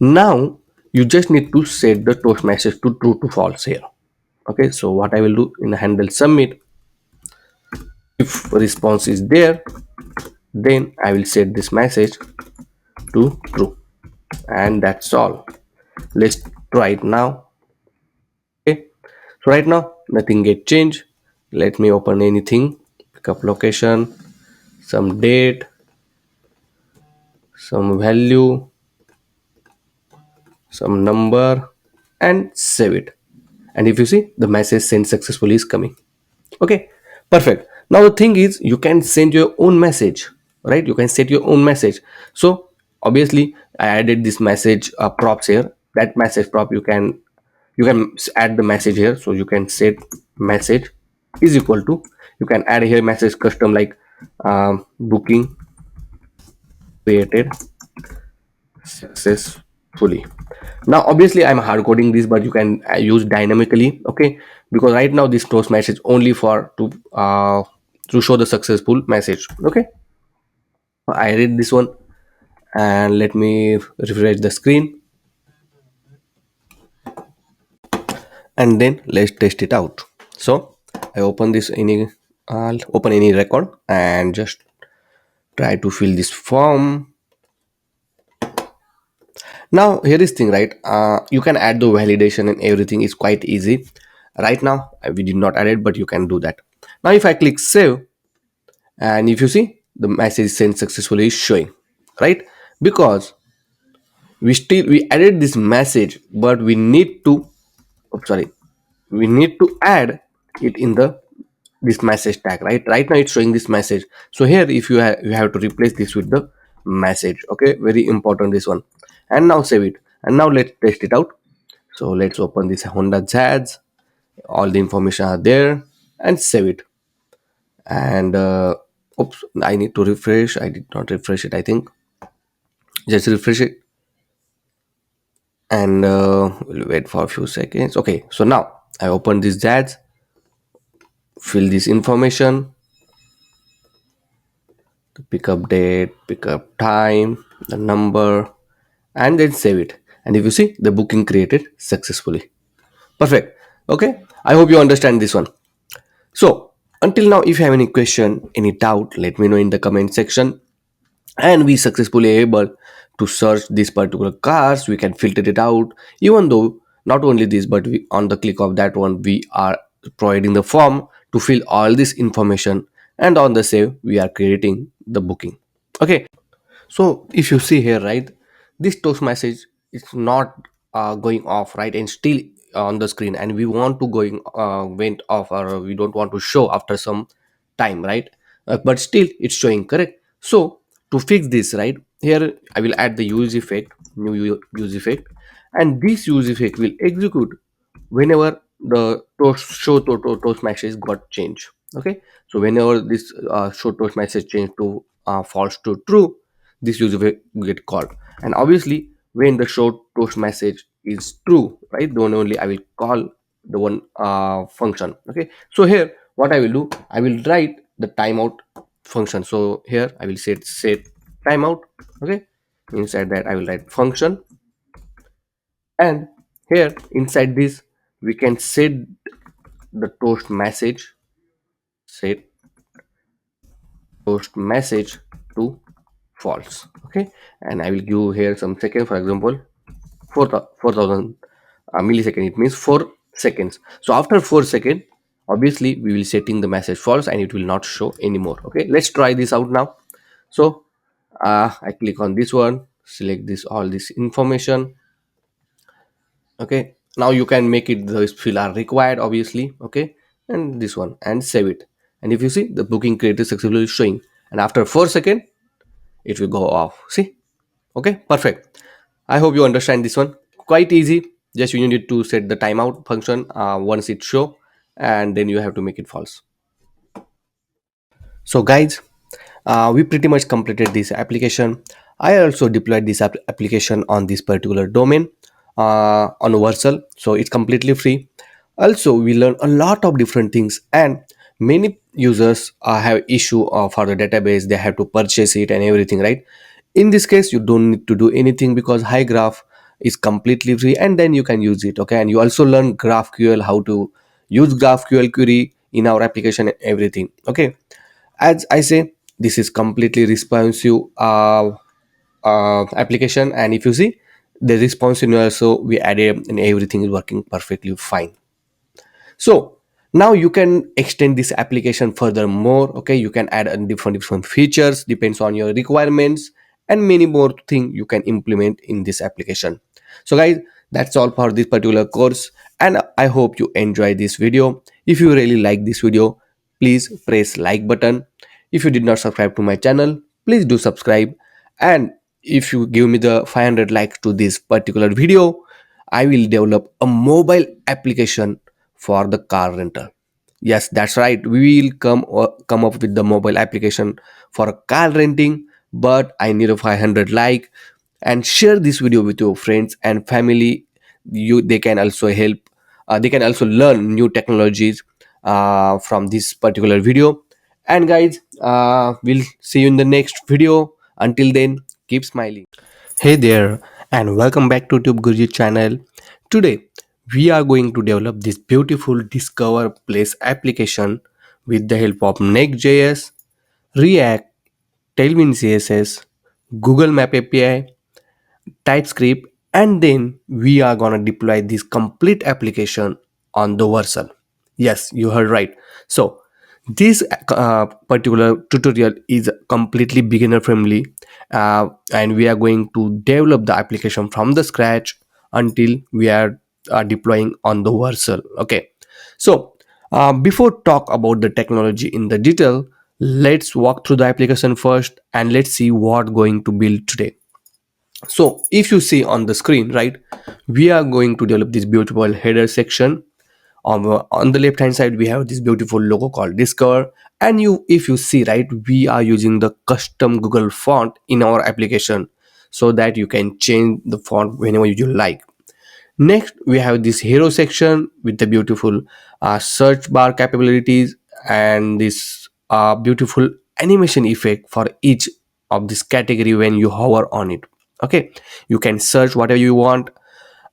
Now you just need to set the toast message to true to false here. Okay, so what I will do, in the handle submit, if response is there, then I will set this message to true, and that's all. Let's try it now. Okay, so right now nothing get changed. Let me open anything, pick up location, some date, some value, some number, and save it. And if you see, the message sent successfully is coming. Okay, perfect. Now the thing is, you can send your own message, right? You can set your own message. So obviously I added this message props here. That message prop, you can add the message here. So you can set message is equal to, you can add here message custom like booking created successfully. Now obviously I'm hard coding this, but you can use dynamically. Okay, because right now this toast message only for to show the successful message. Okay, I read this one, and let me refresh the screen, and then let's test it out. So I open this any, I'll open any record and just try to fill this form. Now here is thing, right? You can add the validation and everything is quite easy. Right now we did not add it, but you can do that. Now if I click save, and if you see the message sent successfully is showing, right? Because we added this message, but we need to, oh, sorry, we need to add it in the this message tag. Right now it's showing this message, so here if you have to replace this with the message. Okay, very important this one. And now save it, and now let's test it out. So let's open this Honda Jazz, all the information are there, and save it. And oops, I need to refresh. I did not refresh it, I think. Just refresh it, and we'll wait for a few seconds. Okay, so now I open this Jazz, fill this information, the pickup date, pickup time, the number, and then save it. And if you see, the booking created successfully. Perfect. Okay, I hope you understand this one. So until now, if you have any question, any doubt, let me know in the comment section. And we successfully able to search these particular cars. We can filter it out. Even though not only this, but we, on the click of that one, we are providing the form to fill all this information, and on the save we are creating the booking. Okay, so if you see here, right, this toast message is not going off, right, and still on the screen, and we want to going went off, or we don't want to show after some time, right? But still it's showing, correct? So to fix this, right, here I will add the use effect, new use effect, and this use effect will execute whenever the toast message got changed. Okay, so whenever this show toast message change to false to true, this user will get called. And obviously when the show toast message is true, right, then only I will call the one function. Okay, so here what I will do, I will write the timeout function. So here I will set timeout. Okay, inside that I will write function, and here inside this we can set the toast message, set toast message to false. Okay, and I will give here some second, for example 4000 millisecond, it means 4 seconds. So after 4 seconds, obviously we will setting the message false and it will not show anymore. Okay, let's try this out now. So I click on this one, select this all this information. Okay, now you can make it the field are required, obviously. Okay, and this one, and save it. And if you see, the booking created successfully showing, and after 4 seconds it will go off. See? Okay, perfect. I hope you understand this one. Quite easy. Just you need to set the timeout function once it show, and then you have to make it false. So guys, we pretty much completed this application. I also deployed this application on this particular domain on Vercel, so it's completely free. Also, we learn a lot of different things, and many users have issue for the database. They have to purchase it and everything, right? In this case, you don't need to do anything because HyGraph is completely free, and then you can use it. Okay, and you also learn GraphQL, how to use GraphQL query in our application and everything. Okay, as I say, this is completely responsive application, and if you see the responsive also we added, and everything is working perfectly fine. So now you can extend this application furthermore. Okay, you can add different features depends on your requirements, and many more things you can implement in this application. So guys, that's all for this particular course, and I hope you enjoy this video. If you really like this video, please press like button. If you did not subscribe to my channel, please do subscribe. And if you give me the 500 likes to this particular video, I will develop a mobile application for the car rental. Yes, that's right. We will come up with the mobile application for car renting, but I need a 500 like, and share this video with your friends and family. You they can also help. They can also learn new technologies from this particular video. And guys, we'll see you in the next video. Until then, keep smiling. Hey there, and welcome back to Tube Guruji channel. Today, we are going to develop this beautiful Discover Place application with the help of Next.js, React, Tailwind CSS, Google Map API, TypeScript, and then we are going to deploy this complete application on the Vercel. Yes, you heard right. So this particular tutorial is completely beginner friendly, and we are going to develop the application from the scratch until we are deploying on the Vercel. Okay, so before talk about the technology in the detail, let's walk through the application first and let's see what going to build today. So if you see on the screen, right, we are going to develop this beautiful header section. On the left hand side we have this beautiful logo called Discover, and you if you see, right, we are using the custom Google font in our application so that you can change the font whenever you like. Next, we have this hero section with the beautiful search bar capabilities and this beautiful animation effect for each of this category when you hover on it. Okay, you can search whatever you want,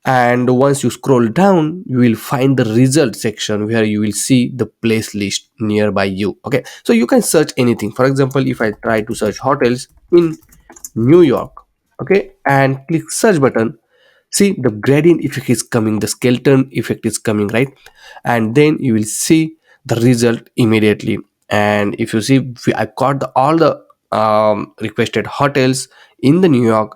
and once you scroll down you will find the result section where you will see the place list nearby you. Okay, so you can search anything. For example, if I try to search hotels in New York, okay, and click search button, see the gradient effect is coming, the skeleton effect is coming, right? And then you will see the result immediately. And if you see, I got all the requested hotels in the New York.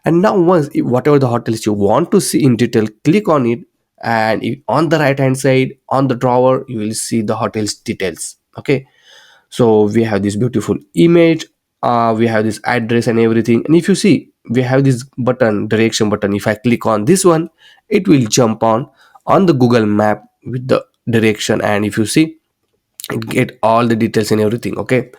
And now once whatever the hotels you want to see in detail, click on it, and on the right hand side on the drawer you will see the hotels details. Okay, so we have this beautiful image, we have this address and everything. And if you see, we have this button, direction button. If I click on this one, it will jump on the Google map with the direction, and if you see, it get all the details and everything. Okay,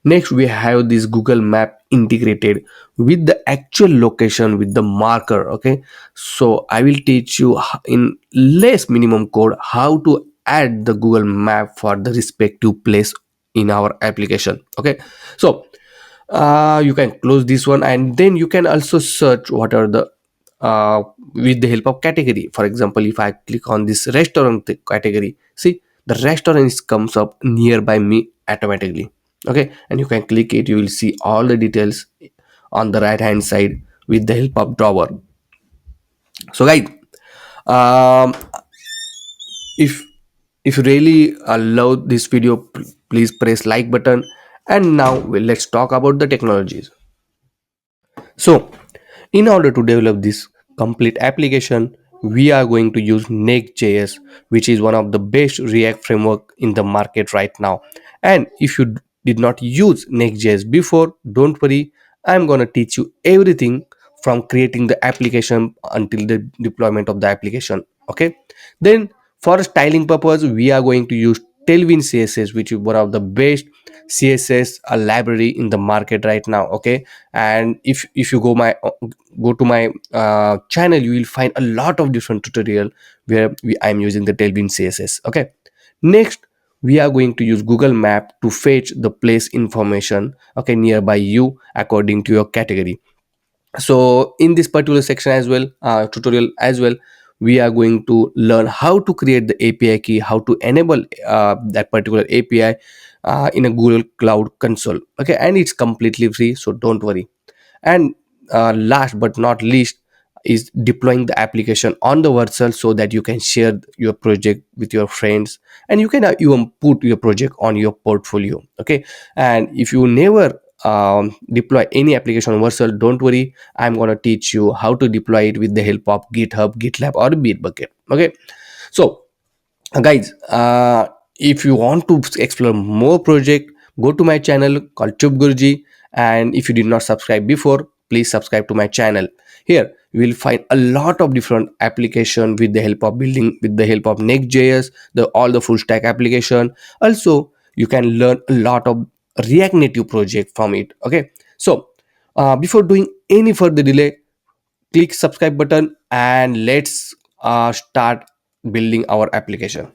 next we have this Google map integrated with the actual location with the marker. Okay, so I will teach you in less minimum code how to add the Google map for the respective place in our application. Okay, so you can close this one, and then you can also search what are the with the help of category. For example, if I click on this restaurant category, see the restaurant comes up nearby me automatically. Okay, and you can click it, you will see all the details on the right hand side with the help of drawer. So guys, um, if if you really love this video, please press like button. And now let's talk about the technologies. So, in order to develop this complete application, we are going to use Next.js, which is one of the best React framework in the market right now. And if you did not use Next.js before, don't worry, I'm going to teach you everything from creating the application until the deployment of the application. Okay, then for styling purpose, we are going to use Tailwind CSS, which is one of the best CSS library in the market right now. Okay, and if you go to my channel, you will find a lot of different tutorial where I'm using the Tailwind CSS. Okay, next we are going to use Google Map to fetch the place information, okay, nearby you according to your category. So in this particular section as well, tutorial as well, we are going to learn how to create the API key, how to enable that particular API in a Google Cloud Console. Okay, and it's completely free, so don't worry. And last but not least is deploying the application on the Vercel so that you can share your project with your friends, and you can even put your project on your portfolio. Okay, and if you never deploy any application on Vercel, don't worry, I'm going to teach you how to deploy it with the help of GitHub, GitLab, or Bitbucket. Okay, so guys, if you want to explore more project, go to my channel called Chup Guruji. And if you did not subscribe before, please subscribe to my channel. Here you will find a lot of different application with the help of building with the help of Next.js, the all the full stack application. Also you can learn a lot of React Native project from it. Okay, so before doing any further delay, click subscribe button and let's start building our application.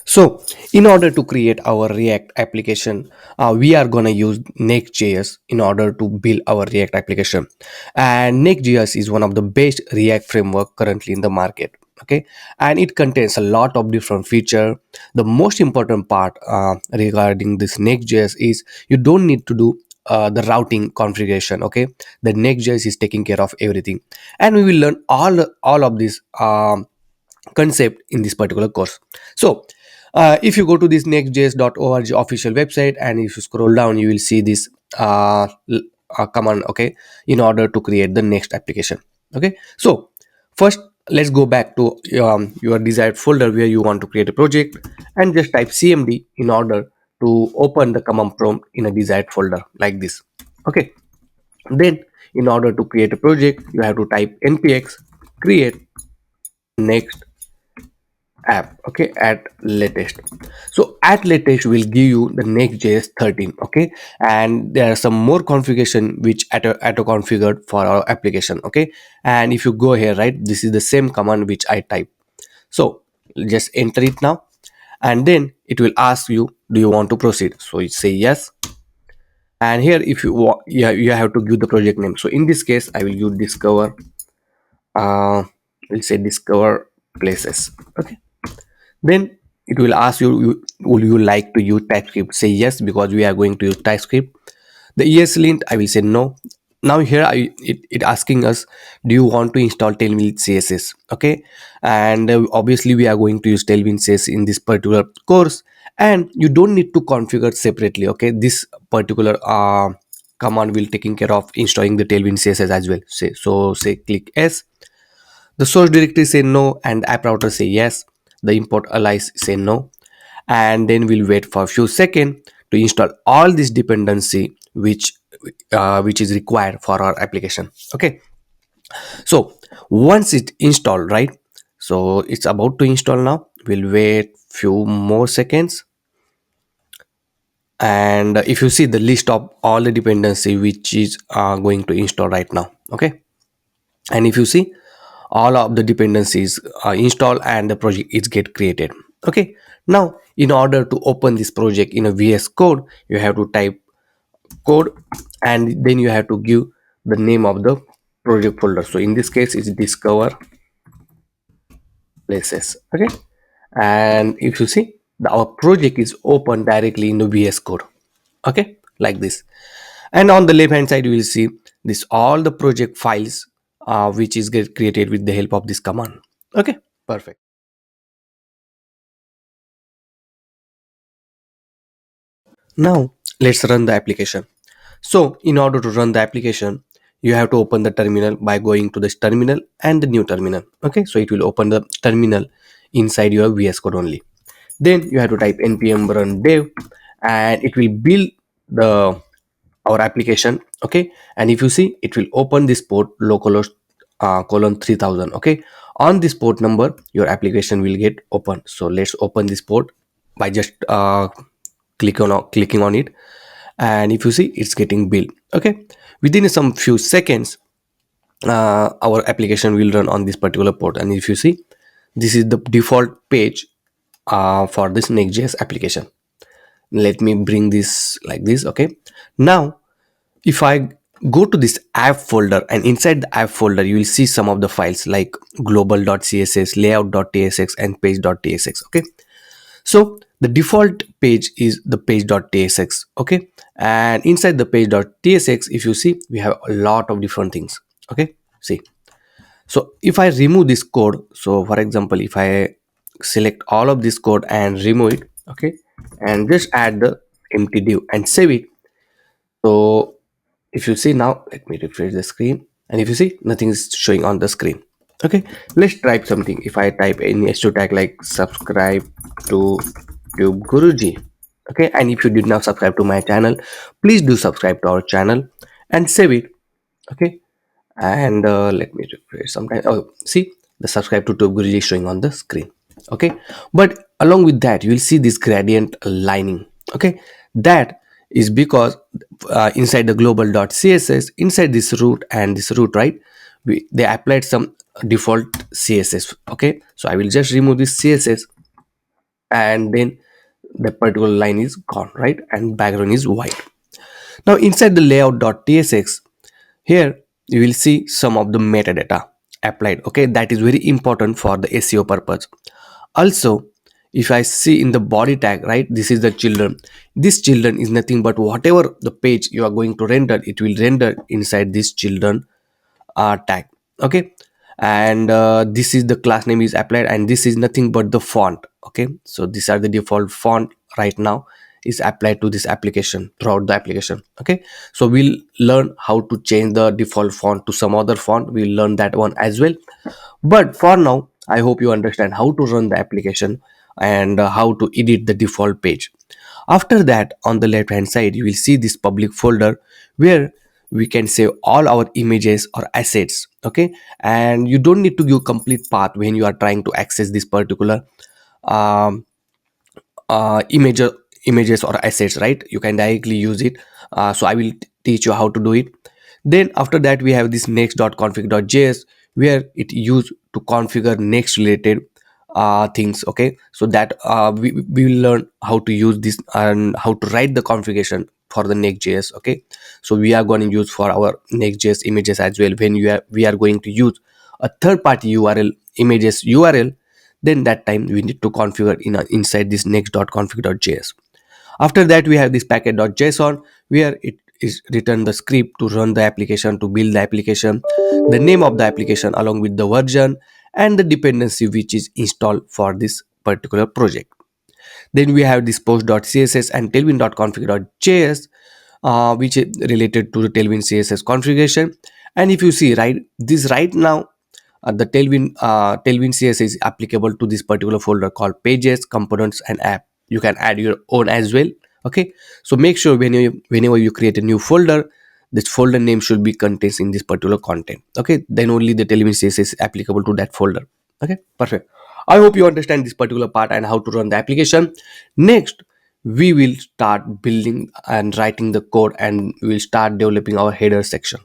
So in order to create our React application, we are gonna use Next.js in order to build our React application. And Next.js is one of the best React framework currently in the market. okay, and it contains a lot of different feature. The most important part regarding this Next.js is you don't need to do the routing configuration, okay. The Next.js is taking care of everything, and we will learn all of this concept in this particular course. So if you go to this nextjs.org official website, and if you scroll down, you will see this command, okay, in order to create the next application. Okay, so first let's go back to your desired folder where you want to create a project, and just type cmd in order to open the command prompt in a desired folder like this. Okay, then in order to create a project, you have to type npx create next app, okay, at latest. So at latest will give you the Next.js 13, okay, and there are some more configuration which auto configured for our application, okay. And if you go here, right, this is the same command which I type. So just enter it now, and then it will ask you, do you want to proceed? So you say yes, and here if you want, you have to give the project name. So in this case I will use discover, we'll say discover places, okay. Then it will ask you, would you like to use TypeScript? Say yes, because we are going to use TypeScript. The ESLint, I will say no. Now here it asking us, do you want to install Tailwind CSS? Okay, and obviously we are going to use Tailwind CSS in this particular course, and you don't need to configure separately. Okay, this particular command will taking care of installing the Tailwind CSS as well. Say click yes. The source directory say no, and the app router say yes. The import alias say no, and then we'll wait for a few seconds to install all this dependency which is required for our application. Okay, so once it installed, right, so it's about to install now. We'll wait few more seconds, and if you see the list of all the dependency which is going to install right now, okay, and if you see all of the dependencies are installed and the project is get created. Okay, now in order to open this project in a VS Code, you have to type code, and then you have to give the name of the project folder. So in this case it's discover places, okay. And if you see, our project is open directly in the VS Code, okay, like this. And on the left hand side you will see this all the project files which is get created with the help of this command. Okay, perfect. Now let's run the application. So in order to run the application, you have to open the terminal by going to this terminal and the new terminal. Okay, so it will open the terminal inside your VS Code only. Then you have to type npm run dev, and it will build the our application. Okay, and if you see, it will open this port localhost colon 3000. Okay, on this port number your application will get open. So let's open this port by just clicking on it, and if you see, it's getting built. Okay, within some few seconds our application will run on this particular port, and if you see, this is the default page for this Next.js application. Let me bring this like this. Okay, now if I go to this app folder, and inside the app folder you will see some of the files like global.css, layout.tsx, and page.tsx. Okay, so the default page is the page.tsx. Okay, and inside the page.tsx, if you see, we have a lot of different things. Okay, see, so if I remove this code, so for example, if I select all of this code and remove it, okay, and just add the empty div and save it. So if you see, now let me refresh the screen, and if you see, nothing is showing on the screen. Okay, let's type something. If I type any h2 tag like subscribe to tube guruji, okay, and if you did not subscribe to my channel, please do subscribe to our channel and save it. Okay, and let me refresh sometime. Oh, see, the subscribe to tube guruji is showing on the screen. Okay, but along with that you will see this gradient lining. Okay, that is because inside the global.css, inside this root and this root, right, they applied some default css. Okay, so I will just remove this css, and then the particular line is gone, right, and background is white. Now inside the layout.tsx, here you will see some of the metadata, applied. Okay, that is very important for the SEO purpose. Also, if I see in the body tag, right, this is the children. This children is nothing but whatever the page you are going to render, it will render inside this children tag. Okay, and this is the class name is applied, and this is nothing but the font. Okay, so these are the default font right now is applied to this application throughout the application. Okay, so we'll learn how to change the default font to some other font. We'll learn that one as well, but for now I hope you understand how to run the application and how to edit the default page. After that, on the left hand side you will see this public folder where we can save all our images or assets. Okay, and you don't need to give complete path when you are trying to access this particular um, uh, image images or assets, right? You can directly use it. So I will teach you how to do it. Then after that we have this next.config.js where it used to configure next related things. Okay, so that we will learn how to use this and how to write the configuration for the next.js. Okay, so we are going to use for our next.js images as well. When we are going to use a third party url images url, then that time we need to configure inside this next.config.js. After that we have this packet.json where it is written the script to run the application, to build the application, the name of the application along with the version and the dependency which is installed for this particular project. Then we have this post.css and tailwind.config.js, which is related to the Tailwind CSS configuration. And if you see right, this right now, the Tailwind CSS is applicable to this particular folder called pages, components, and app. You can add your own as well. Okay, so make sure whenever you create a new folder, this folder name should be contains in this particular content. Okay, then only the Tailwind CSS is applicable to that folder. Okay, perfect. I hope you understand this particular part and how to run the application. Next, we will start building and writing the code, and we will start developing our header section.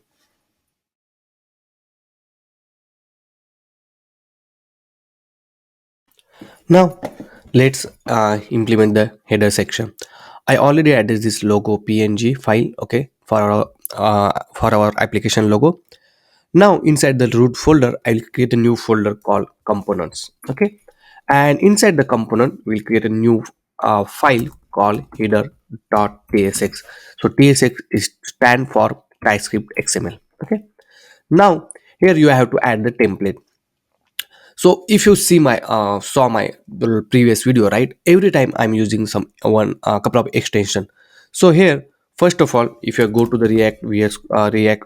Now, let's implement the header section. I already added this logo PNG file, okay, for our application logo. Now, inside the root folder, I'll create a new folder called components, okay, and inside the component, we'll create a new file called header.tsx. So tsx is stand for TypeScript XML, okay. Now, here you have to add the template. So if you see my saw my previous video, right, every time I'm using some one couple of extension. So here, first of all, if you go to the react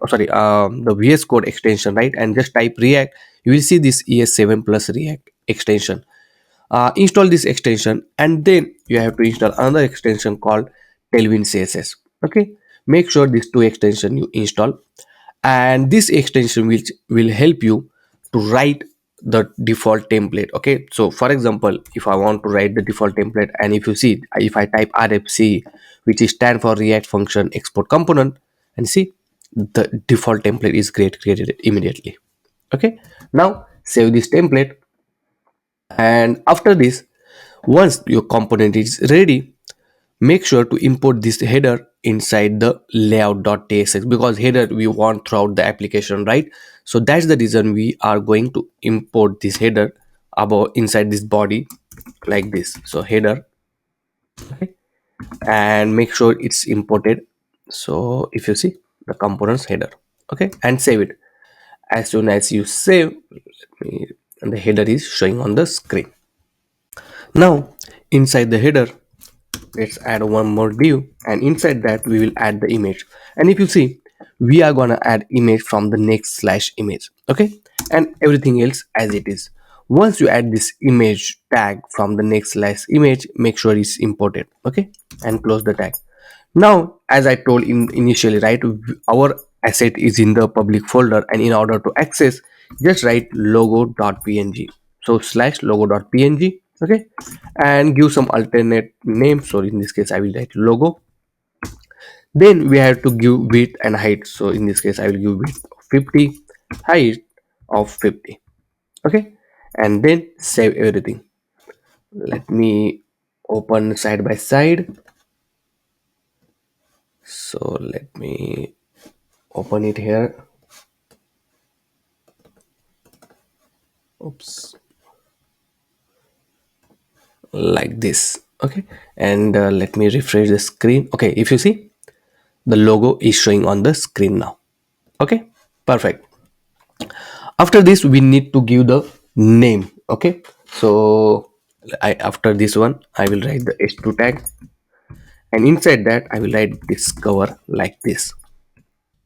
sorry, the VS code extension, right, and just type react, you will see this ES7 plus react extension. Install this extension, and then you have to install another extension called Tailwind CSS. Okay, make sure these two extension you install, and this extension will help you to write the default template. Okay, so for example, if I want to write the default template, and if you see, if I type RFC, which is stand for React Function Export Component, and see the default template is created immediately. Okay, now save this template, and after this, once your component is ready, make sure to import this header inside the layout.tsx, because header we want throughout the application, right? So that's the reason we are going to import this header about inside this body like this. So header, okay, and make sure it's imported. So if you see the components header, okay, and save it. As soon as you save, and the header is showing on the screen. Now inside the header, let's add one more div, and inside that we will add the image. And if you see, we are gonna add image from the next slash image, okay, and everything else as it is. Once you add this image tag from the next slash image, make sure it's imported, okay, and close the tag. Now, as I told initially, right, our asset is in the public folder, and in order to access, just write logo.png. So slash logo.png, okay, and give some alternate name. So in this case, I will write logo. Then we have to give width and height. So in this case, I will give width of 50, height of 50, okay, and then save everything. Let me open side by side. So let me open it here. oops, like this. Okay, and let me refresh the screen. Okay, if you see, the logo is showing on the screen now. Okay, perfect. After this we need to give the name. Okay, so after this one I will write the h2 tag, and inside that I will write discover like this.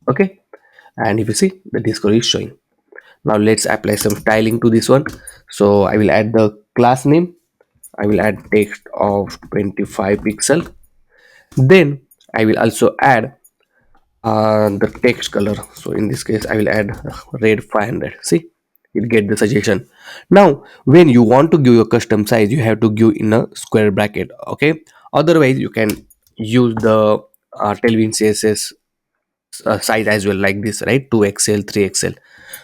Okay, and if you see, the discover is showing. Now let's apply some styling to this one. So I will add the class name. I will add text of 25 pixel. Then I will also add the text color. So in this case I will add red 500. See, it get the suggestion. Now when you want to give your custom size, you have to give in a square bracket. Okay, otherwise you can use the Tailwind CSS size as well, like this, right? 2xl 3xl.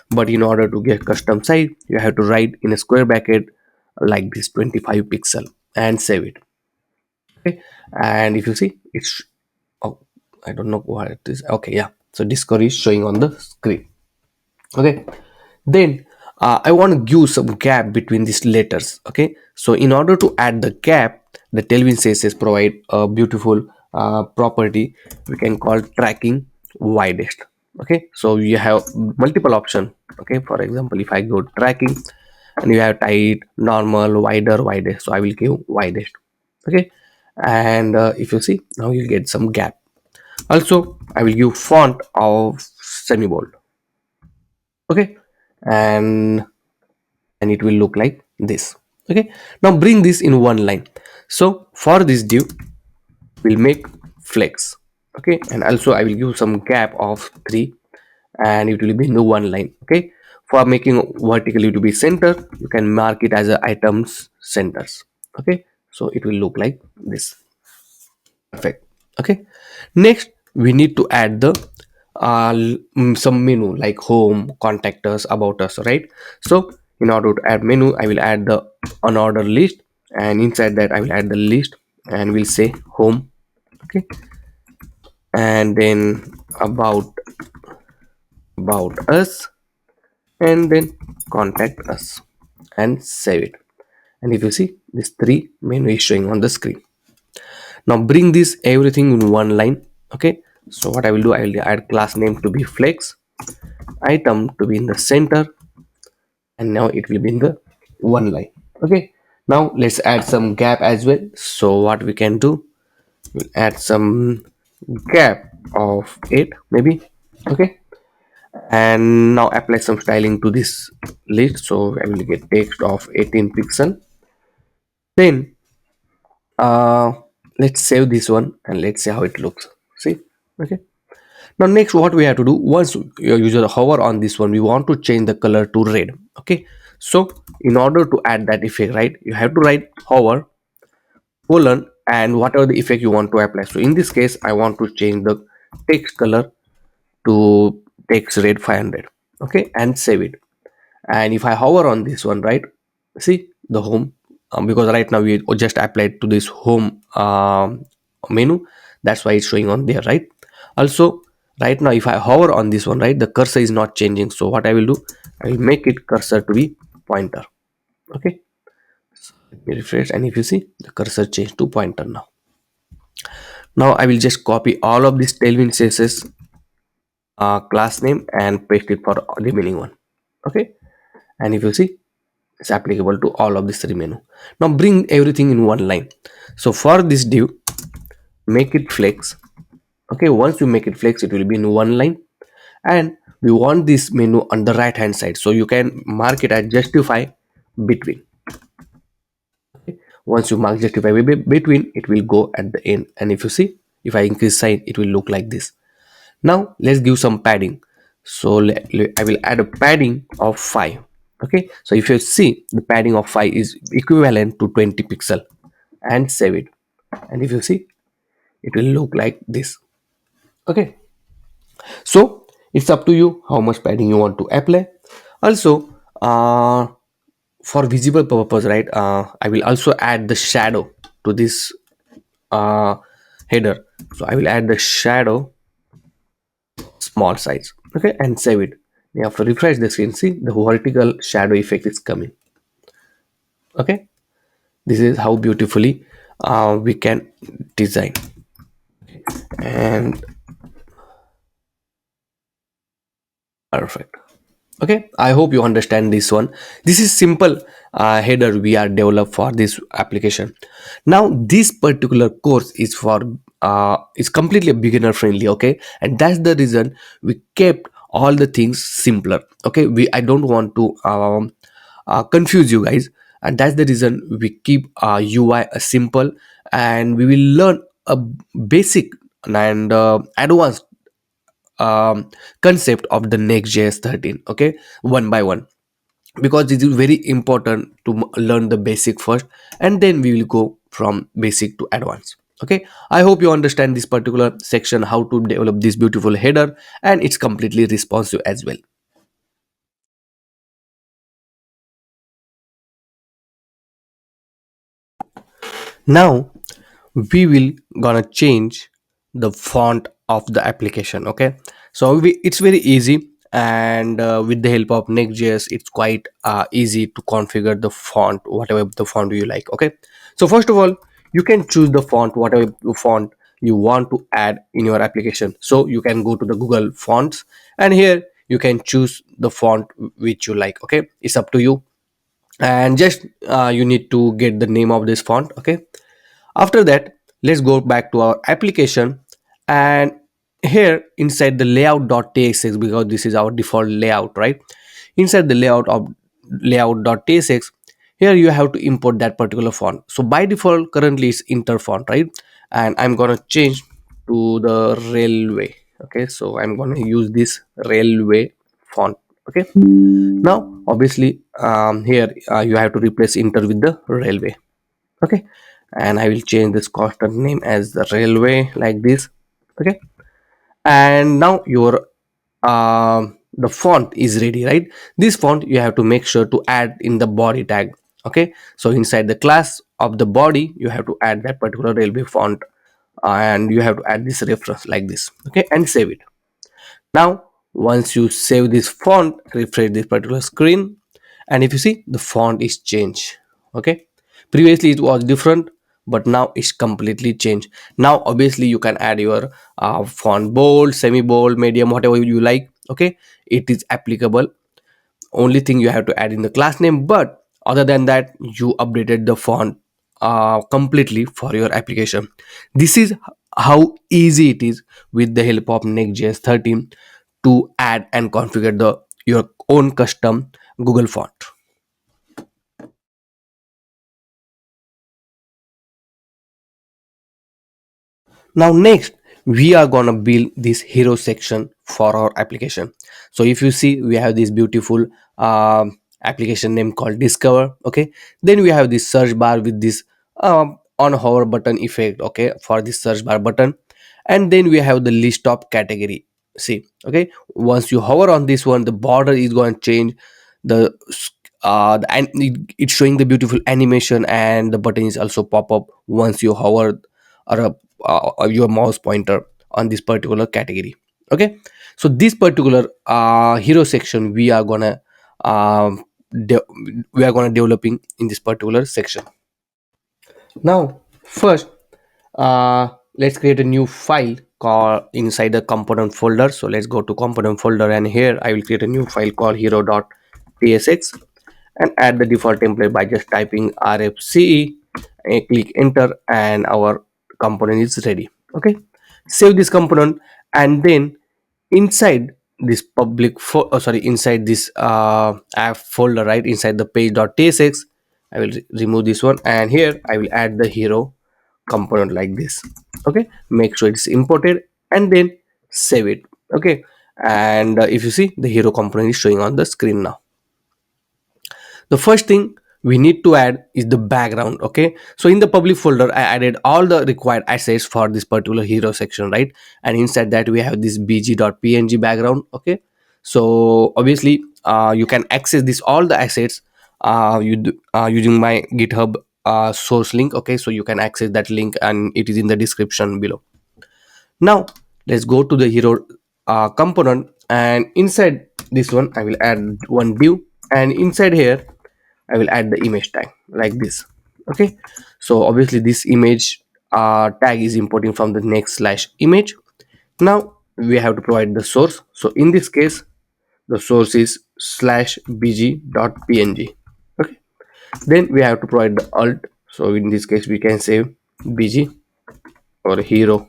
But in order to get custom size, you have to write in a square bracket like this, 25 pixel, and save it. Okay, and if you see, it's, oh, I don't know what it is. Okay, yeah, so Discord is showing on the screen. Okay, then I want to give some gap between these letters. Okay, so in order to add the gap, the Tailwind CSS provide a beautiful property we can call tracking widest. Okay, so you have multiple option. Okay, for example, if I go tracking, and you have tight, normal, wider, widest, so I will give widest. Okay, and if you see, now you get some gap. Also I will give font of semi bold. Okay, and it will look like this. Okay, now bring this in one line. So for this div we'll make flex. Okay, and also I will give some gap of 3, and it will be in one line. Okay, for making vertically to be center, you can mark it as a items centers. Okay, so it will look like this. Perfect. Okay, next we need to add the some menu like home, contact us, about us, right? So in order to add menu, I will add the unordered list, and inside that I will add the list, and we'll say home. Okay, and then about us, and then contact us, and save it. And if you see, this three menu is showing on the screen. Now bring this everything in one line. Okay, so what I will do, I will add class name to be flex, item to be in the center, and now it will be in the one line. Okay, now let's add some gap as well. So what we can do, we'll add some gap of 8 maybe. Okay, and now apply some styling to this list. So I will get text of 18 pixel. Then uh let's save this one, and let's see how it looks. See. Okay, now next what we have to do, once your user hover on this one, we want to change the color to red. Okay, so in order to add that effect, right, you have to write hover colon and whatever the effect you want to apply. So in this case I want to change the text color to text red 500. Okay, and save it. And if I hover on this one, right, see the home, because right now we just applied to this home menu, that's why it's showing on there, right? Also right now if I hover on this one, right, the cursor is not changing. So what I will do, I will make it cursor to be pointer. Okay, so let me refresh, and if you see, the cursor changed to pointer now. Now I will just copy all of this Tailwind CSS class name and paste it for the remaining one. Okay, and if you see, it's applicable to all of this three menu. Now bring everything in one line. So for this div, make it flex. Okay, once you make it flex, it will be in one line, and we want this menu on the right hand side, so you can mark it as justify between. Okay, once you mark justify between, it will go at the end, and if you see, if I increase sign, it will look like this. Now let's give some padding. So I will add a padding of 5. Okay, so if you see, the padding of 5 is equivalent to 20 pixel, and save it. And if you see, it will look like this. Okay, so it's up to you how much padding you want to apply. Also for visible purpose, right, I will also add the shadow to this uh, header. So I will add the shadow small size. Okay, and save it. You have to refresh the screen. See, the vertical shadow effect is coming. Okay, this is how beautifully we can design. And perfect. Okay, I hope you understand this one. This is simple header we are developed for this application. Now this particular course is for is completely beginner friendly. Okay, and that's the reason we kept all the things simpler. Okay, we I don't want to confuse you guys, and that's the reason we keep UI simple, and we will learn a basic and advanced concept of the Next.js 13. Okay, one by one, because it is very important to learn the basic first, and then we will go from basic to advanced. Okay, I hope you understand this particular section, how to develop this beautiful header, and it's completely responsive as well. Now we will gonna change the font of the application. Okay, so it's very easy, and with the help of Next.js it's quite easy to configure the font, whatever the font you like. Okay, so first of all, you can choose the font, whatever the font you want to add in your application. So you can go to the Google Fonts, and here you can choose the font which you like. Okay, it's up to you, and just you need to get the name of this font. Okay, after that, let's go back to our application, and here inside the layout.tsx, because this is our default layout, right? Inside the layout of layout.tsx, here you have to import that particular font. So by default currently it's inter font, right? And I'm gonna change to the railway. Okay, so I'm gonna use this railway font. Okay, now obviously here you have to replace inter with the railway. Okay, and I will change this constant name as the railway, like this. Okay, and now your the font is ready, right? This font you have to make sure to add in the body tag. Okay, so inside the class of the body you have to add that particular railway font, and you have to add this reference like this. Okay, and save it. Now once you save this font, refresh this particular screen, and if you see, the font is changed. Okay, previously it was different, but now it's completely changed. Now obviously you can add your font bold, semi bold, medium, whatever you like. Okay, it is applicable. Only thing you have to add in the class name, but other than that you updated the font completely for your application. This is how easy it is with the help of Next.js 13 to add and configure the your own custom Google font. Now next we are gonna build this hero section for our application. So if you see, we have this beautiful application name called discover. Okay, then we have this search bar with this on hover button effect. Okay, for this search bar button, and then we have the list of category. See, okay, once you hover on this one, the border is going to change. And it's showing the beautiful animation, and the button is also pop up once you hover or your mouse pointer on this particular category. Okay, so this particular hero section um, de- we are gonna developing in this particular section. Now first, let's create a new file called inside the component folder. So let's go to component folder, and here I will create a new file called hero.tsx, and add the default template by just typing rfce, and click enter, and our component is ready. Okay, save this component, and then inside this inside this app folder, right inside the page.tsx, I will remove this one, and here I will add the hero component like this. Okay, make sure it's imported, and then save it. Okay, and if you see, the hero component is showing on the screen now. The first thing we need to add is the background. Okay, so in the public folder I added all the required assets for this particular hero section, right? And inside that we have this bg.png background. Okay, so obviously you can access this all the assets using my github source link. Okay, so you can access that link, and it is in the description below. Now let's go to the hero component, and inside this one I will add one div, and inside here I will add the image tag like this. Okay, so obviously this image tag is importing from the next slash image. Now we have to provide the source. So in this case, the source is slash bg.png. Okay, then we have to provide the alt. So in this case, we can say bg or hero.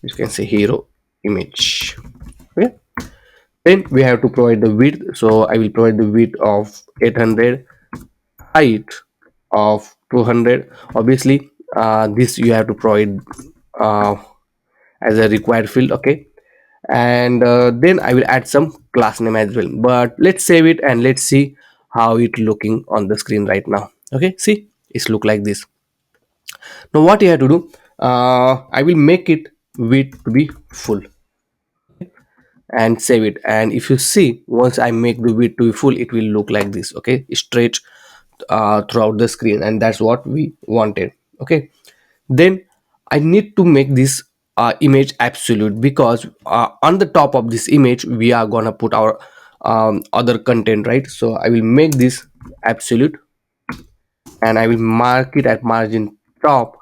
You can say hero image. Okay, then we have to provide the width. So I will provide the width of 800, height of 200. Obviously this you have to provide uh, as a required field. Okay, and then I will add some class name as well, but let's save it and let's see how it looking on the screen right now. Okay, see, it's look like this. Now what you have to do, I will make it width to be full and save it, and if you see, once I make the width to be full, it will look like this. Okay, stretch throughout the screen, and that's what we wanted. Okay, then I need to make this image absolute, because on the top of this image we are gonna put our other content, right? So I will make this absolute, and I will mark it at margin top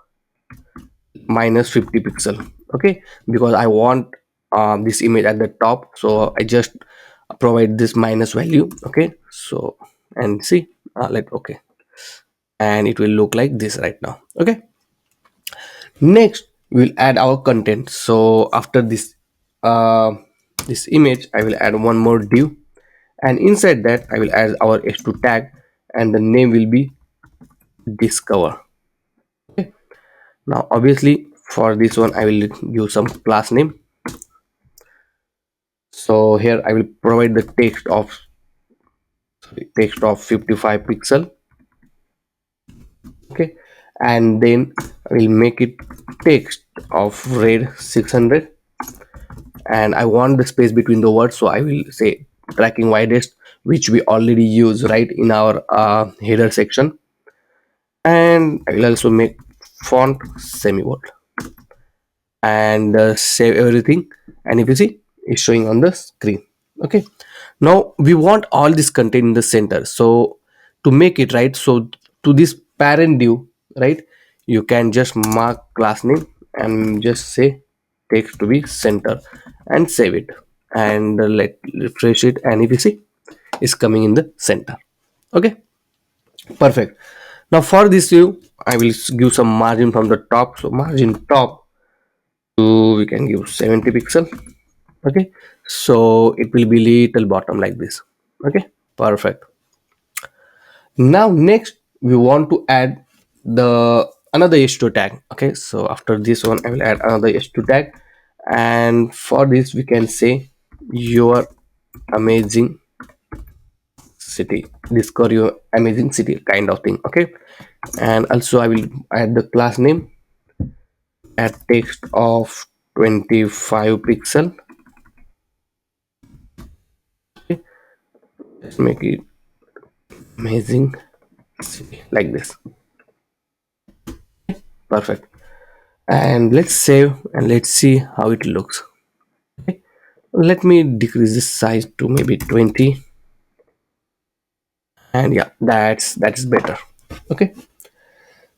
minus 50 pixel. Okay, because I want this image at the top, so I just provide this minus value. Okay, so and see, let okay, and it will look like this right now. Okay, next we'll add our content. So after this uh, this image, I will add one more div, and inside that I will add our h2 tag, and the name will be discover. Okay, now obviously for this one I will give some class name. So here I will provide the text of 55 pixel. Okay, and then I will make it text of red 600, and I want the space between the words, so I will say tracking widest, which we already use right in our header section. And I will also make font semi-bold, and save everything, and if you see, it's showing on the screen. Okay, now we want all this content in the center. So to make it right, so to this parent div, right, you can just mark class name and just say text to be center, and save it, and let refresh it, and if you see, it's coming in the center. Okay, perfect. Now for this view I will give some margin from the top. So margin top to, we can give 70 pixel. Okay, so it will be little bottom like this. Okay, perfect. Now next we want to add the another h2 tag. Okay, so after this one I will add another h2 tag, and for this we can say your amazing city, discover your amazing city kind of thing. Okay, and also I will add the class name at text of 25 pixel. Okay, let's make it amazing city like this. Perfect, and let's save and let's see how it looks. Okay, let me decrease this size to maybe 20, and yeah, that's better. Okay,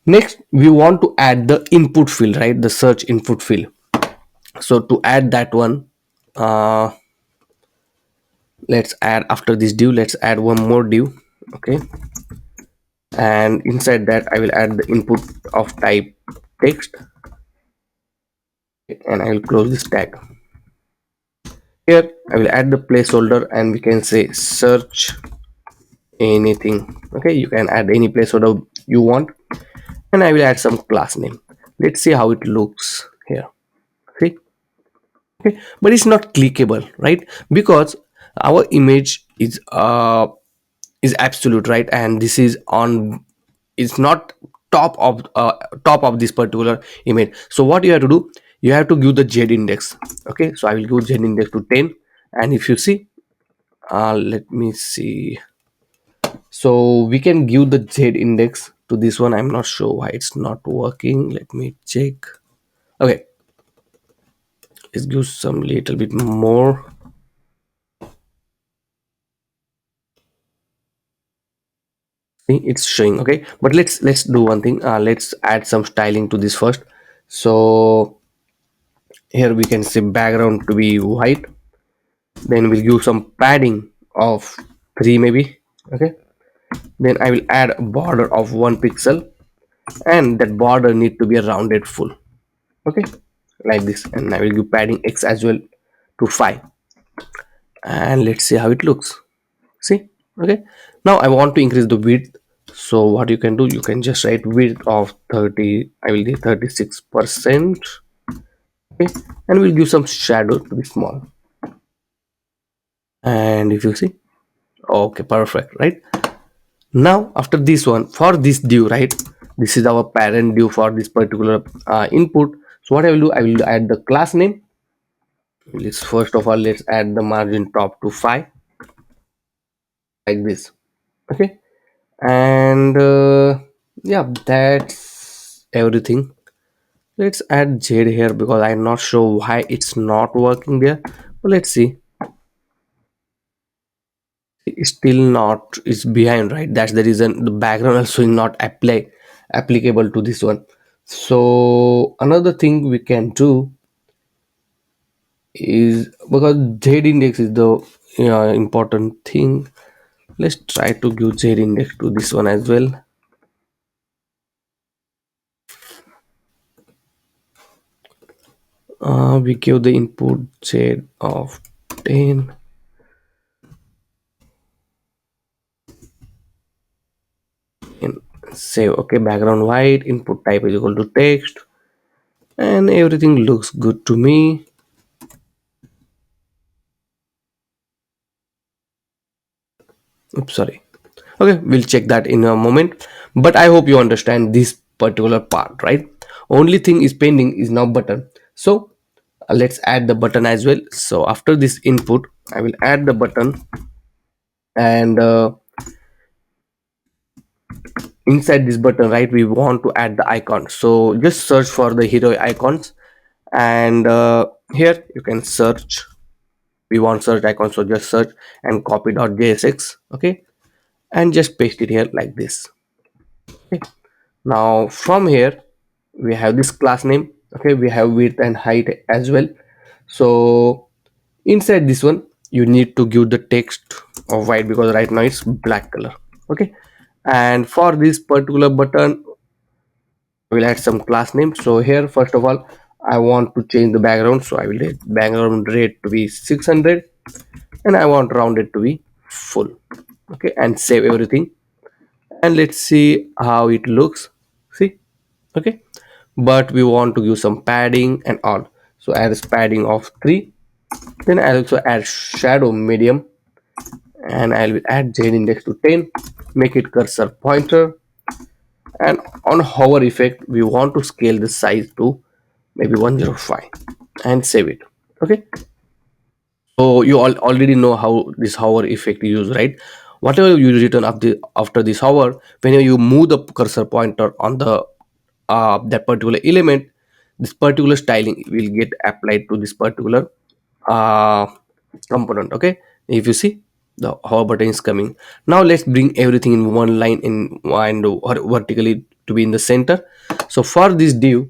next we want to add the input field, right, the search input field. So to add that one, uh let's add, after this div, let's add one more div. Okay, and inside that I will add the input of type text, and I will close this tag. Here I will add the placeholder, and we can say search anything. Okay, you can add any placeholder you want, and I will add some class name. Let's see how it looks here. See, okay, but it's not clickable, right, because our image is absolute, right, and this is on, it's not top of this particular image. So what you have to do, you have to give the z index. Okay, so I will give z index to 10, and if you see, let me see, so we can give the z index to this one. I'm not sure why it's not working, let me check. Okay, let's give some little bit more. See, it's showing. Okay, but let's do one thing. Let's add some styling to this first. So here we can say background to be white, then we'll give some padding of 3 maybe. Okay, then I will add a border of 1 pixel, and that border need to be a rounded full. Okay, like this, and I will give padding x as well to 5, and let's see how it looks. See. Okay, now I want to increase the width. So what you can do, you can just write width of 30, I will do 36%. Okay, and we'll give some shadow to be small. And if you see, okay, perfect, right? Now after this one, for this div, right, this is our parent div for this particular input. So what I will do, I will add the class name. Let's first of all, let's add the margin top to 5, like this. Okay, and yeah, that's everything. Let's add Z here because I'm not sure why it's not working there, but let's see. It's still not, it's behind, right? That's the reason the background also is not applicable to this one. So another thing we can do is, because Z index is the important thing, let's try to give Z index to this one as well. We give the input Z of 10, and save. Okay, background white, input type is equal to text, and everything looks good to me. Oops, sorry. Okay, we'll check that in a moment, but I hope you understand this particular part, right? Only thing is pending is now button. So let's add the button as well. So after this input, I will add the button, and inside this button, right, we want to add the icon. So just search for the hero icons, and here you can search. We want search icon, so just search and copy .jsx. Okay, and just paste it here like this. Okay, now from here we have this class name. Okay, we have width and height as well. So inside this one, you need to give the text of white because right now it's black color. Okay, and for this particular button, we'll add some class name. So here, first of all, I want to change the background, so I will let background rate to be 600, and I want rounded to be full. Okay, and save everything, and let's see how it looks. See. Okay, but we want to give some padding and all, so add padding of 3. Then I'll also add shadow medium, and I will add z index to 10, make it cursor pointer, and on hover effect we want to scale the size to maybe 105, and save it. Okay, so you all already know how this hover effect is used, right? Whatever you return after this hover, whenever you move the cursor pointer on the that particular element, this particular styling will get applied to this particular uh, component. Okay, if you see, the hover button is coming. Now let's bring everything in one line in and vertically to be in the center. So for this div,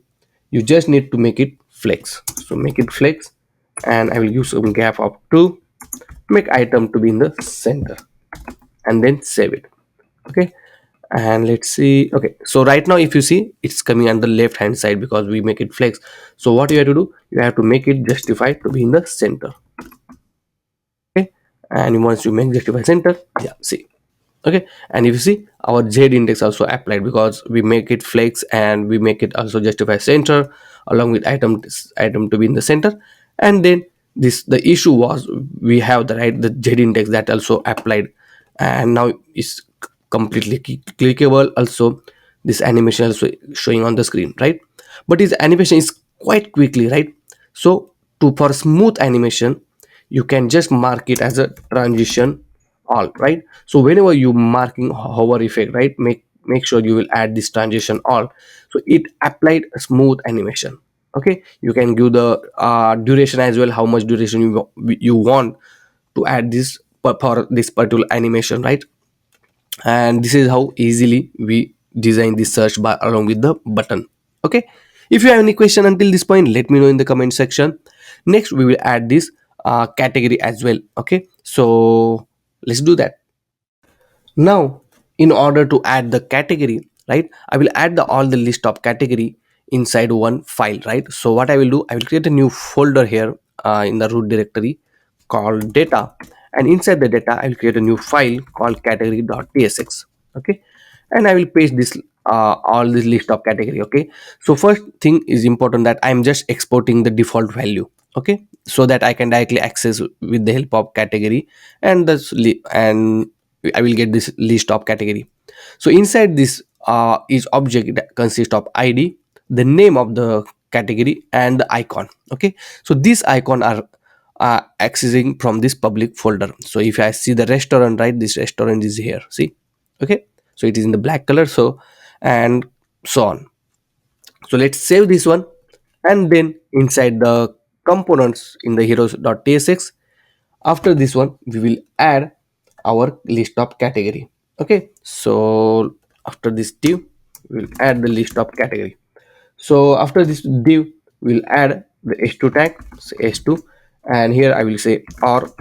you just need to make it flex. So make it flex, and I will use some gap of 2, make item to be in the center, and then save it. Okay, and let's see. Okay, so right now if you see, it's coming on the left hand side because we make it flex. So what you have to do, you have to make it justify to be in the center. Okay, and once you make justify center, yeah, see. Okay, and if you see, our z index also applied because we make it flex and we make it also justify center along with item to be in the center. And then this, the issue was, we have the right, the z index that also applied, and now it's completely clickable. Also this animation also showing on the screen, right? But this animation is quite quickly, right? So to, for smooth animation, you can just mark it as a transition all, right? So whenever you marking hover effect, right, make sure you will add this transition all, so it applied a smooth animation. Okay, you can give the duration as well, how much duration you want to add this for this particular animation, right? And this is how easily we design the search bar along with the button. Okay, if you have any question until this point, let me know in the comment section. Next we will add this category as well. Okay, so let's do that. Now, in order to add the category, right, I will add the all the list of category inside one file, right? So what I will do, I will create a new folder here in the root directory called data, and inside the data I will create a new file called category.tsx. Okay, and I will paste this all this list of category. Okay, so first thing is important that I'm just exporting the default value. Okay, so that I can directly access with the help of category, and and I will get this list of category. So inside this each object that consists of ID, the name of the category, and the icon. Okay, so these icon are accessing from this public folder. So if I see the restaurant, right, this restaurant is here, see. Okay, so it is in the black color, so and so on. So let's save this one, and then inside the components in the heroes.tsx, after this one we will add our list of category. Okay, so after this div we'll add the list of category. So after this div we'll add the h2 tag, so h2, and here I will say or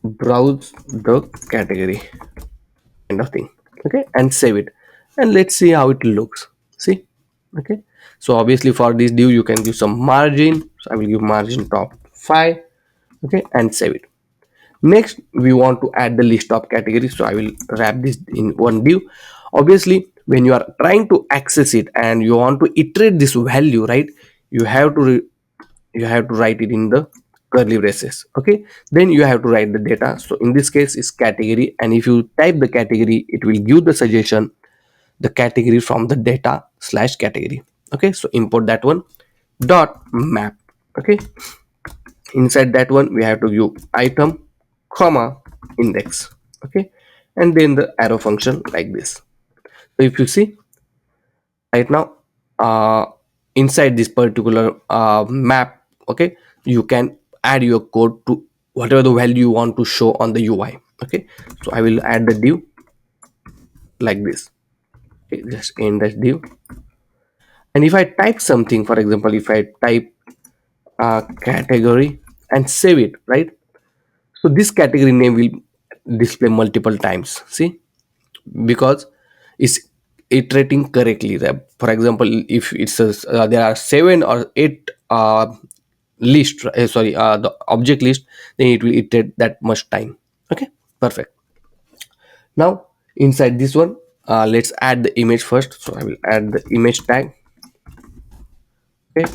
browse the category kind of thing. Okay, and save it, and let's see how it looks. See. Okay, so obviously for this div you can give some margin, so I will give margin top 5. Okay, and save it. Next we want to add the list of categories, so I will wrap this in one div. Obviously when you are trying to access it and you want to iterate this value, right, you have to you have to write it in the curly braces. Okay, then you have to write the data, so in this case is category, and if you type the category it will give the suggestion the category from the data slash category. Okay, so import that one dot map. Okay, inside that one we have to give item comma index. Okay, and then the arrow function like this. So if you see right now, uh, inside this particular map, okay, you can add your code to whatever the value you want to show on the UI. Okay, so I will add the div like this. Okay, just end that div, and if I type something, for example if I type category and save it, right, so this category name will display multiple times. See, because it's iterating correctly. For example, if it's there are 7 or 8 list, sorry, the object list, then it will iterate that much time. Okay, perfect. Now inside this one, let's add the image first. So I will add the image tag. Okay,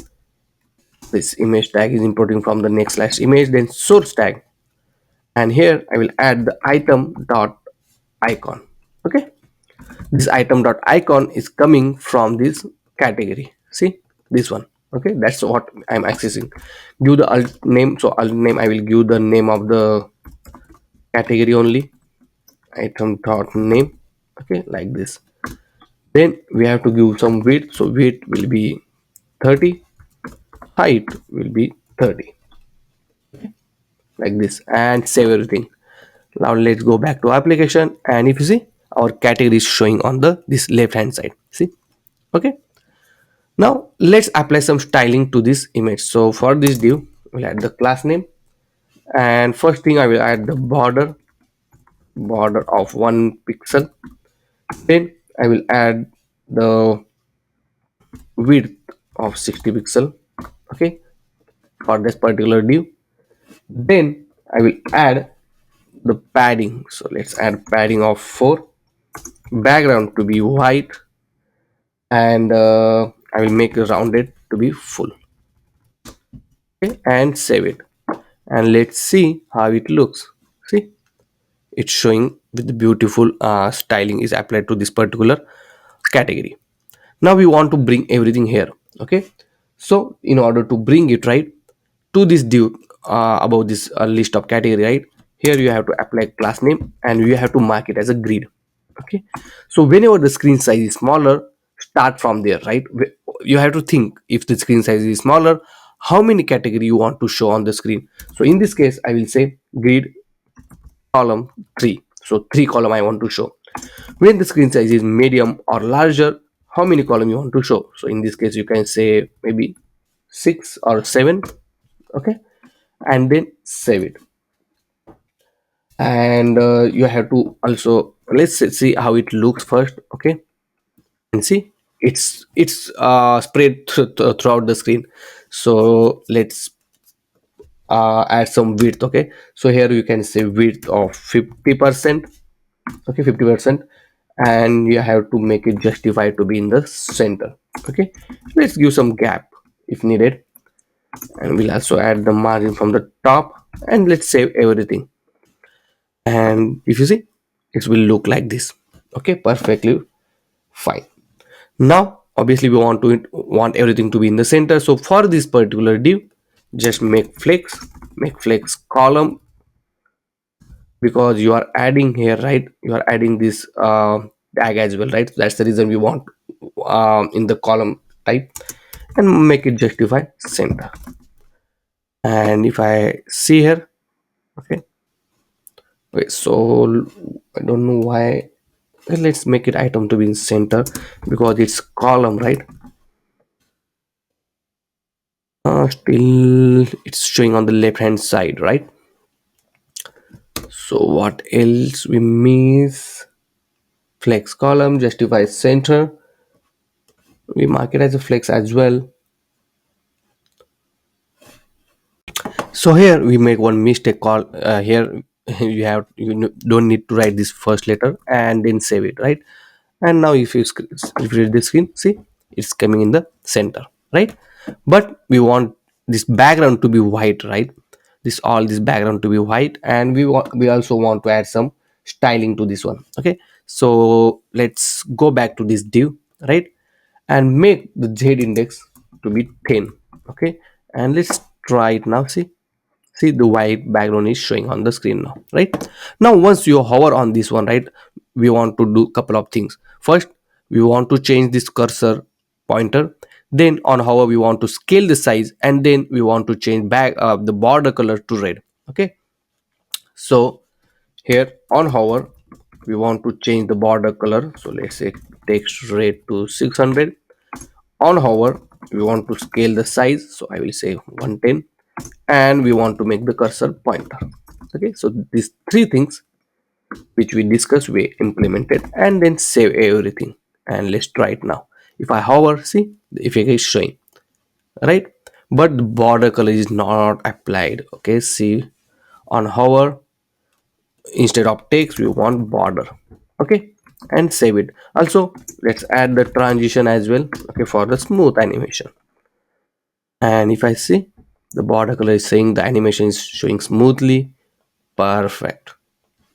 this image tag is importing from the next slash image, then source tag, and here I will add the item dot icon. Okay, this item dot icon is coming from this category. See this one. Okay, that's what I'm accessing. Give the alt name, so alt name I will give the name of the category only, item dot name. Okay, like this. Then we have to give some width, so width will be 30, height will be 30, like this, and save everything. Now let's go back to application, and if you see our category is showing on the this left hand side. See. Okay, now let's apply some styling to this image. So for this div we'll add the class name, and first thing I will add the border of 1 pixel. Then I will add the width of 60 pixel. Okay, for this particular div. Then I will add the padding, so let's add padding of 4, background to be white, and I will make it rounded to be full. Okay, and save it, and let's see how it looks. See, it's showing with the beautiful styling is applied to this particular category. Now we want to bring everything here. Okay, so in order to bring it right to this div about this list of category, right, here you have to apply class name and you have to mark it as a grid. Okay, so whenever the screen size is smaller, start from there, right. You have to think, if the screen size is smaller, how many category you want to show on the screen. So in this case I will say grid column 3. So 3 column I want to show. When the screen size is medium or larger, how many column you want to show? So in this case you can say maybe 6 or 7. Okay, and then save it. And you have to also, let's see how it looks first. Okay, and see, it's spread throughout the screen. So let's add some width. Okay, so here you can say width of 50%. Okay, 50%, and you have to make it justify to be in the center. Okay, let's give some gap if needed, and we'll also add the margin from the top, and let's save everything. And if you see, it will look like this. Okay, perfectly fine. Now obviously we want everything to be in the center. So for this particular div, just make flex column, because you are adding here, right? You are adding this tag as well, right? That's the reason we want in the column type, and make it justify center. And if I see here, okay, wait, so I don't know why. Let's make it item to be in center, because it's column, right? Still it's showing on the left hand side, right? So what else we miss? Flex column, justify center, we mark it as a flex as well. So here we make one mistake call. Here don't need to write this first letter and then save it, right? And now if you read the screen, see, it's coming in the center, right? But we want this background to be white, right? This background to be white, and we also want to add some styling to this one. Okay, so let's go back to this div, right? And make the z index to be 10. Okay, and let's try it now. See, the white background is showing on the screen now, right? Now once you hover on this one, right, we want to do couple of things. First, we want to change this cursor pointer. Then on hover we want to scale the size, and then we want to change back the border color to red. Okay, so here on hover we want to change the border color. So let's say text red to 600. On hover we want to scale the size, so I will say 110, and we want to make the cursor pointer. Okay, so these three things which we discussed, we implemented, and then save everything. And let's try it now. If I hover, see, the effect is showing, right? But the border color is not applied. Okay, see, on hover, instead of text we want border. Okay, and save it. Also let's add the transition as well, okay, for the smooth animation. And if I see, the border color is saying the animation is showing smoothly. Perfect.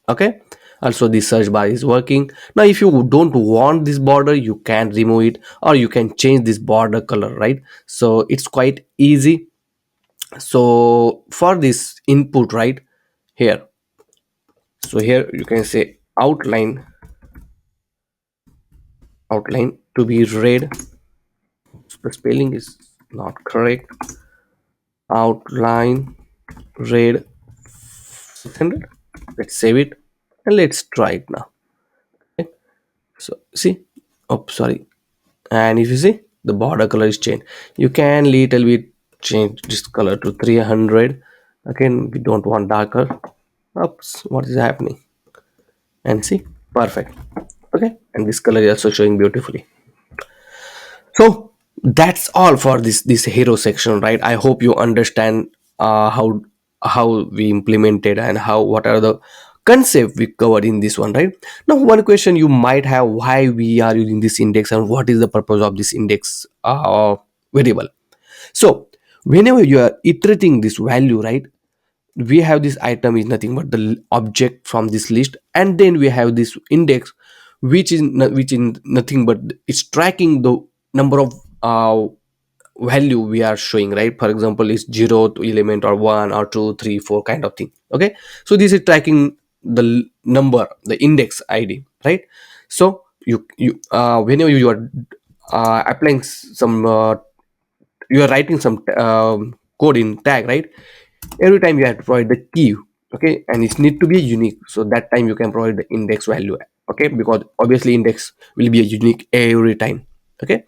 Okay, also the search bar is working. Now if you don't want this border, you can remove it, or you can change this border color, right? So it's quite easy. So for this input, right here, so here you can say outline to be red. So the spelling is not correct. Outline red 600. Let's save it, and let's try it now. Okay. So see, oh sorry, and if you see, the border color is changed. You can little bit change this color to 300. Again, we don't want darker. Oops, what is happening? And see, perfect. Okay, and this color is also showing beautifully. So that's all for this hero section, right? I hope you understand how we implemented, and how what are the concept we covered in this one, right? Now one question you might have: why we are using this index, and what is the purpose of this index variable? So whenever you are iterating this value, right, we have this item is nothing but the object from this list, and then we have this index, which is nothing but it's tracking the number of value we are showing, right? For example, it's 0 to element, or 1 or 2 3 4 kind of thing. Okay, so this is tracking the number, the index id, right? So whenever you are applying some you are writing some code in tag, right? Every time you have to provide the key, okay, and it need to be unique, so that time you can provide the index value, okay, because obviously index will be a unique every time, okay.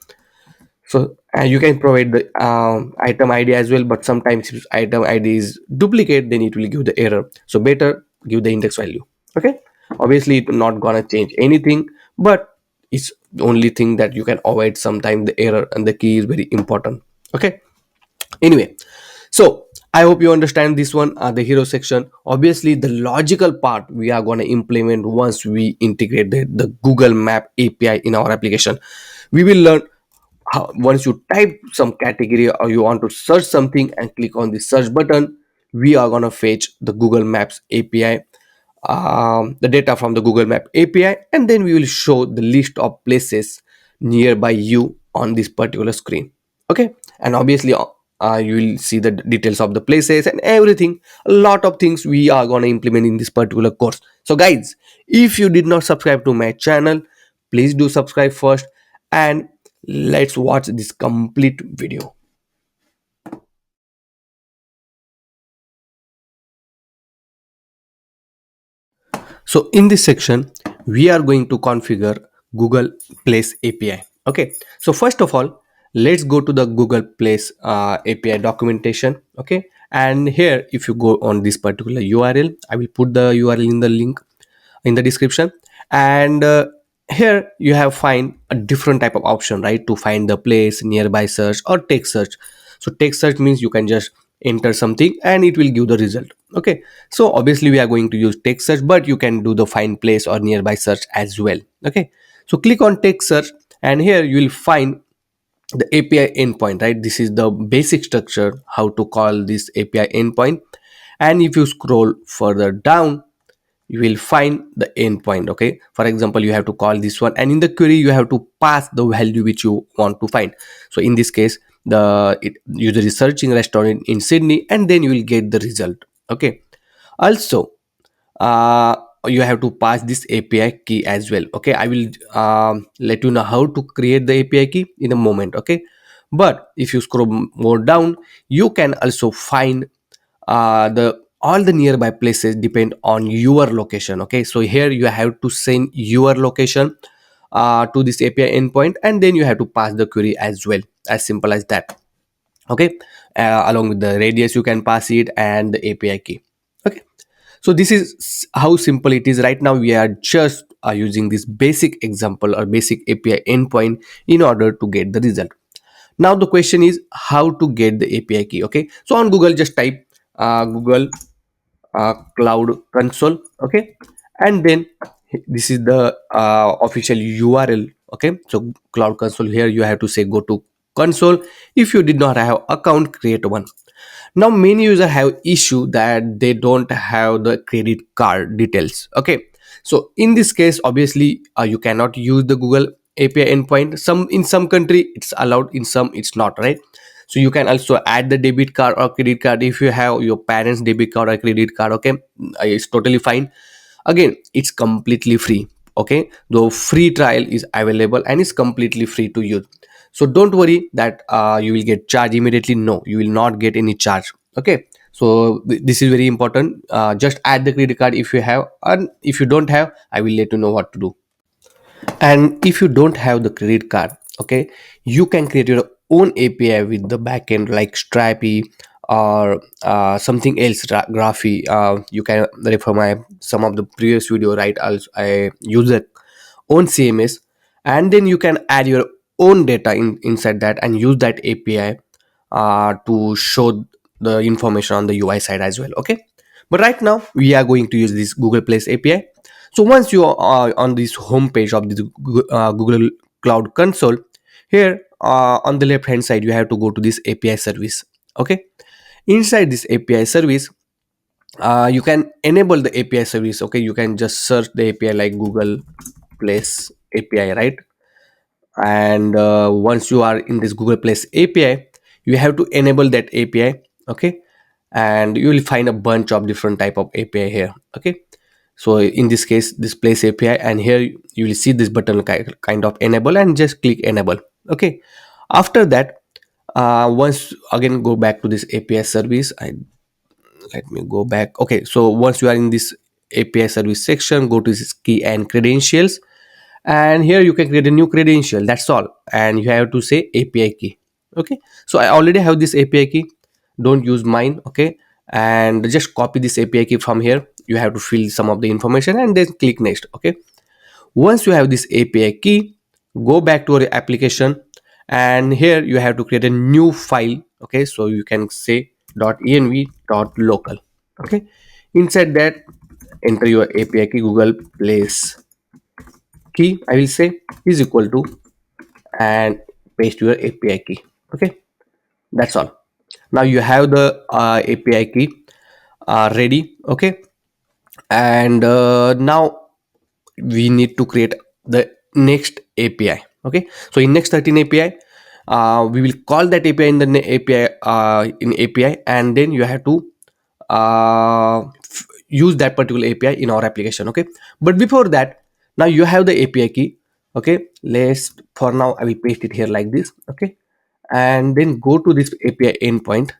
So you can provide the item id as well, but sometimes if item id is duplicate, then it will give the error, so better give the index value, okay. Obviously it's not gonna change anything, but it's the only thing that you can avoid sometime the error, and the key is very important, okay. Anyway, so I hope you understand this one, the hero section. Obviously the logical part we are going to implement once we integrate the Google Map API in our application. We will learn how, once you type some category or you want to search something and click on the search button, we are going to fetch the Google Maps API, the data from the Google Map API, and then we will show the list of places nearby you on this particular screen, okay. And obviously you will see the details of the places and everything, a lot of things we are going to implement in this particular course. So guys, if you did not subscribe to my channel, please do subscribe first, and let's watch this complete video. So in this section, we are going to configure Google Place API. Okay. So first of all, let's go to the Google Place API documentation. Okay. And here, if you go on this particular URL, I will put the URL in the link in the description. And here you have find a different type of option, right, to find the place, nearby search, or text search. So text search means you can just enter something and it will give the result, okay. So obviously we are going to use text search, but you can do the find place or nearby search as well, okay. So click on text search, and here you will find the API endpoint, right. This is the basic structure how to call this API endpoint. And if you scroll further down, you will find the endpoint, okay. For example, you have to call this one, and in the query you have to pass the value which you want to find. So in this case, user is searching restaurant in Sydney, and then you will get the result, okay. Also, uh, you have to pass this API key as well, okay. I will let you know how to create the API key in a moment, okay. But if you scroll more down, you can also find the all the nearby places depend on your location, okay. So here you have to send your location to this API endpoint, and then you have to pass the query as well, as simple as that, okay. Along with the radius you can pass it, and the API key, okay. So this is how simple it is. Right now we are just using this basic example or basic API endpoint in order to get the result. Now the question is how to get the API key, okay. So on Google, just type Google Cloud Console, okay. And then this is the official URL, okay. So Cloud Console, here you have to say go to console. If you did not have account, create one. Now many users have issue that they don't have the credit card details, okay. So in this case, obviously you cannot use the Google API endpoint. Some in some country it's allowed, in some it's not, right. So you can also add the debit card or credit card if you have your parents debit card or credit card, okay. It's totally fine. Again, it's completely free, okay. The free trial is available and it's completely free to use. So don't worry that you will get charged immediately. No, you will not get any charge, okay. So this is very important. Just add the credit card if you have, and if you don't have, I will let you know what to do. And if you don't have the credit card, okay, you can create your own API with the backend like Strapi or something else, Graphy. You can refer my some of the previous video, right. I use the own CMS, and then you can add your own data inside that and use that API to show the information on the UI side as well, okay. But right now we are going to use this Google Place API. So once you are on this home page of this Google Cloud Console, here on the left hand side you have to go to this API service, okay. Inside this API service, you can enable the API service, okay. You can just search the API like Google Place API, right. And once you are in this Google Place API, you have to enable that API, okay. And you will find a bunch of different type of API here, okay. So in this case, this Place API, and here you will see this button kind of enable, and just click enable, okay. After that, once again go back to this API service, let me go back. Okay, so once you are in this API service section, go to this key and credentials, and here you can create a new credential. That's all, and you have to say API key. Okay, so I already have this API key, don't use mine. Okay, and just copy this API key from here. You have to fill some of the information and then click next. Okay, once you have this API key, go back to your application, and here you have to create a new file. Okay, so you can say .env.local. Okay, inside that, enter your API key, Google place key, I will say, is equal to, and paste your API key. Okay, that's all. Now you have the API key ready. Okay, and now we need to create the next API. Okay, so in Next13 API, we will call that API in the API in API, and then you have to use that particular API in our application. Okay, but before that, now you have the API key. Okay, let's, for now I will paste it here like this. Okay, and then go to this API endpoint.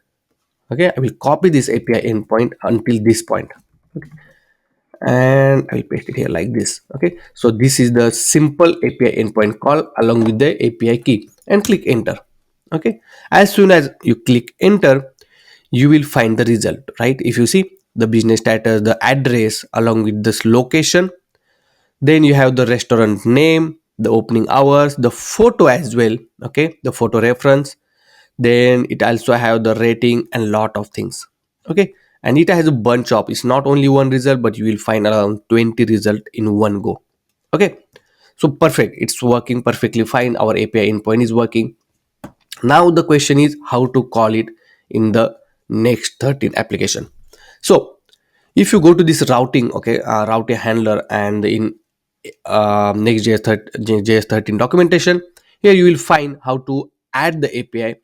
Okay, I will copy this API endpoint until this point. Okay, and I will paste it here like this. Okay, so this is the simple API endpoint call along with the API key, and click enter. Okay, as soon as you click enter, you will find the result, right? If you see the business status, the address along with this location, then you have the restaurant name, the opening hours, the photo as well. Okay, the photo reference, then it also have the rating and lot of things. Okay, and it has a bunch of, it's not only one result, but you will find around 20 result in one go. Okay, so perfect, it's working perfectly fine. Our API endpoint is working. Now the question is how to call it in the Next13 application. So if you go to this routing, okay, routing handler, and in Next.js 13 documentation, here you will find how to add the API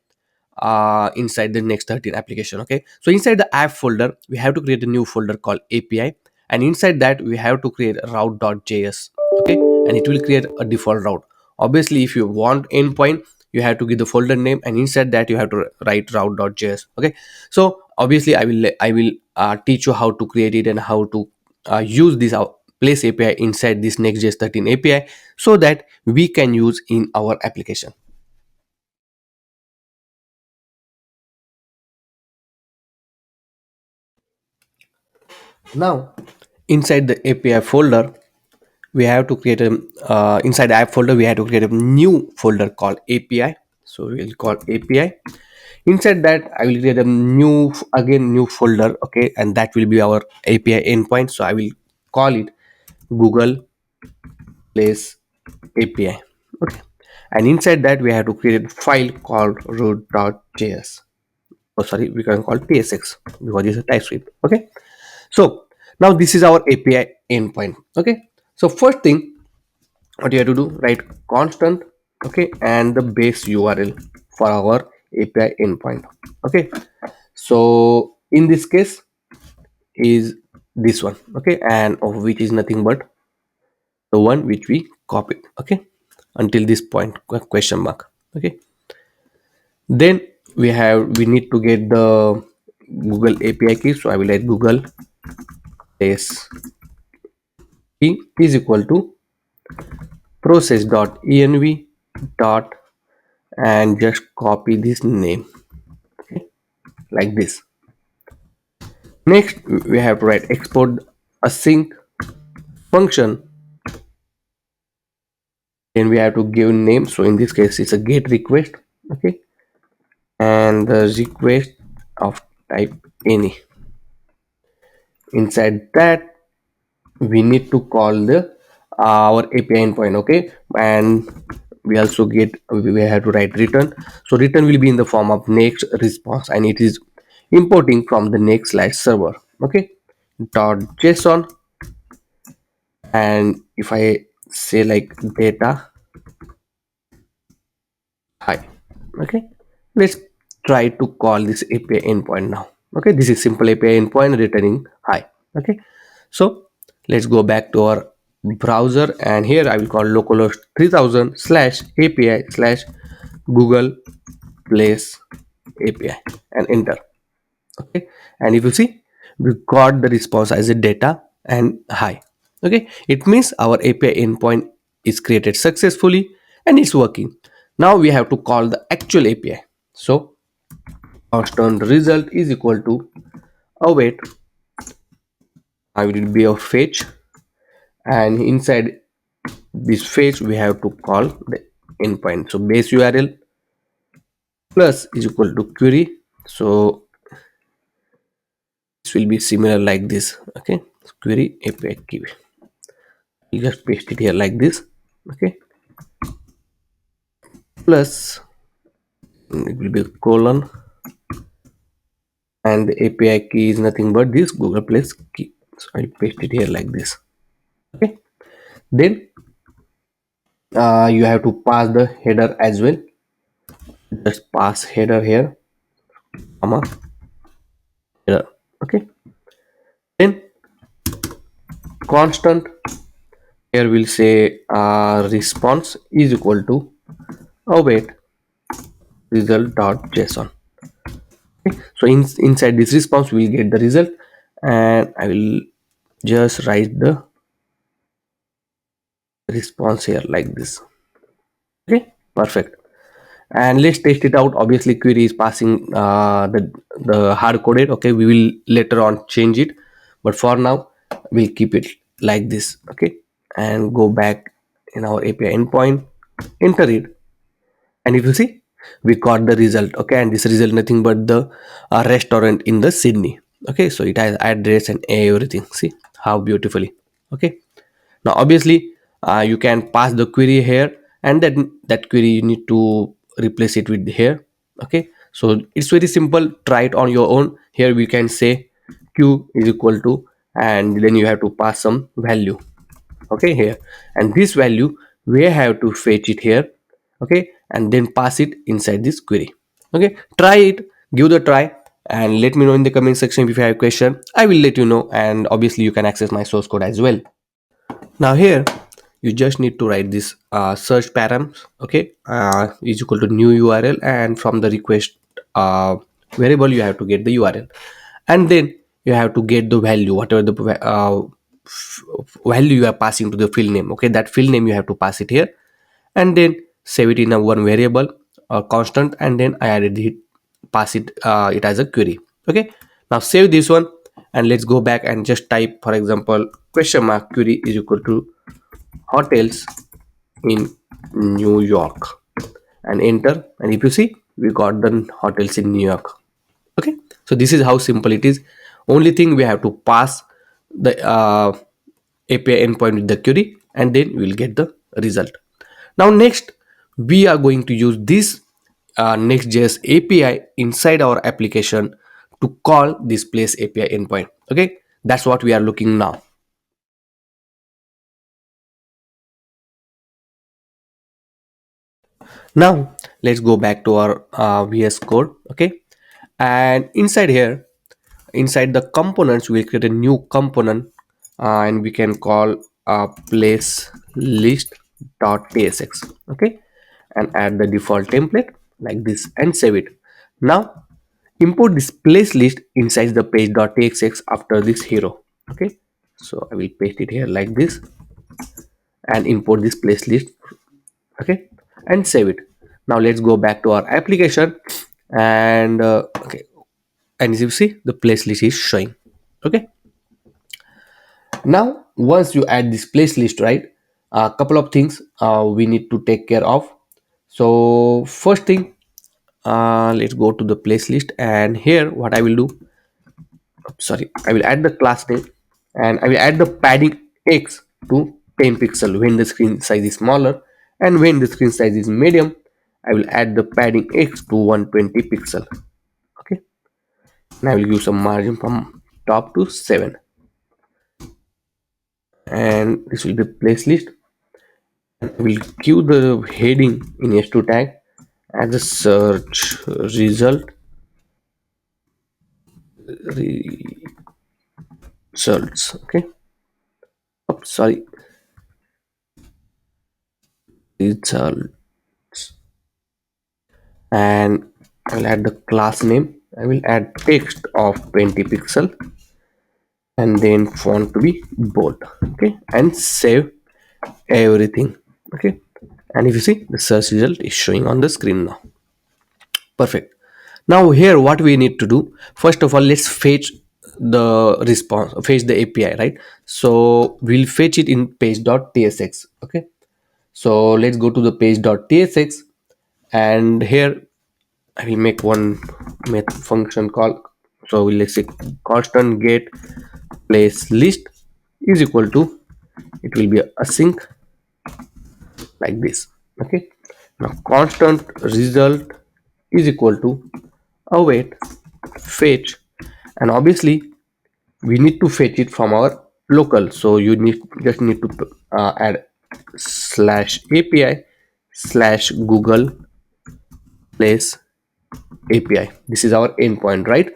inside the Next13 application. Okay, so inside the app folder, we have to create a new folder called API, and inside that we have to create route.js. Okay, and it will create a default route. Obviously, if you want endpoint, you have to give the folder name, and inside that you have to write route.js. Okay, so obviously I will teach you how to create it and how to use this place API inside this Next.js 13 API, so that we can use in our application. Now inside the API folder, we have to create a inside the app folder, we have to create a new folder called API. So we'll call API. Inside that, I will create a new, again, new folder. Okay, and that will be our API endpoint. So I will call it Google Place API. Okay, and inside that we have to create a file called root.js. Oh, sorry, we can call tsx because it's a TypeScript. Okay, so now this is our API endpoint. Okay, so first thing, what you have to do, write constant, okay, and the base URL for our API endpoint. Okay, so in this case is this one. Okay, and of which is nothing but the one which we copied. Okay, until this point, question mark. Okay, then we need to get the Google API key. So I will write Google place key is equal to process.env dot, and just copy this name. Okay, like this. Next we have to write export async function, then we have to give name. So in this case it's a get request. Okay, and the request of type any. Inside that we need to call the our API endpoint. Okay, and we also we have to write return. So return will be in the form of next response, and it is importing from the next slash server. Okay, dot json, and if I say like data hi. Okay, let's try to call this API endpoint now. Okay, this is simple API endpoint returning hi. Okay, so let's go back to our browser, and here I will call localhost 3000 slash API slash Google Place API, and enter. Okay, and if you see, we got the response as a data and hi. Okay, it means our API endpoint is created successfully and it's working. Now we have to call the actual API. So constant result is equal to await. I will be a fetch, and inside this fetch we have to call the endpoint. So base URL plus is equal to query. So this will be similar like this. Okay, query API key. You just paste it here like this. Okay, plus it will be colon, and the API key is nothing but this Google Plus key. So I paste it here like this. Okay, then you have to pass the header as well. Just pass header here, comma header. Okay, then constant here will say response is equal to await result.json. Okay, so inside this response we will get the result, and I will just write the response here like this. Okay, perfect. And let's test it out. Obviously query is passing the hard coded. Okay, we will later on change it, but for now we'll keep it like this. Okay, and go back in our API endpoint, enter it, and if you see we got the result. Okay, and this result nothing but the restaurant in the Sydney. Okay, so it has address and everything. See how beautifully. Okay, now obviously you can pass the query here, and then that query you need to replace it with here. Okay, so it's very simple. Try it on your own. Here we can say q is equal to, and then you have to pass some value. Okay, here, and this value we have to fetch it here. Okay, and then pass it inside this query. Okay, try it, give the try, and let me know in the comment section if you have a question. I will let you know, and obviously you can access my source code as well. Now here you just need to write this search params. Okay, is equal to new URL, and from the request variable you have to get the URL, and then you have to get the value, whatever the value you are passing to the field name. Okay, that field name you have to pass it here, and then save it in a one variable or constant, and then I added it, pass it it as a query. Okay, now save this one, and let's go back and just type, for example, question mark query is equal to hotels in New York, and enter, and if you see we got the hotels in New York. Okay, so this is how simple it is. Only thing we have to pass the API endpoint with the query, and then we will get the result. Now next we are going to use this Next.js API inside our application to call this place API endpoint. Okay, that's what we are looking now. Now let's go back to our VS code. Okay, and inside here, inside the components, we'll create a new component, and we can call place list.tsx. Okay, and add the default template like this and save it. Now import this place list inside the page.tsx after this hero. Okay, so I will paste it here like this and import this place list. Okay, and save it. Now let's go back to our application, and okay, and as you see the place list is showing. Okay, now once you add this place list, right, a couple of things we need to take care of. So first thing, let's go to the place list, and here what I will do, sorry, I will add the class name, and I will add the padding x to 10 pixel when the screen size is smaller, and when the screen size is medium I will add the padding x to 120 pixel. Okay, and I will give some margin from top to 7, and this will be place list. I will give the heading in h2 tag as a search result results. Okay, sorry, result, and I will add the class name. I will add text of 20 pixel, and then font to be bold. Okay, and save everything. Okay, and if you see, the search result is showing on the screen now. Perfect. Now here what we need to do, first of all, let's fetch the response, fetch the API, right? So we'll fetch it in page.tsx. Okay, so let's go to the page.tsx, and here I will make one method function call. So let's say constant get place list is equal to, it will be async like this. Okay, now constant result is equal to await fetch, and obviously we need to fetch it from our local, so you need to add slash API slash Google place API. This is our endpoint, right?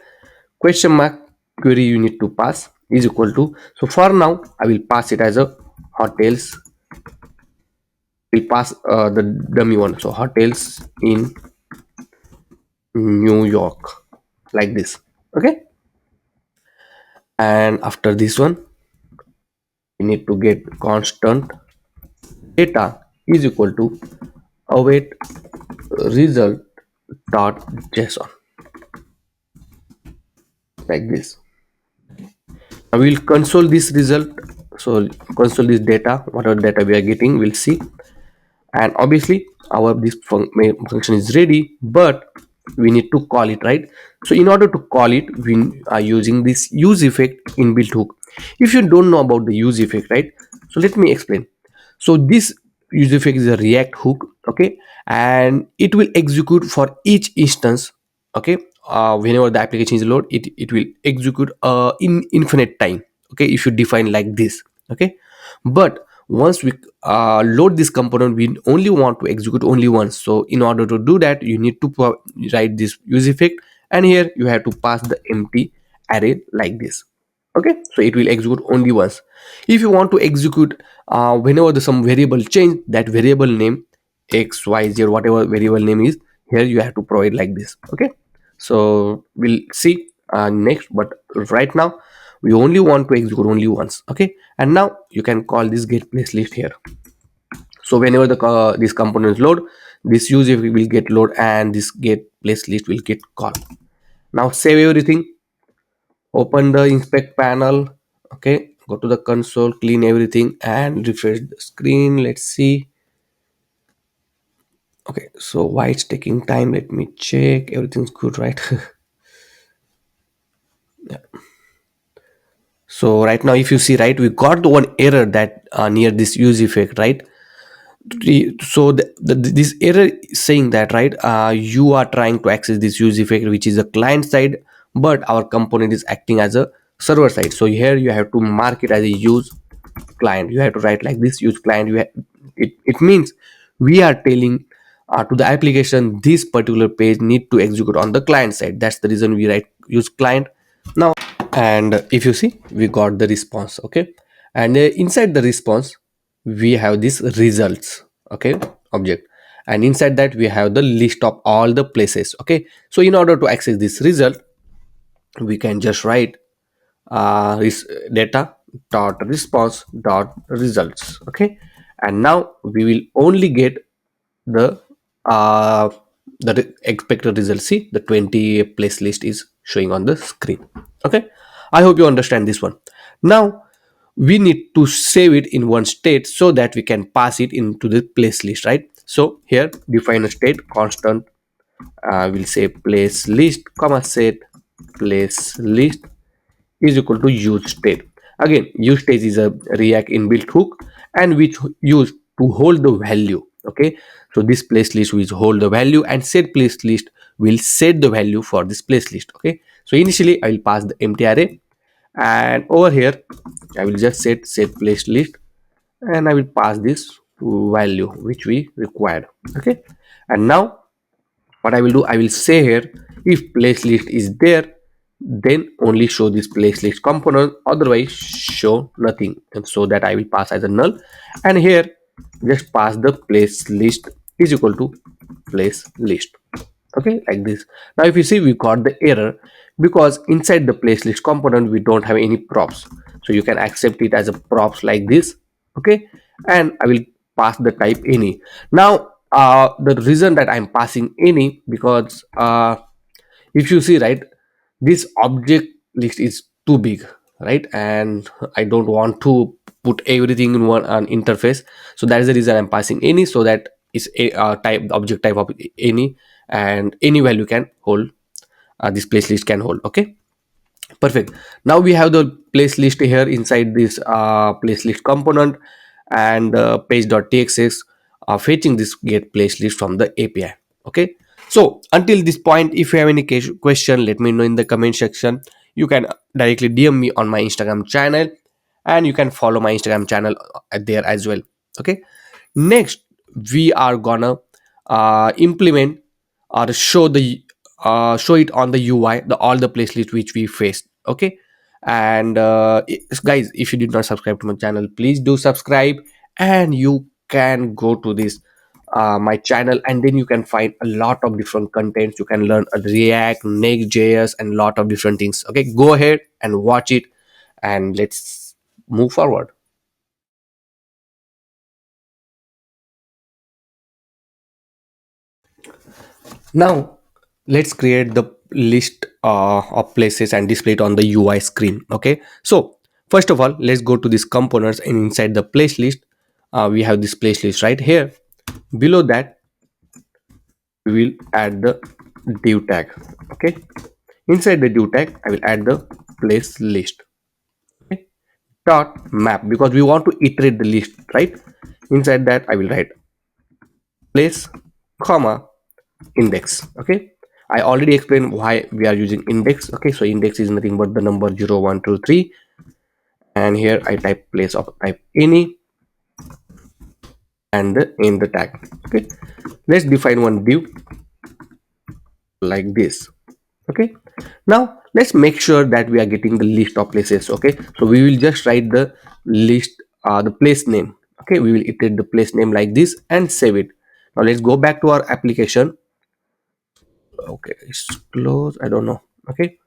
Question mark query you need to pass is equal to, so for now I will pass it as a hotels. We'll pass the dummy one, so hotels in New York, like this. Okay, and after this one we need to get constant data is equal to await result dot json, like this. Now we'll console this result, so console this data, whatever data we are getting, we'll see. And obviously our this function is ready, but we need to call it, right? So in order to call it, we are using this use effect inbuilt hook. If you don't know about the use effect, right, so let me explain. So this use effect is a React hook. Okay, and it will execute for each instance. Okay, whenever the application is load, it will execute in infinite time. Okay, if you define like this. Okay, but once we load this component, we only want to execute only once. So in order to do that, you need to write this use effect, and here you have to pass the empty array like this. Okay, so it will execute only once. If you want to execute whenever the some variable change, that variable name xyz, whatever variable name is, here you have to provide like this. Okay, so we'll see next, but right now we only want to execute only once. Okay, and now you can call this get place list here. So whenever the this components load, this use if will get load, and this get place list will get called. Now save everything, open the inspect panel. Okay, go to the console, clean everything, and refresh the screen. Let's see. Okay, so why it's taking time, let me check. Everything's good, right? So right now if you see, right, we got the one error that near this use effect, right? So this error is saying that, right, you are trying to access this use effect which is a client side, but our component is acting as a server side. So here you have to mark it as a use client. You have to write like this, use client. It means we are telling to the application this particular page need to execute on the client side. That's the reason we write use client. Now, and if you see, we got the response. Okay, and inside the response we have this results. Okay, object, and inside that we have the list of all the places. Okay, so in order to access this result, we can just write data dot response dot results. Okay, and now we will only get the uh expected result. See, the 20 place list is showing on the screen. Okay, I hope you understand this one. Now we need to save it in one state so that we can pass it into the place list, right? So here define a state constant, we'll say place list comma set place list is equal to use state. Again, use state is a React inbuilt hook, and which used to hold the value. Okay, so this place list will hold the value, and set place list will set the value for this place list. Okay, so initially I will pass the empty array, and over here I will just set place list, and I will pass this value which we required. Okay, and now what I will do, I will say here, if place list is there, then only show this place list component, otherwise show nothing. And so that I will pass as a null, and here just pass the place list is equal to place list. okay, like this. Now if you see, we got the error because inside the place list component we don't have any props, so you can accept it as a props like this, okay. And I will pass the type any. Now the reason that I'm passing any, because if you see, right, this object list is too big, right, and I don't want to put everything in one an interface. So that is the reason I'm passing any, so that is a type, the object type of any, and any value can hold, this place list can hold, okay. Perfect. Now we have the place list here inside this place list component, and page.txx fetching this get place list from the API. Okay. So until this point, if you have any question, let me know in the comment section. You can directly DM me on my Instagram channel, and you can follow my Instagram channel there as well. Okay. Next, we are gonna implement or show it on the UI, the all the playlist which we faced. Okay, and guys, if you did not subscribe to my channel, please do subscribe, and you can go to this my channel, and then you can find a lot of different contents. You can learn React, Next.js, and lot of different things. Okay, go ahead and watch it, and let's move forward. Now, let's create the list of places and display it on the UI screen. Okay. So, first of all, let's go to these components, and inside the place list, we have this place list right here. Below that, we will add the div tag. Okay. Inside the div tag, I will add the place list. Okay. Dot map, because we want to iterate the list, right? Inside that, I will write place, comma, index. Okay, I already explained why we are using index. Okay, so index is nothing but the number 0 1 2 3, and here I type place of type any, and in the tag. Okay, let's define one div like this. Okay, now let's make sure that we are getting the list of places. Okay, so we will just write the list, the place name. Okay, we will iterate the place name like this and save it. Now let's go back to our application. Okay, it's close, I don't know. Okay,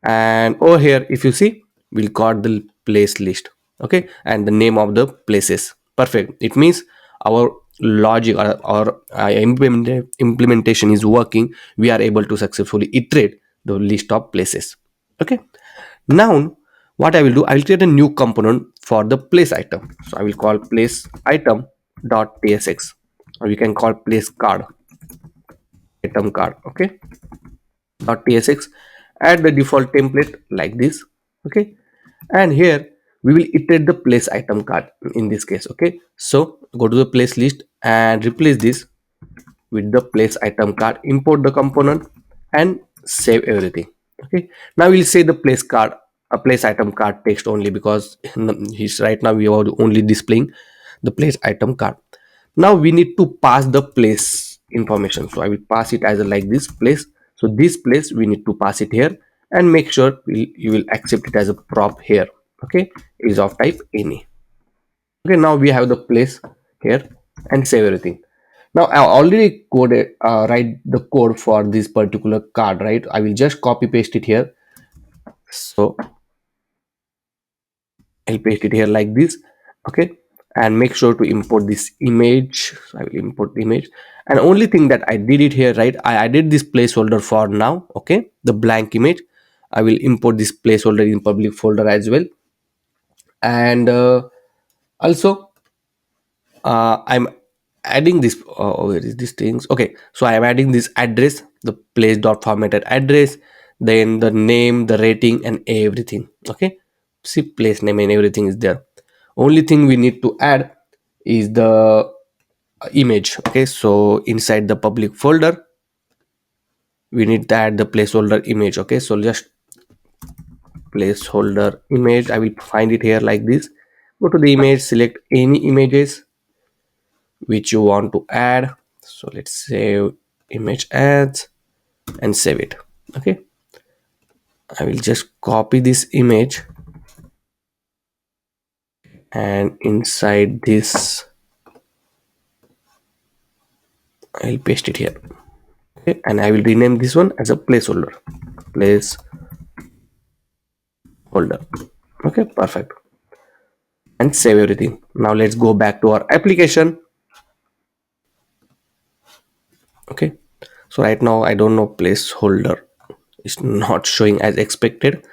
and over here, if you see, we'll got the place list. Okay, and the name of the places. Perfect. It means our logic, or implementation is working. We are able to successfully iterate the list of places. Okay, now what I will do, I will create a new component for the place item. So I will call place item dot tsx, or we can call place card, item card. Okay, .tsx, add the default template like this. Okay, and here we will iterate the place item card in this case. Okay, so go to the place list and replace this with the place item card, import the component, and save everything. Okay, now we'll say the place card, a place item card text only, because he's right now we are only displaying the place item card. Now we need to pass the place information, so I will pass it as a like this place. So this place we need to pass it here, and make sure you will accept it as a prop here. Okay, is of type any. Okay, now we have the place here, and save everything. Now I already coded, write the code for this particular card, right? I will just copy paste it here. So I'll paste it here like this. Okay, and make sure to import this image. So I will import the image, and only thing that I did it here, right, I added this placeholder for now. Okay, the blank image, I will import this placeholder in public folder as well. And also I'm adding this, where is this things. Okay, so I am adding this address, the place dot formatted address, then the name, the rating, and everything. Okay, see, place name and everything is there. Only thing we need to add is the image. Okay, so inside the public folder we need to add the placeholder image. Okay, so just placeholder image, I will find it here like this. Go to the image, select any images which you want to add. So let's save image as, and save it. Okay, I will just copy this image, and inside this I'll paste it here. Okay, and I will rename this one as a placeholder. Okay, perfect. And save everything. Now let's go back to our application. Okay, so right now I don't know, placeholder is not showing as expected.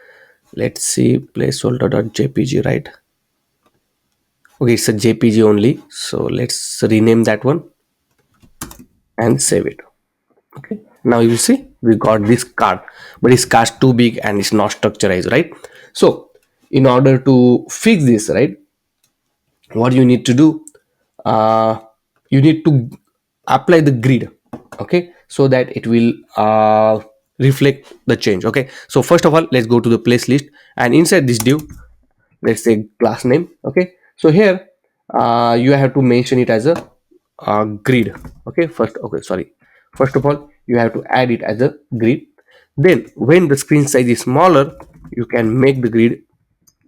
Let's see, placeholder.jpg, right? Okay, it's a jpg only, so let's rename that one and save it. Okay, now you see we got this card, but it's cast too big and it's not structurized, right? So in order to fix this, right, what you need to do, uh, you need to apply the grid. Okay, so that it will reflect the change. Okay, so first of all, let's go to the place list, and inside this div, let's say class name. Okay, so here you have to mention it as a grid. Okay, first of all you have to add it as a grid. Then when the screen size is smaller, you can make the grid,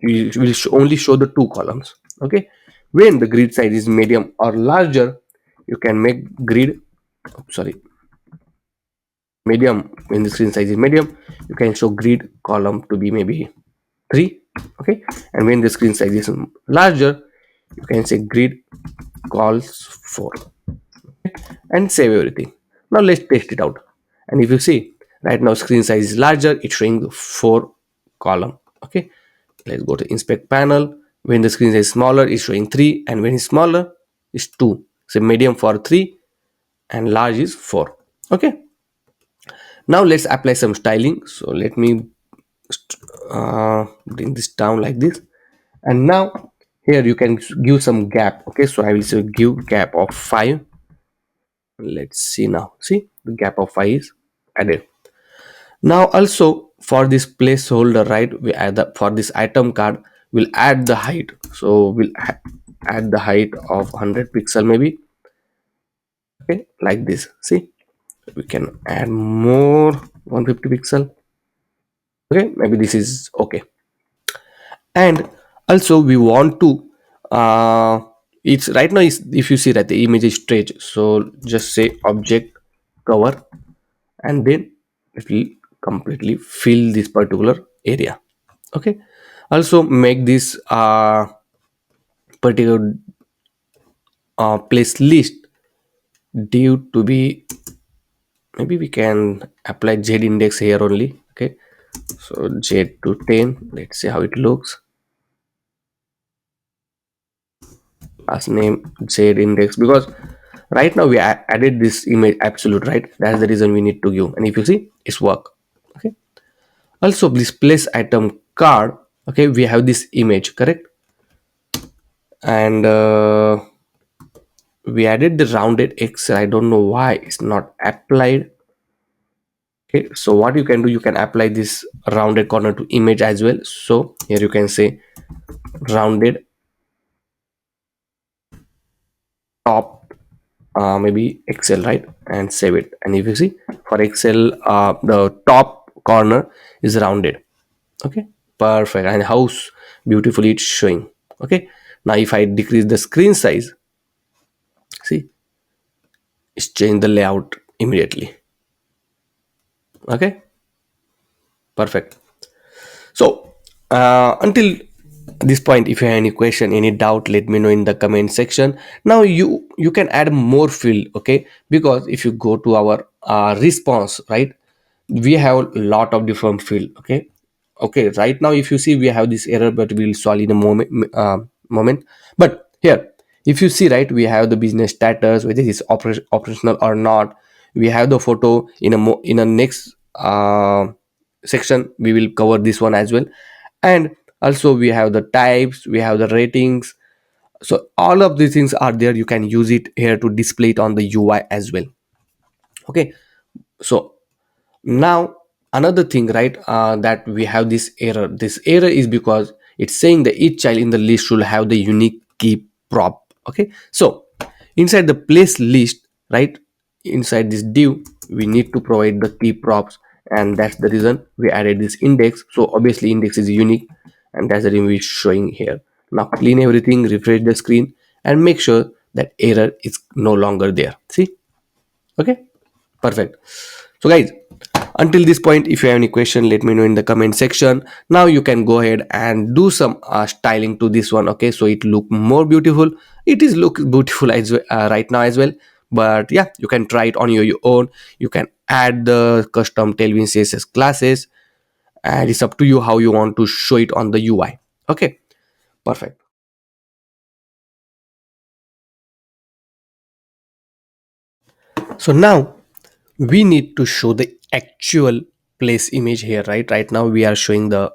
you will only show the two columns. Okay, when the grid size is medium or larger, you can make grid, sorry, medium. When the screen size is medium, you can show grid column to be maybe 3. Okay, and when the screen size is larger, you can say grid calls 4, and save everything. Now let's test it out. And if you see, right now screen size is larger, it's showing 4 column. Okay, let's go to inspect panel. When the screen size is smaller, it's showing 3, and when it's smaller, it's 2. So medium for 3 and large is 4. Okay, now let's apply some styling. So let me bring this down like this, and now here you can give some gap. Okay, so I will say give gap of 5. Let's see, now see the gap of 5 is added. Now also for this placeholder, right, we add the, for this item card, we'll add the height. So we'll add the height of 100 pixel maybe. Okay, like this. See, we can add more, 150 pixel. Okay, maybe this is okay. And also we want to it's right now is, if you see that the image is straight, so just say object cover, and then it will completely fill this particular area. Okay, also make this particular place list due to be, maybe we can apply z index here only. Okay, so z to 10. Let's see how it looks. Last name z index, because right now we added this image absolute, right? That's the reason we need to give, and if you see, it's work. Okay, also this place item card. Okay, we have this image, correct? And we added the rounded x. I don't know why it's not applied. Okay, so what you can do, you can apply this rounded corner to image as well. So here you can say rounded top, maybe excel, right, and save it. And if you see, for excel, the top corner is rounded. Okay, perfect. And how beautifully it's showing. Okay, now if I decrease the screen size, see, it's changed the layout immediately. Okay, perfect. So until this point, if you have any question, any doubt, let me know in the comment section. Now you can add more field. Okay, because if you go to our response, right, we have a lot of different field. Okay, okay, right now if you see, we have this error, but we'll solve in a moment. But here, if you see, right, we have the business status, whether it's operational or not. We have the photo in a next section, we will cover this one as well. And also we have the types, we have the ratings. So all of these things are there, you can use it here to display it on the UI as well. Okay, so now another thing, right, that we have this error is because it's saying that each child in the list should have the unique key prop. Okay, so inside the place list, right, inside this div, we need to provide the key props, and that's the reason we added this index. So obviously index is unique, and that's the reason we're showing here. Now clean everything, refresh the screen, and make sure that error is no longer there. See, okay, Perfect. So guys, until this point, if you have any question, let me know in the comment section. Now you can go ahead and do some styling to this one. Okay, so it look more beautiful. It is look beautiful as right now as well. But yeah, you can try it on your own. You can add the custom Tailwind CSS classes, and it's up to you how you want to show it on the UI. Okay, perfect. So now we need to show the actual place image here, right now we are showing the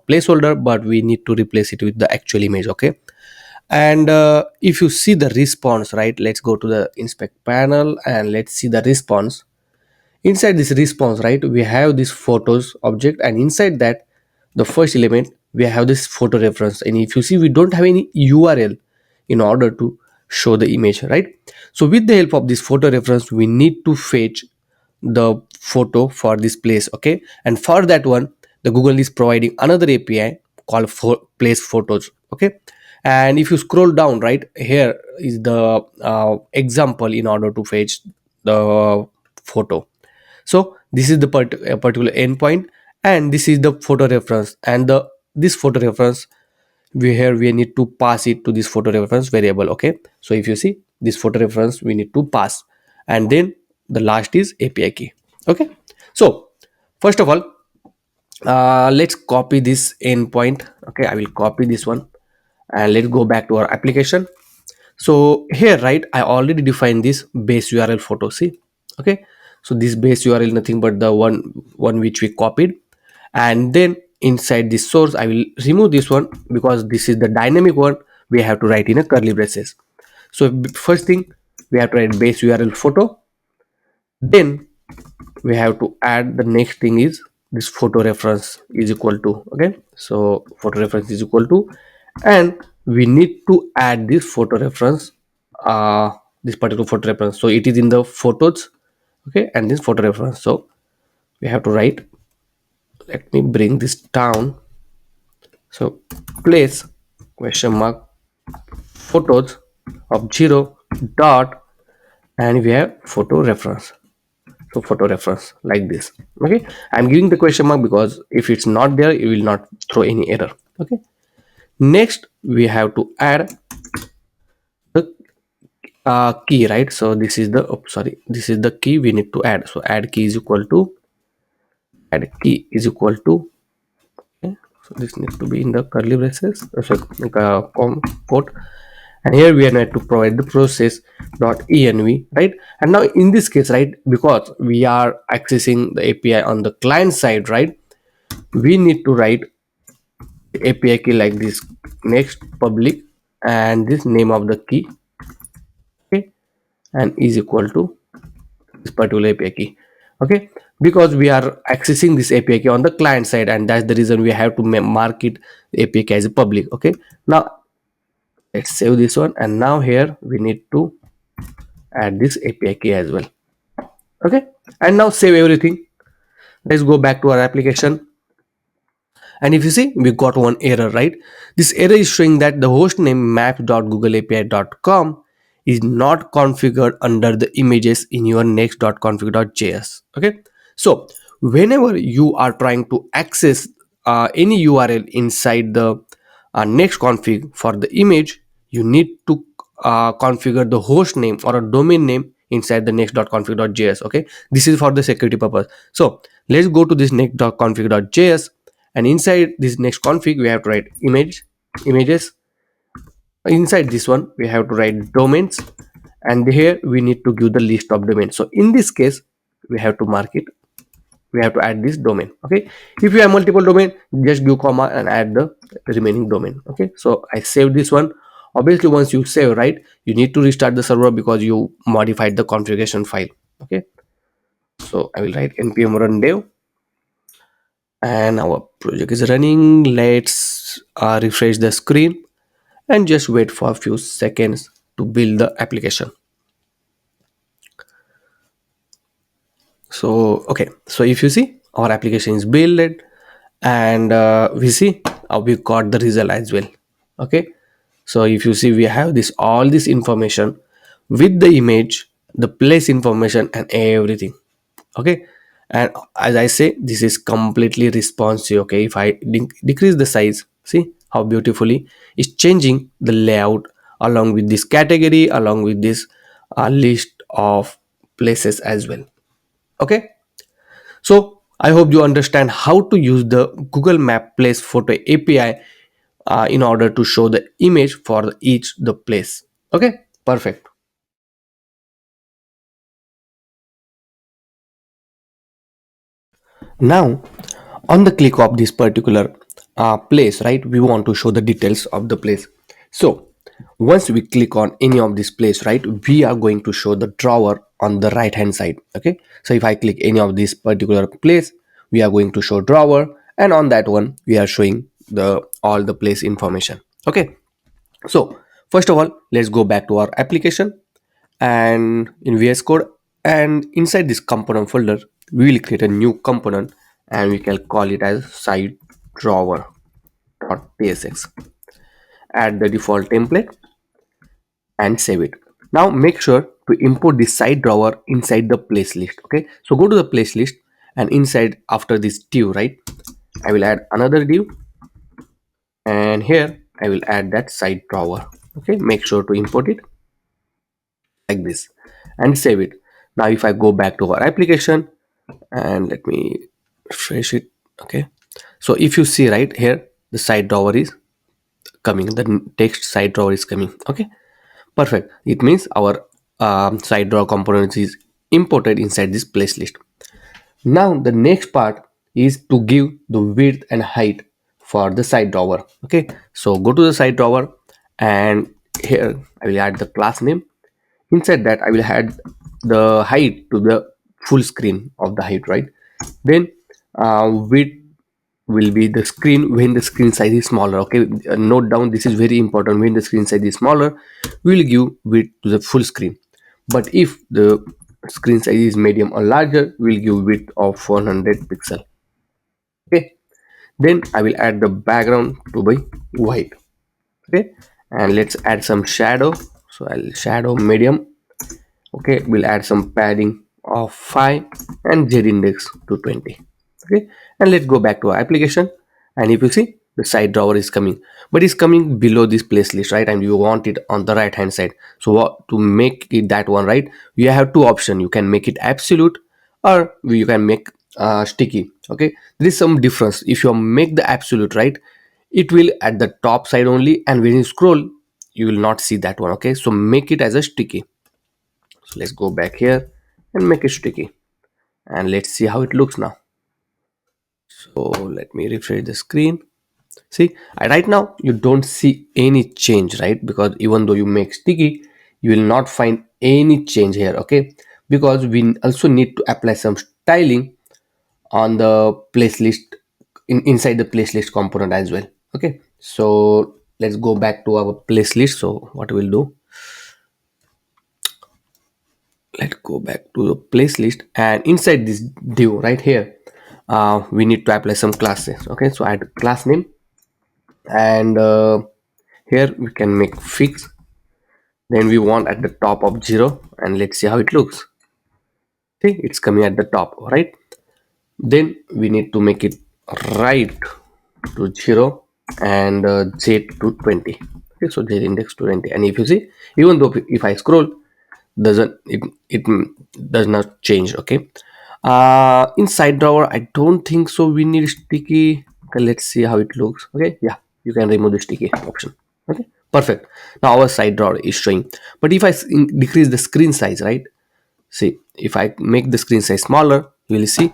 placeholder, but we need to replace it with the actual image. Okay, and if you see the response, right, let's go to the inspect panel and let's see the response. Inside this response, right, we have this photos object, and inside that, the first element, we have this photo reference. And if you see, we don't have any URL in order to show the image, right? So with the help of this photo reference, we need to fetch the photo for this place. Okay, and for that one, the Google is providing another API called place photos. Okay, and if you scroll down, right, here is the example in order to fetch the photo. So this is the particular endpoint, and this is the photo reference, and the this photo reference, we need to pass it to this photo reference variable. Okay, so if you see this photo reference, we need to pass, and then the last is API key. Okay, so first of all, let's copy this endpoint. Okay, I will copy this one, and let's go back to our application. So here, right, I already defined this base URL photo. See, okay, so this base URL nothing but the one which we copied, and then inside this source I will remove this one because this is the dynamic one. We have to write in a curly braces. So first thing, we have to write base URL photo, then we have to add the next thing is this photo reference is equal to. Okay, so photo reference is equal to, and we need to add this photo reference, uh this particular photo reference, so it is in the photos. Okay, and this photo reference, so we have to write, let me bring this down. So place question mark photos of 0 dot, and we have photo reference. So photo reference like this. Okay, I'm giving the question mark because if it's not there, it will not throw any error. Okay, next we have to add the key, right? So this is the, oh, sorry, this is the key we need to add. So add key is equal to, add key is equal to, okay, so this needs to be in the curly braces, so quote, and here we are going to provide the process dot env, right? And now in this case, right, because we are accessing the API on the client side, right, we need to write API key like this, next public, and this name of the key. Okay, and is equal to this particular API key. Okay, because we are accessing this API key on the client side, and that's the reason we have to mark it, the API key as a public. Okay, now let's save this one, and now here we need to add this API key as well. Okay, and now save everything. Let's go back to our application. And if you see, we got one error, right? This error is showing that the hostname maps.googleapi.com is not configured under the images in your next.config.js. Okay, so whenever you are trying to access any URL inside the next config for the image, you need to configure the host name or a domain name inside the next.config.js. Okay, this is for the security purpose. So let's go to this next.config.js, and inside this next config we have to write images. Inside this one we have to write domains, and here we need to give the list of domains. So in this case, we have to mark it, we have to add this domain. Okay, if you have multiple domain, just give comma and add the remaining domain. Okay, so I saved this one. Obviously once you save, right, you need to restart the server because you modified the configuration file. Okay, so I will write npm run dev, and our project is running. Let's refresh the screen and just wait for a few seconds to build the application. So okay, so if you see, our application is built, and we see we got the result as well. Okay, so if you see, we have this all this information with the image, the place information, and everything. Okay, and as I say, this is completely responsive. Okay, if I decrease the size, see how beautifully it's changing the layout along with this category, along with this list of places as well. Okay, so I hope you understand how to use the Google Map Place Photo API in order to show the image for each the place. Okay, perfect. Now, on the click of this particular place, right, we want to show the details of the place. So once we click on any of this place, right, we are going to show the drawer on the right hand side. Okay, so if I click any of this particular place, we are going to show drawer, and on that one we are showing the all the place information. Okay, so first of all, let's go back to our application and in VS Code, and inside this component folder we will create a new component and we can call it as site drawer.tsx. Add the default template and save it. Now make sure to import the site drawer inside the place list. Okay, so go to the place list, and inside after this div, right, I will add another div, and here I will add that site drawer. Okay, make sure to import it like this and save it. Now if I go back to our application and let me refresh it. Okay, so if you see right here, the side drawer is coming, the text side drawer is coming. Okay, perfect. It means our side drawer component is imported inside this place list. Now the next part is to give the width and height for the side drawer. Okay, so go to the side drawer, and here I will add the class name. Inside that I will add the height to the full screen of the height, right? Then width will be the screen when the screen size is smaller. Okay, note down, this is very important. When the screen size is smaller, we will give width to the full screen, but if the screen size is medium or larger, we'll give width of 400 pixel. Okay, then I will add the background to be white. Okay, and let's add some shadow. So I'll shadow medium. Okay, we'll add some padding of 5 and z index to 20. Okay, and let's go back to our application, and if you see, the side drawer is coming, but it's coming below this place list, right, and you want it on the right hand side. So what to make it that one, right, you have two options. You can make it absolute, or you can make sticky. Okay, there is some difference. If you make the absolute, right, it will at the top side only, and when you scroll you will not see that one. Okay, so make it as a sticky. So let's go back here and make it sticky, and let's see how it looks now. So let me refresh the screen. See, right now you don't see any change, right? Because even though you make sticky, you will not find any change here. Okay, because we also need to apply some styling on the place list inside the place list component as well. Okay, so let's go back to our place list. So what we'll do, let's go back to the place list, and inside this div right here, we need to apply some classes. Okay, so add class name, and here we can make fix. Then we want at the top of 0, and let's see how it looks. See, it's coming at the top, right? Then we need to make it right to 0 and z to 20. Okay, so z index to 20, and if you see, even though if I scroll, doesn't it does not change. Okay, inside drawer I don't think so we need sticky. Okay, let's see how it looks. Okay, yeah, you can remove the sticky option. Okay, perfect. Now our side drawer is showing, but if I decrease the screen size, right, see, if I make the screen size smaller, you will see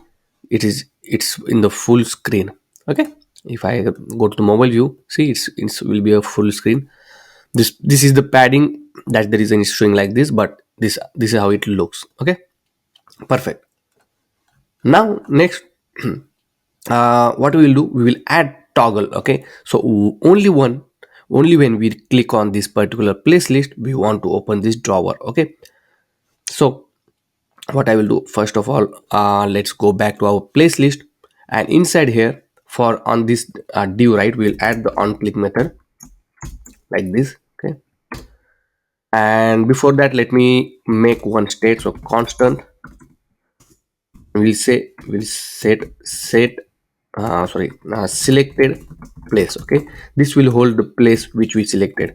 it's in the full screen. Okay, if I go to the mobile view, see, it's will be a full screen. This is the padding, that's the reason it's showing like this, but this is how it looks. Okay, perfect. Now next, what we will do, we will add toggle. Okay, so only when we click on this particular place list we want to open this drawer. Okay, so what I will do, first of all, let's go back to our place list, and inside here for on this div, right, we'll add the on click method like this. Okay, and before that let me make one state, so constant we'll say selected place. Okay, this will hold the place which we selected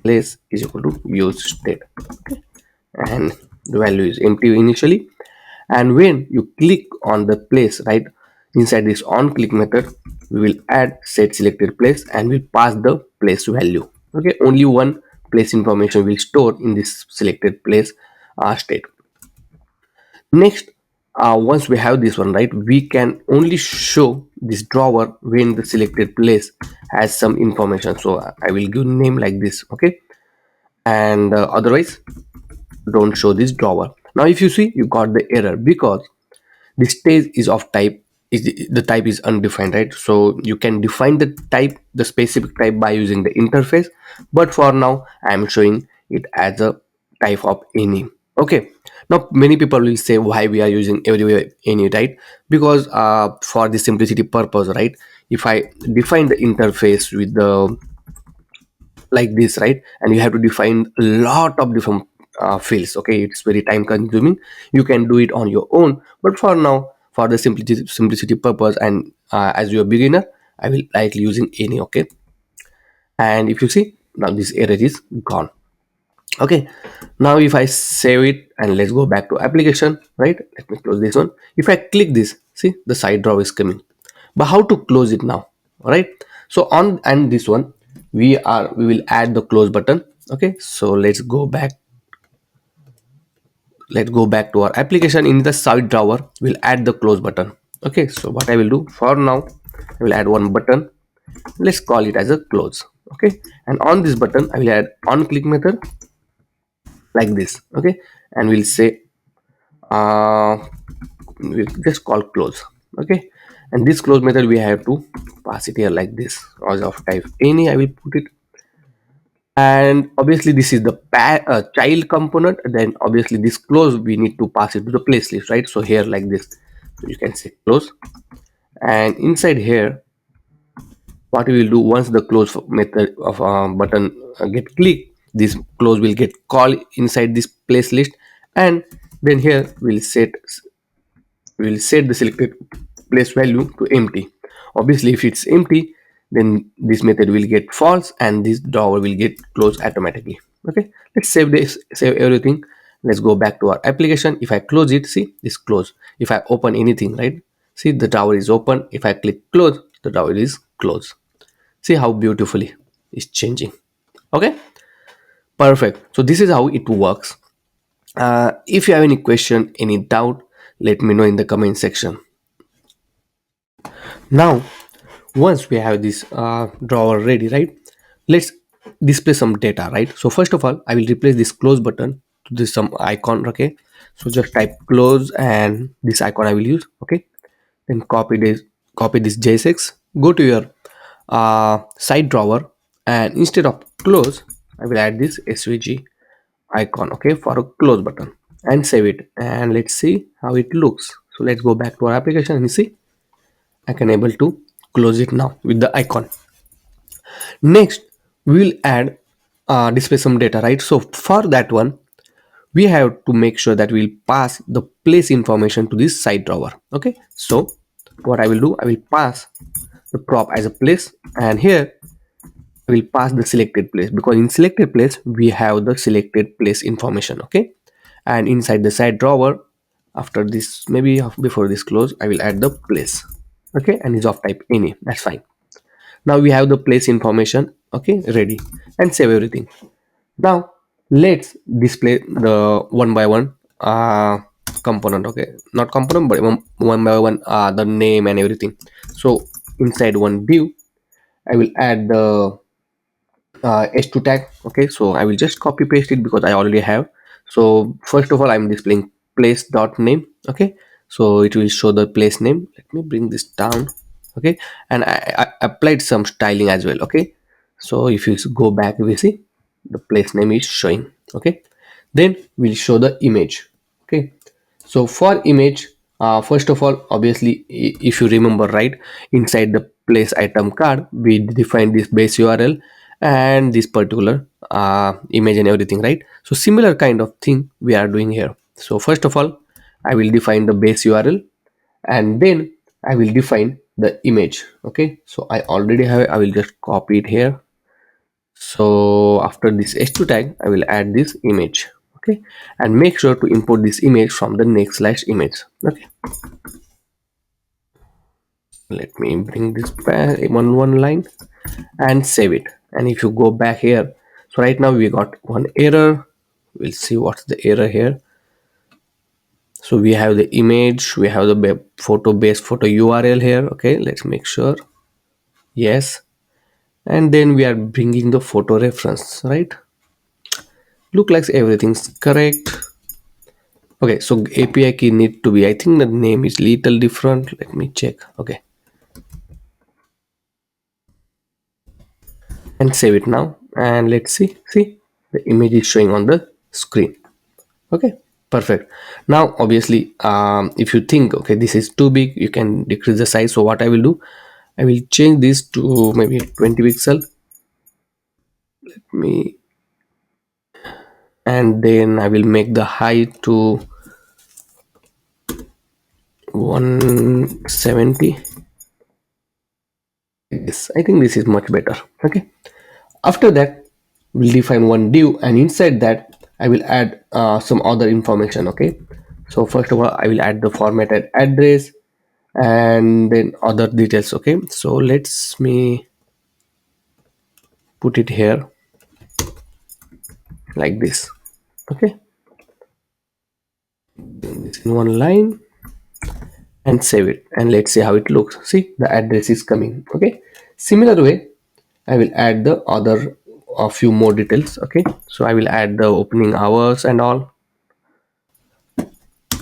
place is equal to use state. Okay, and the value is empty initially, and when you click on the place right inside this on click method, we will add set selected place and we'll pass the place value. Okay, only one place information will store in this selected place state. Next, once we have this one right, we can only show this drawer when the selected place has some information. So I will give name like this. Okay, and otherwise don't show this drawer. Now if you see, you got the error because the stage is of type is the type is undefined, right? So you can define the type, the specific type, by using the interface, but for now I am showing it as a type of any. Okay, now many people will say why we are using everywhere any, right? Because for the simplicity purpose, right, if I define the interface with the like this, right, and you have to define a lot of different fields. Okay, it's very time consuming. You can do it on your own, but for now, for the simplicity purpose, and as you're a beginner, I will likely using any. Okay, and if you see, now this error is gone. Okay, now if I save it and let's go back to application, right, let me close this one. If I click this, see the side draw is coming, but how to close it now? All right, so on and this one, we will add the close button. Okay, so let's go back to our application. In the side drawer, we'll add the close button. Okay, so what I will do for now, I will add one button. Let's call it as a close. Okay, and on this button I will add on click method like this. Okay, and we'll say we'll just call close. Okay, and this close method we have to pass it here like this, as of type any. I will put it, and obviously this is the child component. Then obviously this close we need to pass it to the place list, right? So here like this, so you can say close, and inside here what we will do, once the close method of button get clicked, this close will get called inside this place list, and then here we'll set the selected place value to empty. Obviously if it's empty, then this method will get false and this drawer will get closed automatically. Okay, let's save everything. Let's go back to our application. If I close it, see this close. If I open anything, right, see the drawer is open. If I click close, the drawer is closed. See how beautifully it's changing. Okay, perfect. So this is how it works. If you have any question, any doubt, let me know in the comment section. Now once we have this drawer ready, right, let's display some data, right? So first of all, I will replace this close button to this some icon. Okay, so just type close and this icon I will use. Okay, then copy this JSX, go to your side drawer, and instead of close I will add this svg icon, okay, for a close button, and save it, and let's see how it looks. So let's go back to our application and see I can able to close it now with the icon. Next, we will add display some data, right? So for that one, we have to make sure that we'll pass the place information to this side drawer. Okay, so what I will do, I will pass the prop as a place, and here I will pass the selected place, because in selected place we have the selected place information. Okay, and inside the side drawer, after this, maybe before this close, I will add the place. Okay, and is of type any, that's fine. Now we have the place information, okay, ready, and save everything. Now let's display the one by one component. Okay, not component, but one by one the name and everything. So inside one view I will add the h2 tag. Okay, so I will just copy paste it because I already have. So first of all, I'm displaying place dot name. Okay, so it will show the place name. Let me bring this down. Okay, and I applied some styling as well. Okay, so if you go back, we see the place name is showing. Okay, then we'll show the image. Okay, so for image, first of all, obviously if you remember, right, inside the place item card we define this base url, and this particular image and everything, right? So similar kind of thing we are doing here. So first of all, I will define the base URL, and then I will define the image. Okay, so I already have it. I will just copy it here. So after this h2 tag, I will add this image. Okay, and make sure to import this image from the next/image. Okay, let me bring this back one line and save it. And if you go back here, so right now we got one error. We'll see what's the error here. So we have the image, we have the photo based photo URL here. Okay, let's make sure. Yes, and then we are bringing the photo reference, right? Look like everything's correct. Okay, so API key need to be, I think the name is little different. Let me check. Okay, and save it now. And let's see the image is showing on the screen. Okay, perfect. Now obviously, if you think okay this is too big, you can decrease the size. So what I will do, I will change this to maybe 20 pixel. Me, and then I will make the height to 170. Yes, I think this is much better. Okay, after that we'll define one div, and inside that I will add some other information. Okay, so first of all I will add the formatted address and then other details. Okay, so let's me put it here like this. Okay, this in one line and save it, and let's see how it looks. See, the address is coming. Okay, similar way I will add the other a few more details. Okay, so I will add the opening hours and all,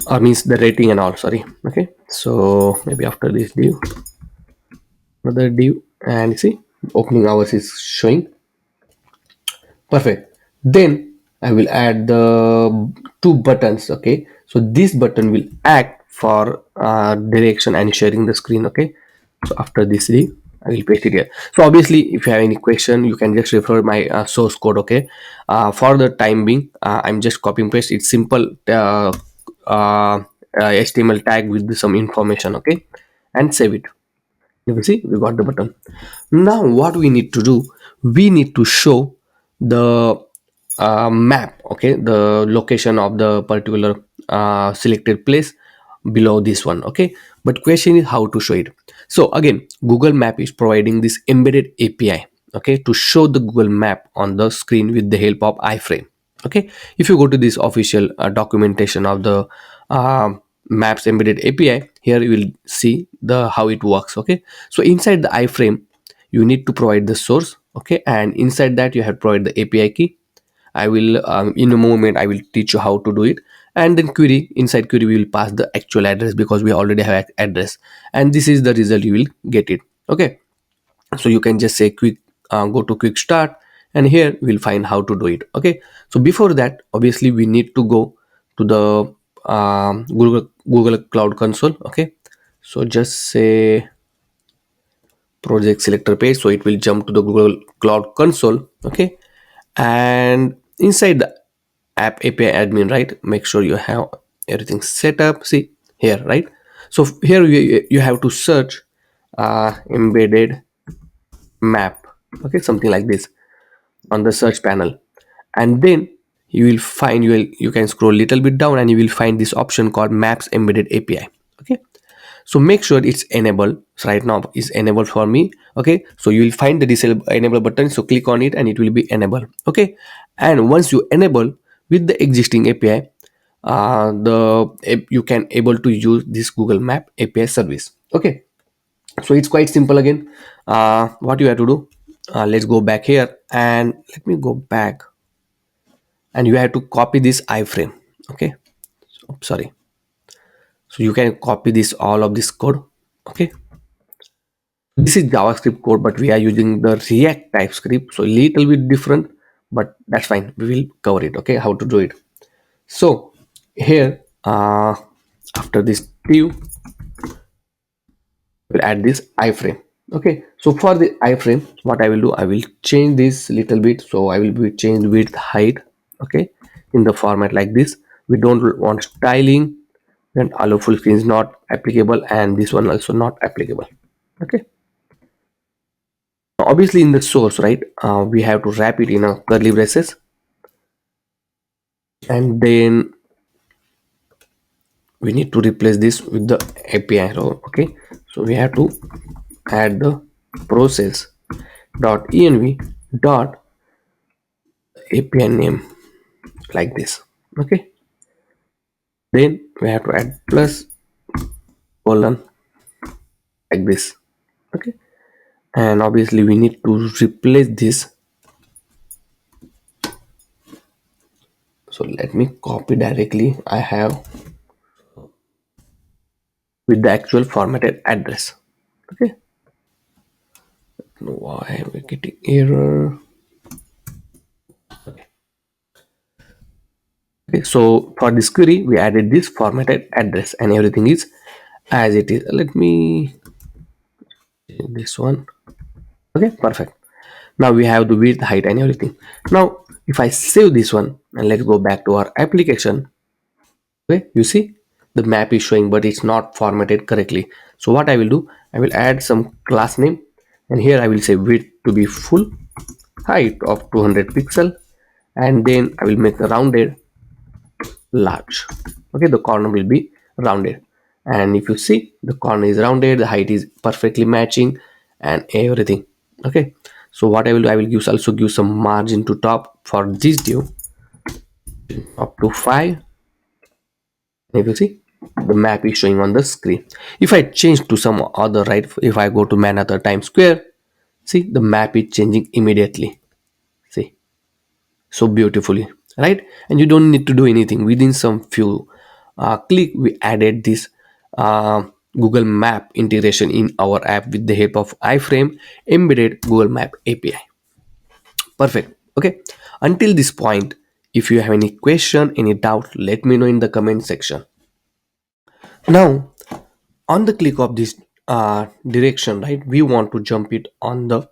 or means the rating and all, sorry. Okay, so maybe after this div, another div, and see opening hours is showing. Perfect. Then I will add the two buttons. Okay, so this button will act for direction and sharing the screen. Okay, so after this div, I will paste it here. So obviously if you have any question, you can just refer my source code. Okay, for the time being, I'm just copying paste. It's simple HTML tag with some information. Okay, and save it. You can see we got the button. Now what we need to do, we need to show the map. Okay, the location of the particular selected place below this one. Okay, but question is how to show it. So again, Google Map is providing this embedded API, okay, to show the Google Map on the screen with the help of iframe. Okay, if you go to this official documentation of the uh, maps embedded API, here you will see the how it works. Okay, so inside the iframe you need to provide the source. Okay, and inside that you have to provide the API key. I will in a moment I will teach you how to do it. And then query, inside query we will pass the actual address because we already have address, and this is the result you will get it. Okay, so you can just say quick go to quick start, and here we'll find how to do it. Okay, so before that obviously we need to go to the Google Cloud Console. Okay, so just say project selector page, so it will jump to the Google Cloud Console. Okay, and inside the app API admin, right, make sure you have everything set up. See here, right? So here you have to search embedded map. Okay, something like this on the search panel, and then you will find, you can scroll a little bit down and you will find this option called maps embedded API. Okay, so make sure it's enabled. So right now is enabled for me. Okay, so you will find the disable enable button, so click on it and it will be enabled. Okay, and once you enable with the existing API, you can able to use this Google Map API service. Okay, so it's quite simple. Again, what you have to do, let's go back here, and let me go back, and you have to copy this iframe. Okay, so, sorry, so you can copy this all of this code. Okay, this is JavaScript code, but we are using the React TypeScript, so a little bit different, but that's fine, we will cover it. Okay, how to do it. So here after this div, we'll add this iframe. Okay, so for the iframe, what I will do, I will change this little bit. So I will be change width, height. Okay, in the format like this. We don't want styling, then allow full screen is not applicable, and this one also not applicable. Okay, obviously in the source, right, we have to wrap it in a curly braces, and then we need to replace this with the API row. Okay, so we have to add the process dot env dot API name like this. Okay, then we have to add plus colon like this. Okay, and obviously we need to replace this. So let me copy directly. I have with the actual formatted address. Okay, why am I getting error? Okay, so for this query we added this formatted address and everything is as it is. Let me change this one. Okay, perfect. Now we have the width, height and everything. Now if I save this one and let's go back to our application. Okay, you see the map is showing but it's not formatted correctly. So what I will do, I will add some class name, and here I will say width to be full, height of 200 pixel, and then I will make the rounded large. Okay, the corner will be rounded, and if you see the corner is rounded, the height is perfectly matching and everything. Okay, so what I will do, I will use also give some margin to top for this div up to 5. If you see the map is showing on the screen. If I change to some other, right, if I go to Manhattan Times Square, see the map is changing immediately. See, so beautifully, right? And you don't need to do anything. Within some few click we added this uh, Google Map integration in our app with the help of iframe embedded Google Map API. Perfect. Okay, until this point, if you have any question, any doubt, let me know in the comment section. Now on the click of this direction, right, we want to jump it on the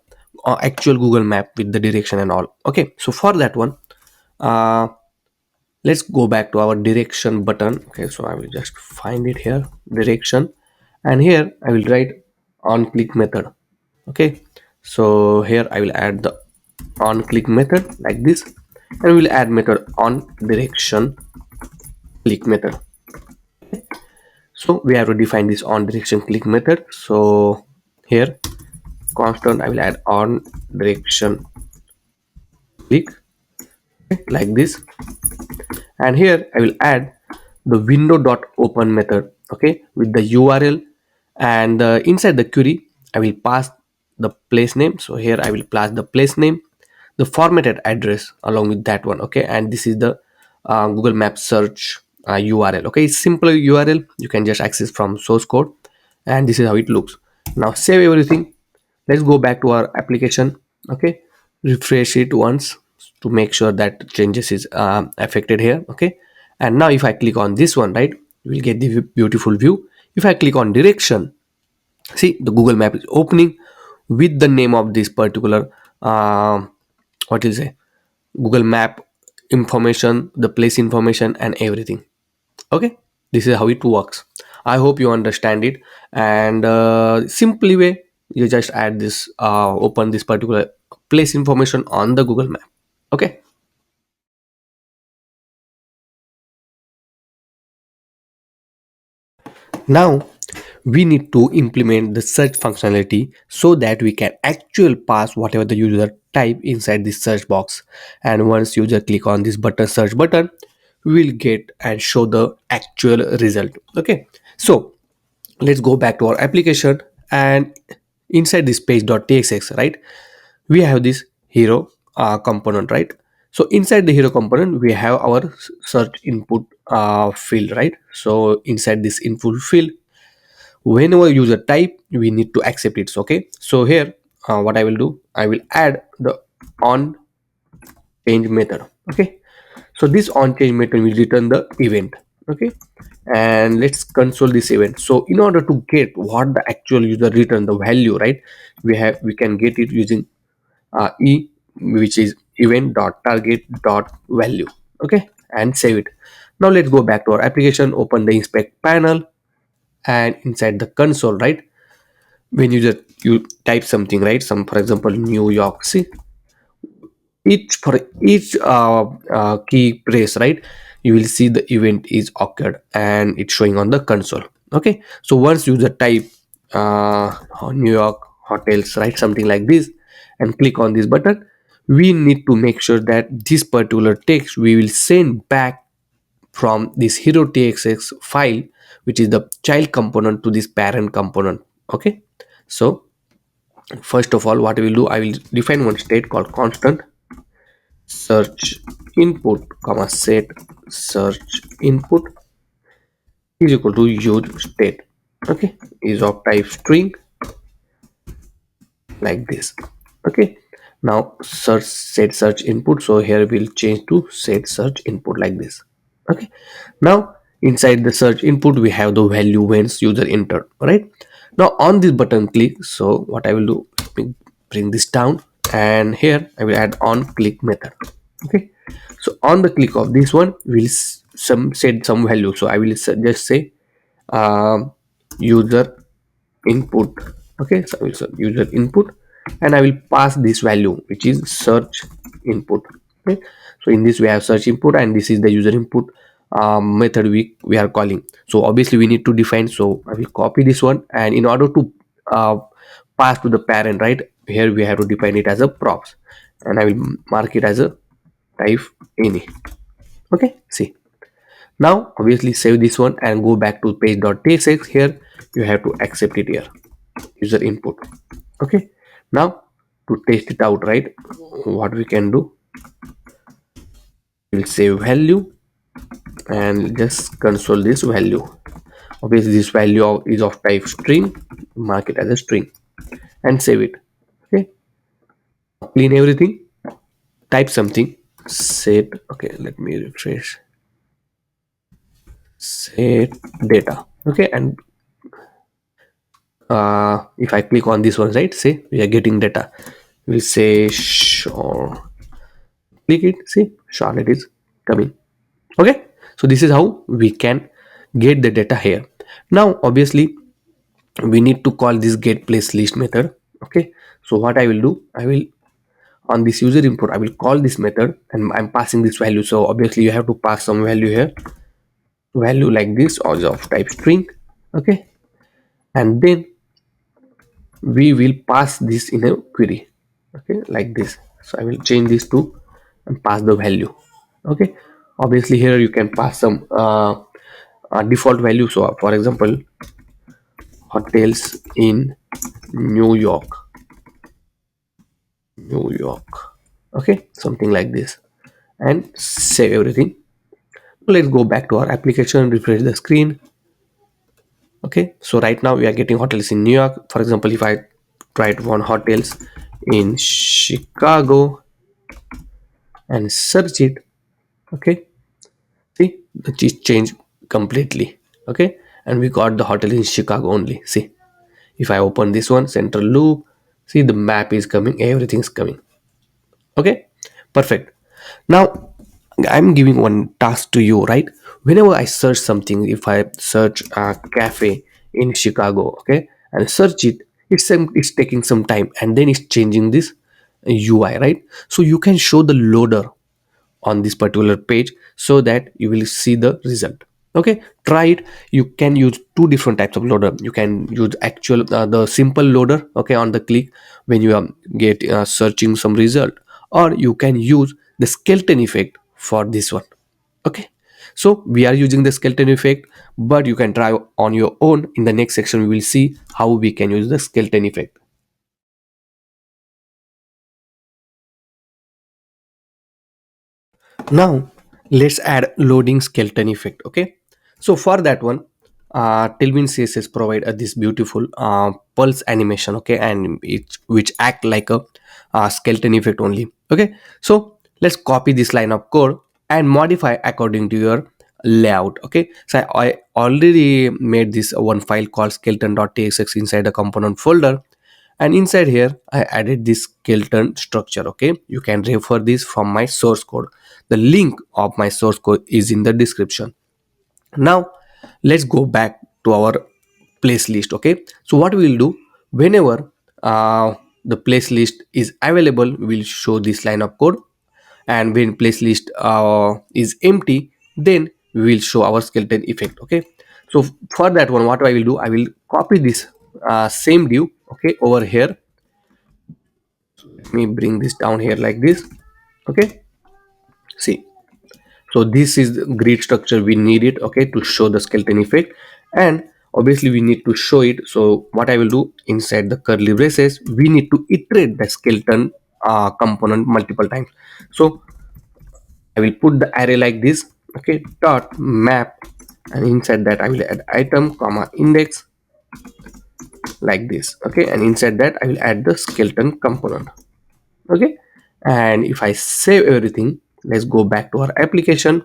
actual Google Map with the direction and all. Okay, so for that one, uh, let's go back to our direction button. Okay, so I will just find it here, direction, and here I will write on click method. Okay, so here I will add the on click method like this, and we'll add method on direction click method. So we have to define this on direction click method. So here constant I will add on direction click, okay, like this, and here I will add the window dot open method, okay, with the URL, and inside the query I will pass the place name. So here I will pass the place name, the formatted address along with that one. Okay, and this is the Google Maps search URL. Okay, it's simple URL, you can just access from source code, and this is how it looks. Now save everything. Let's go back to our application. Okay, refresh it once to make sure that changes is affected here. Okay, and now if I click on this one, right, we'll get the beautiful view. If I click on direction, see the Google Map is opening with the name of this particular what is it, Google Map information, the place information and everything. Okay, this is how it works. I hope you understand it, and simply way you just add this open this particular place information on the Google Map. Okay, now we need to implement the search functionality so that we can actually pass whatever the user type inside this search box, and once user click on this button, search button, we will get and show the actual result. Okay, so let's go back to our application, and inside this page.txx, right, we have this hero component, right? So inside the hero component we have our search input field, right? So inside this input field, whenever user type we need to accept it. Okay, so here what I will do, I will add the on change method. Okay, so this on change method will return the event. Okay, and let's console this event. So in order to get what the actual user return the value, right, we can get it using e, which is event.target.value. Okay, and save it. Now let's go back to our application, open the inspect panel, and inside the console, right, when you type something, right, some, for example, New York. See, each for each key press, right, you will see the event is occurred and it's showing on the console. Okay, so once user type New York hotels, right, something like this, and click on this button, we need to make sure that this particular text we will send back from this hero txx file, which is the child component, to this parent component. Okay, so first of all, what I will do, I will define one state called constant search input comma set search input is equal to use state. Okay, is of type string, like this. Okay, now search set search input, so here we'll change to set search input, like this. Okay, now inside the search input we have the value whence user entered, right? Now on this button click, so what I will do, let me bring this down, and here I will add on click method. Okay, so on the click of this one we'll some set some value, so I will just say um, user input. Okay, so I will say user input, and I will pass this value, which is search input. Okay, so in this we have search input, and this is the user input method we are calling. So obviously we need to define, so I will copy this one, and in order to uh, pass to the parent, right, here we have to define it as a props, and I will mark it as a type any. Okay, see, now obviously save this one and go back to page.tsx. Here you have to accept it here, user input. Okay, now to test it out, right, what we can do, we'll save value and just console this value. Obviously this value is of type string, mark it as a string and save it. Okay, clean everything, type something, set, okay, let me refresh, set data. Okay, and if I click on this one, right, say we are getting data, we'll say sure, click it, see, Charlotte is coming. Okay, so this is how we can get the data here. Now obviously we need to call this get place list method. Okay, so what I will do, I will, on this user input, I will call this method and I'm passing this value. So obviously you have to pass some value here, value like this, or of type string. Okay, and then we will pass this in a query. Okay, like this. So I will change this to and pass the value. Okay, obviously here you can pass some default value. So for example, hotels in New York, New York. Okay, something like this, and save everything. Let's go back to our application, refresh the screen. Okay, so right now we are getting hotels in New York. For example, if I try to find hotels in Chicago and search it, okay, see, the cheese changed completely. Okay, and we got the hotel in Chicago only. See, if I open this one, central loop, see, the map is coming, everything's coming. Okay, perfect. Now I'm giving one task to you, right? Whenever I search something, if I search a cafe in Chicago, okay, and search it, it's taking some time, and then it's changing this UI, right? So you can show the loader on this particular page so that you will see the result. Okay, try it. You can use two different types of loader. You can use actual the simple loader, okay, on the click when you are get searching some result, or you can use the skeleton effect for this one. Okay, so we are using the skeleton effect, but you can try on your own. In the next section we will see how we can use the skeleton effect. Now let's add loading skeleton effect. Okay, so for that one, Tailwind CSS provide this beautiful pulse animation. Okay, and it which act like a skeleton effect only. Okay, so let's copy this line of code and modify according to your layout. Okay, so I already made this one file called skeleton.txx inside the component folder, and inside here I added this skeleton structure. Okay, you can refer this from my source code. The link of my source code is in the description. Now let's go back to our place list. Okay, so what we will do, whenever the place list is available, we'll show this line of code, and when place list is empty, then we will show our skeleton effect. Okay, so for that one, what I will do, I will copy this same div, okay, over here. Let me bring this down here like this. Okay, see, so this is the grid structure we need it, okay, to show the skeleton effect, and obviously we need to show it. So what I will do, inside the curly braces, we need to iterate the skeleton component multiple times. So I will put the array like this, okay, dot map, and inside that I will add item comma index like this. Okay, and inside that I will add the skeleton component. Okay, and if I save everything, let's go back to our application,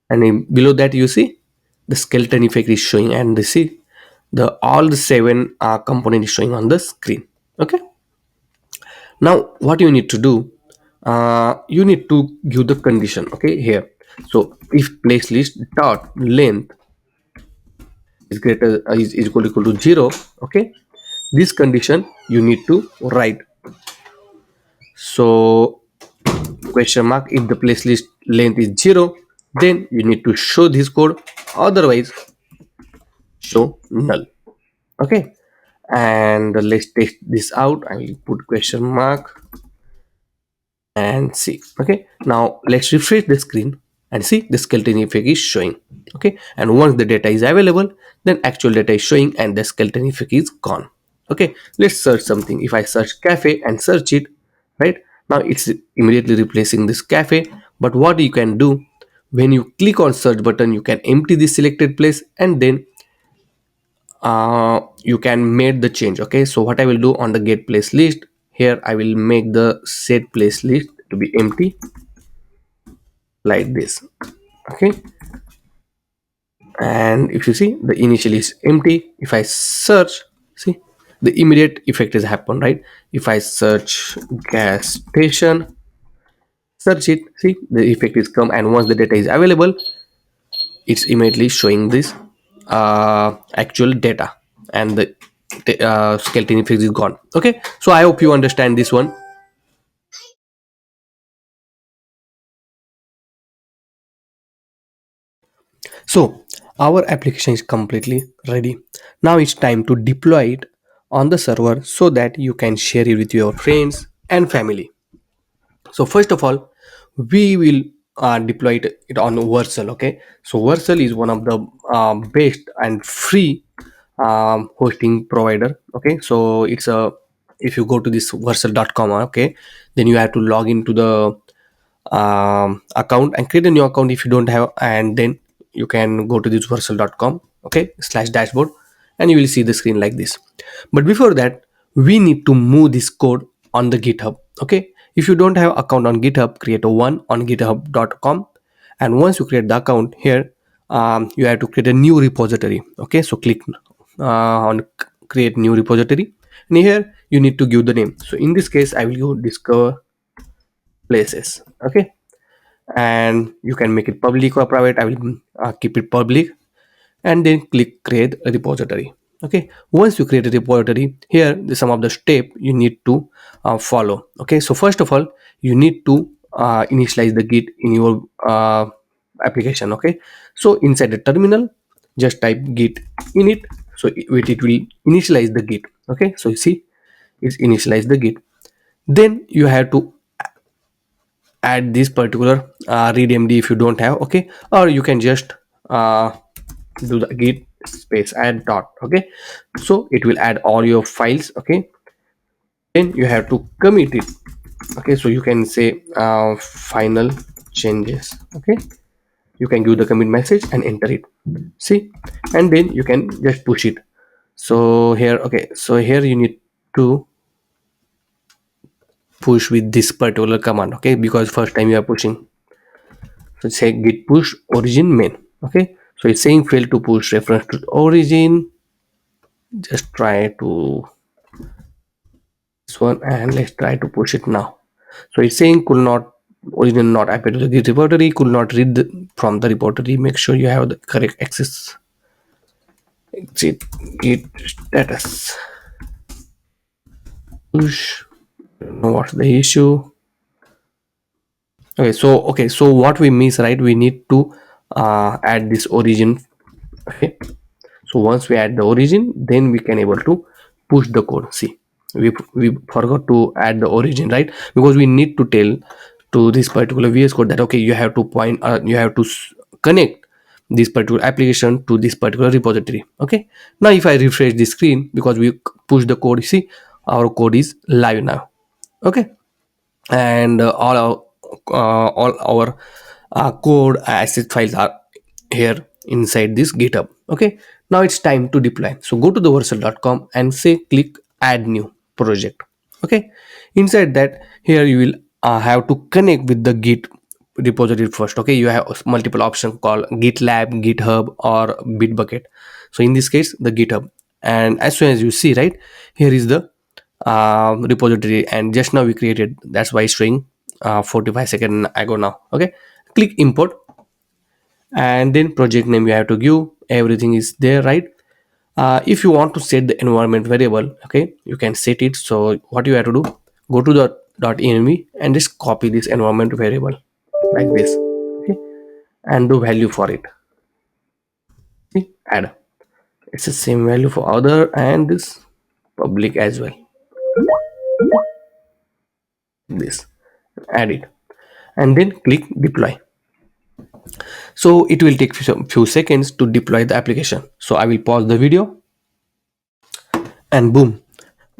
and below that you see the skeleton effect is showing, and you see the all the seven component is showing on the screen. Okay, now what you need to do, you need to give the condition, okay, here. So if place list dot length is greater is equal to 0, okay, this condition you need to write. So question mark, if the place list length is 0, then you need to show this code, otherwise show null. Okay, and let's take this out. I will put question mark and see. Okay, now let's refresh the screen and see the skeleton effect is showing. Okay, and once the data is available, then actual data is showing and the skeleton effect is gone. Okay, let's search something. If I search cafe and search it, right, now it's immediately replacing this cafe. But what you can do, when you click on search button, you can empty this selected place, and then you can make the change. Okay, so what I will do, on the get place list, here I will make the set place list to be empty like this. Okay, and if you see, the initial is empty. If I search, see, the immediate effect has happened, right? If I search gas station, search it, see, the effect is come, and once the data is available, it's immediately showing this actual data, and the skeleton effect is gone. Okay, so I hope you understand this one. So our application is completely ready. Now it's time to deploy it on the server so that you can share it with your friends and family. So first of all, we will deploy it on Vercel. Okay, so Vercel is one of the best and free hosting provider. Okay, so it's a, if you go to this vercel.com, okay, then you have to log into the account and create a new account if you don't have, and then you can go to this vercel.com, okay, slash dashboard, and you will see the screen like this. But before that, we need to move this code on the GitHub. Okay, if you don't have account on GitHub, create a one on github.com, and once you create the account here, you have to create a new repository. Okay, so click on create new repository, and here you need to give the name. So in this case I will go discover places. Okay, and you can make it public or private. I will keep it public, and then click create a repository. Okay, once you create a repository, here some of the step you need to follow. Okay, so first of all, you need to initialize the git in your application. Okay, so inside the terminal, just type git init, so it will initialize the git. Okay, so you see it's initialize the git. Then you have to add this particular readmd if you don't have. Okay, or you can just do the git space add dot. Okay, so it will add all your files. Okay, then you have to commit it. Okay, so you can say final changes. Okay, you can give the commit message and enter it. See, and then you can just push it. So here, okay, so here you need to push with this particular command. Okay, because first time you are pushing. So say git push origin main. Okay, so it's saying fail to push reference to origin. Just try to this one, and let's try to push it now. So it's saying could not origin not appear to the git repository, could not read from the repository. Make sure you have the correct access. Exit git status push. Don't know what's the issue. Okay, so what we miss, right? We need to add this origin. Okay, so once we add the origin, then we can able to push the code. See, we forgot to add the origin, right? Because we need to tell to this particular VS Code that okay, you have to you have to connect this particular application to this particular repository. Okay, now if I refresh the screen, because we push the code, see our code is live now. Okay, and all our code asset files are here inside this github. Okay, now it's time to deploy. So go to the vercel.com and say click add new project. Okay, inside that, here you will have to connect with the git repository first. Okay, you have multiple options called gitlab, github, or bitbucket. So in this case the github, and as soon as you see, right, here is the repository, and just now we created, that's why it's showing 45 seconds ago now. Okay, click import, and then project name you have to give, everything is there, right? If you want to set the environment variable, okay, you can set it. So what you have to do, go to the .env and just copy this environment variable like this. Okay, and do value for it. See, add, it's the same value for other, and this public as well, this, add it, and then click deploy. So it will take few seconds to deploy the application. So I will pause the video, and boom,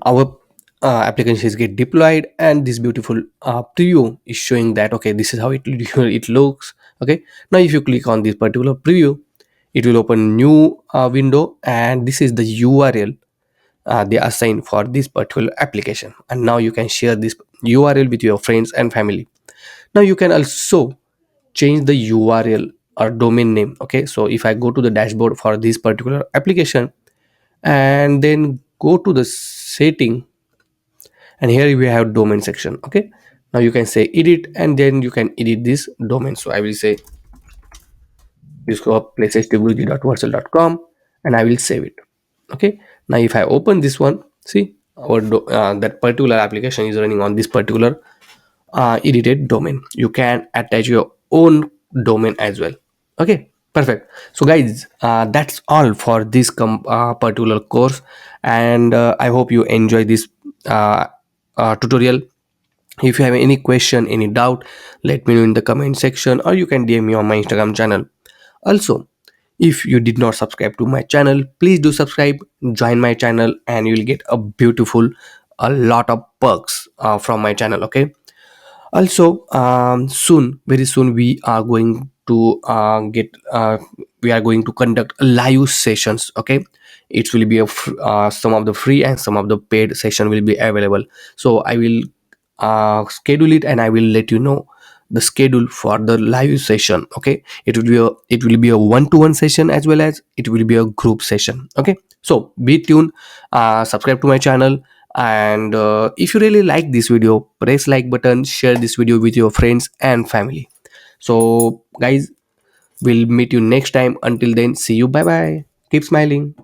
our application is get deployed, and this beautiful preview is showing that okay, this is how it it looks. Okay, now if you click on this particular preview, it will open new window, and this is the URL they assign for this particular application, and now you can share this URL with your friends and family. Now you can also change the URL or domain name. Okay, so if I go to the dashboard for this particular application and then go to the setting, and here we have domain section. Okay, now you can say edit, and then you can edit this domain. So I will say this go up places.com, and I will save it. Okay, now if I open this one, see our that particular application is running on this particular edited domain. You can attach your own domain as well. Okay, perfect. So guys, that's all for this particular course, and I hope you enjoy this uh, tutorial. If you have any question, any doubt, let me know in the comment section, or you can DM me on my Instagram channel. Also, if you did not subscribe to my channel, please do subscribe, join my channel, and you will get a lot of perks from my channel. Okay, also soon, very soon, we are going to conduct live sessions. Okay, it will be some of the free and some of the paid session will be available. So I will schedule it, and I will let you know the schedule for the live session. Okay, it will be a one-to-one session, as well as it will be a group session. Okay, so be tuned, subscribe to my channel, and if you really like this video, press like button, share this video with your friends and family. So guys, we'll meet you next time. Until then, see you, bye bye, keep smiling.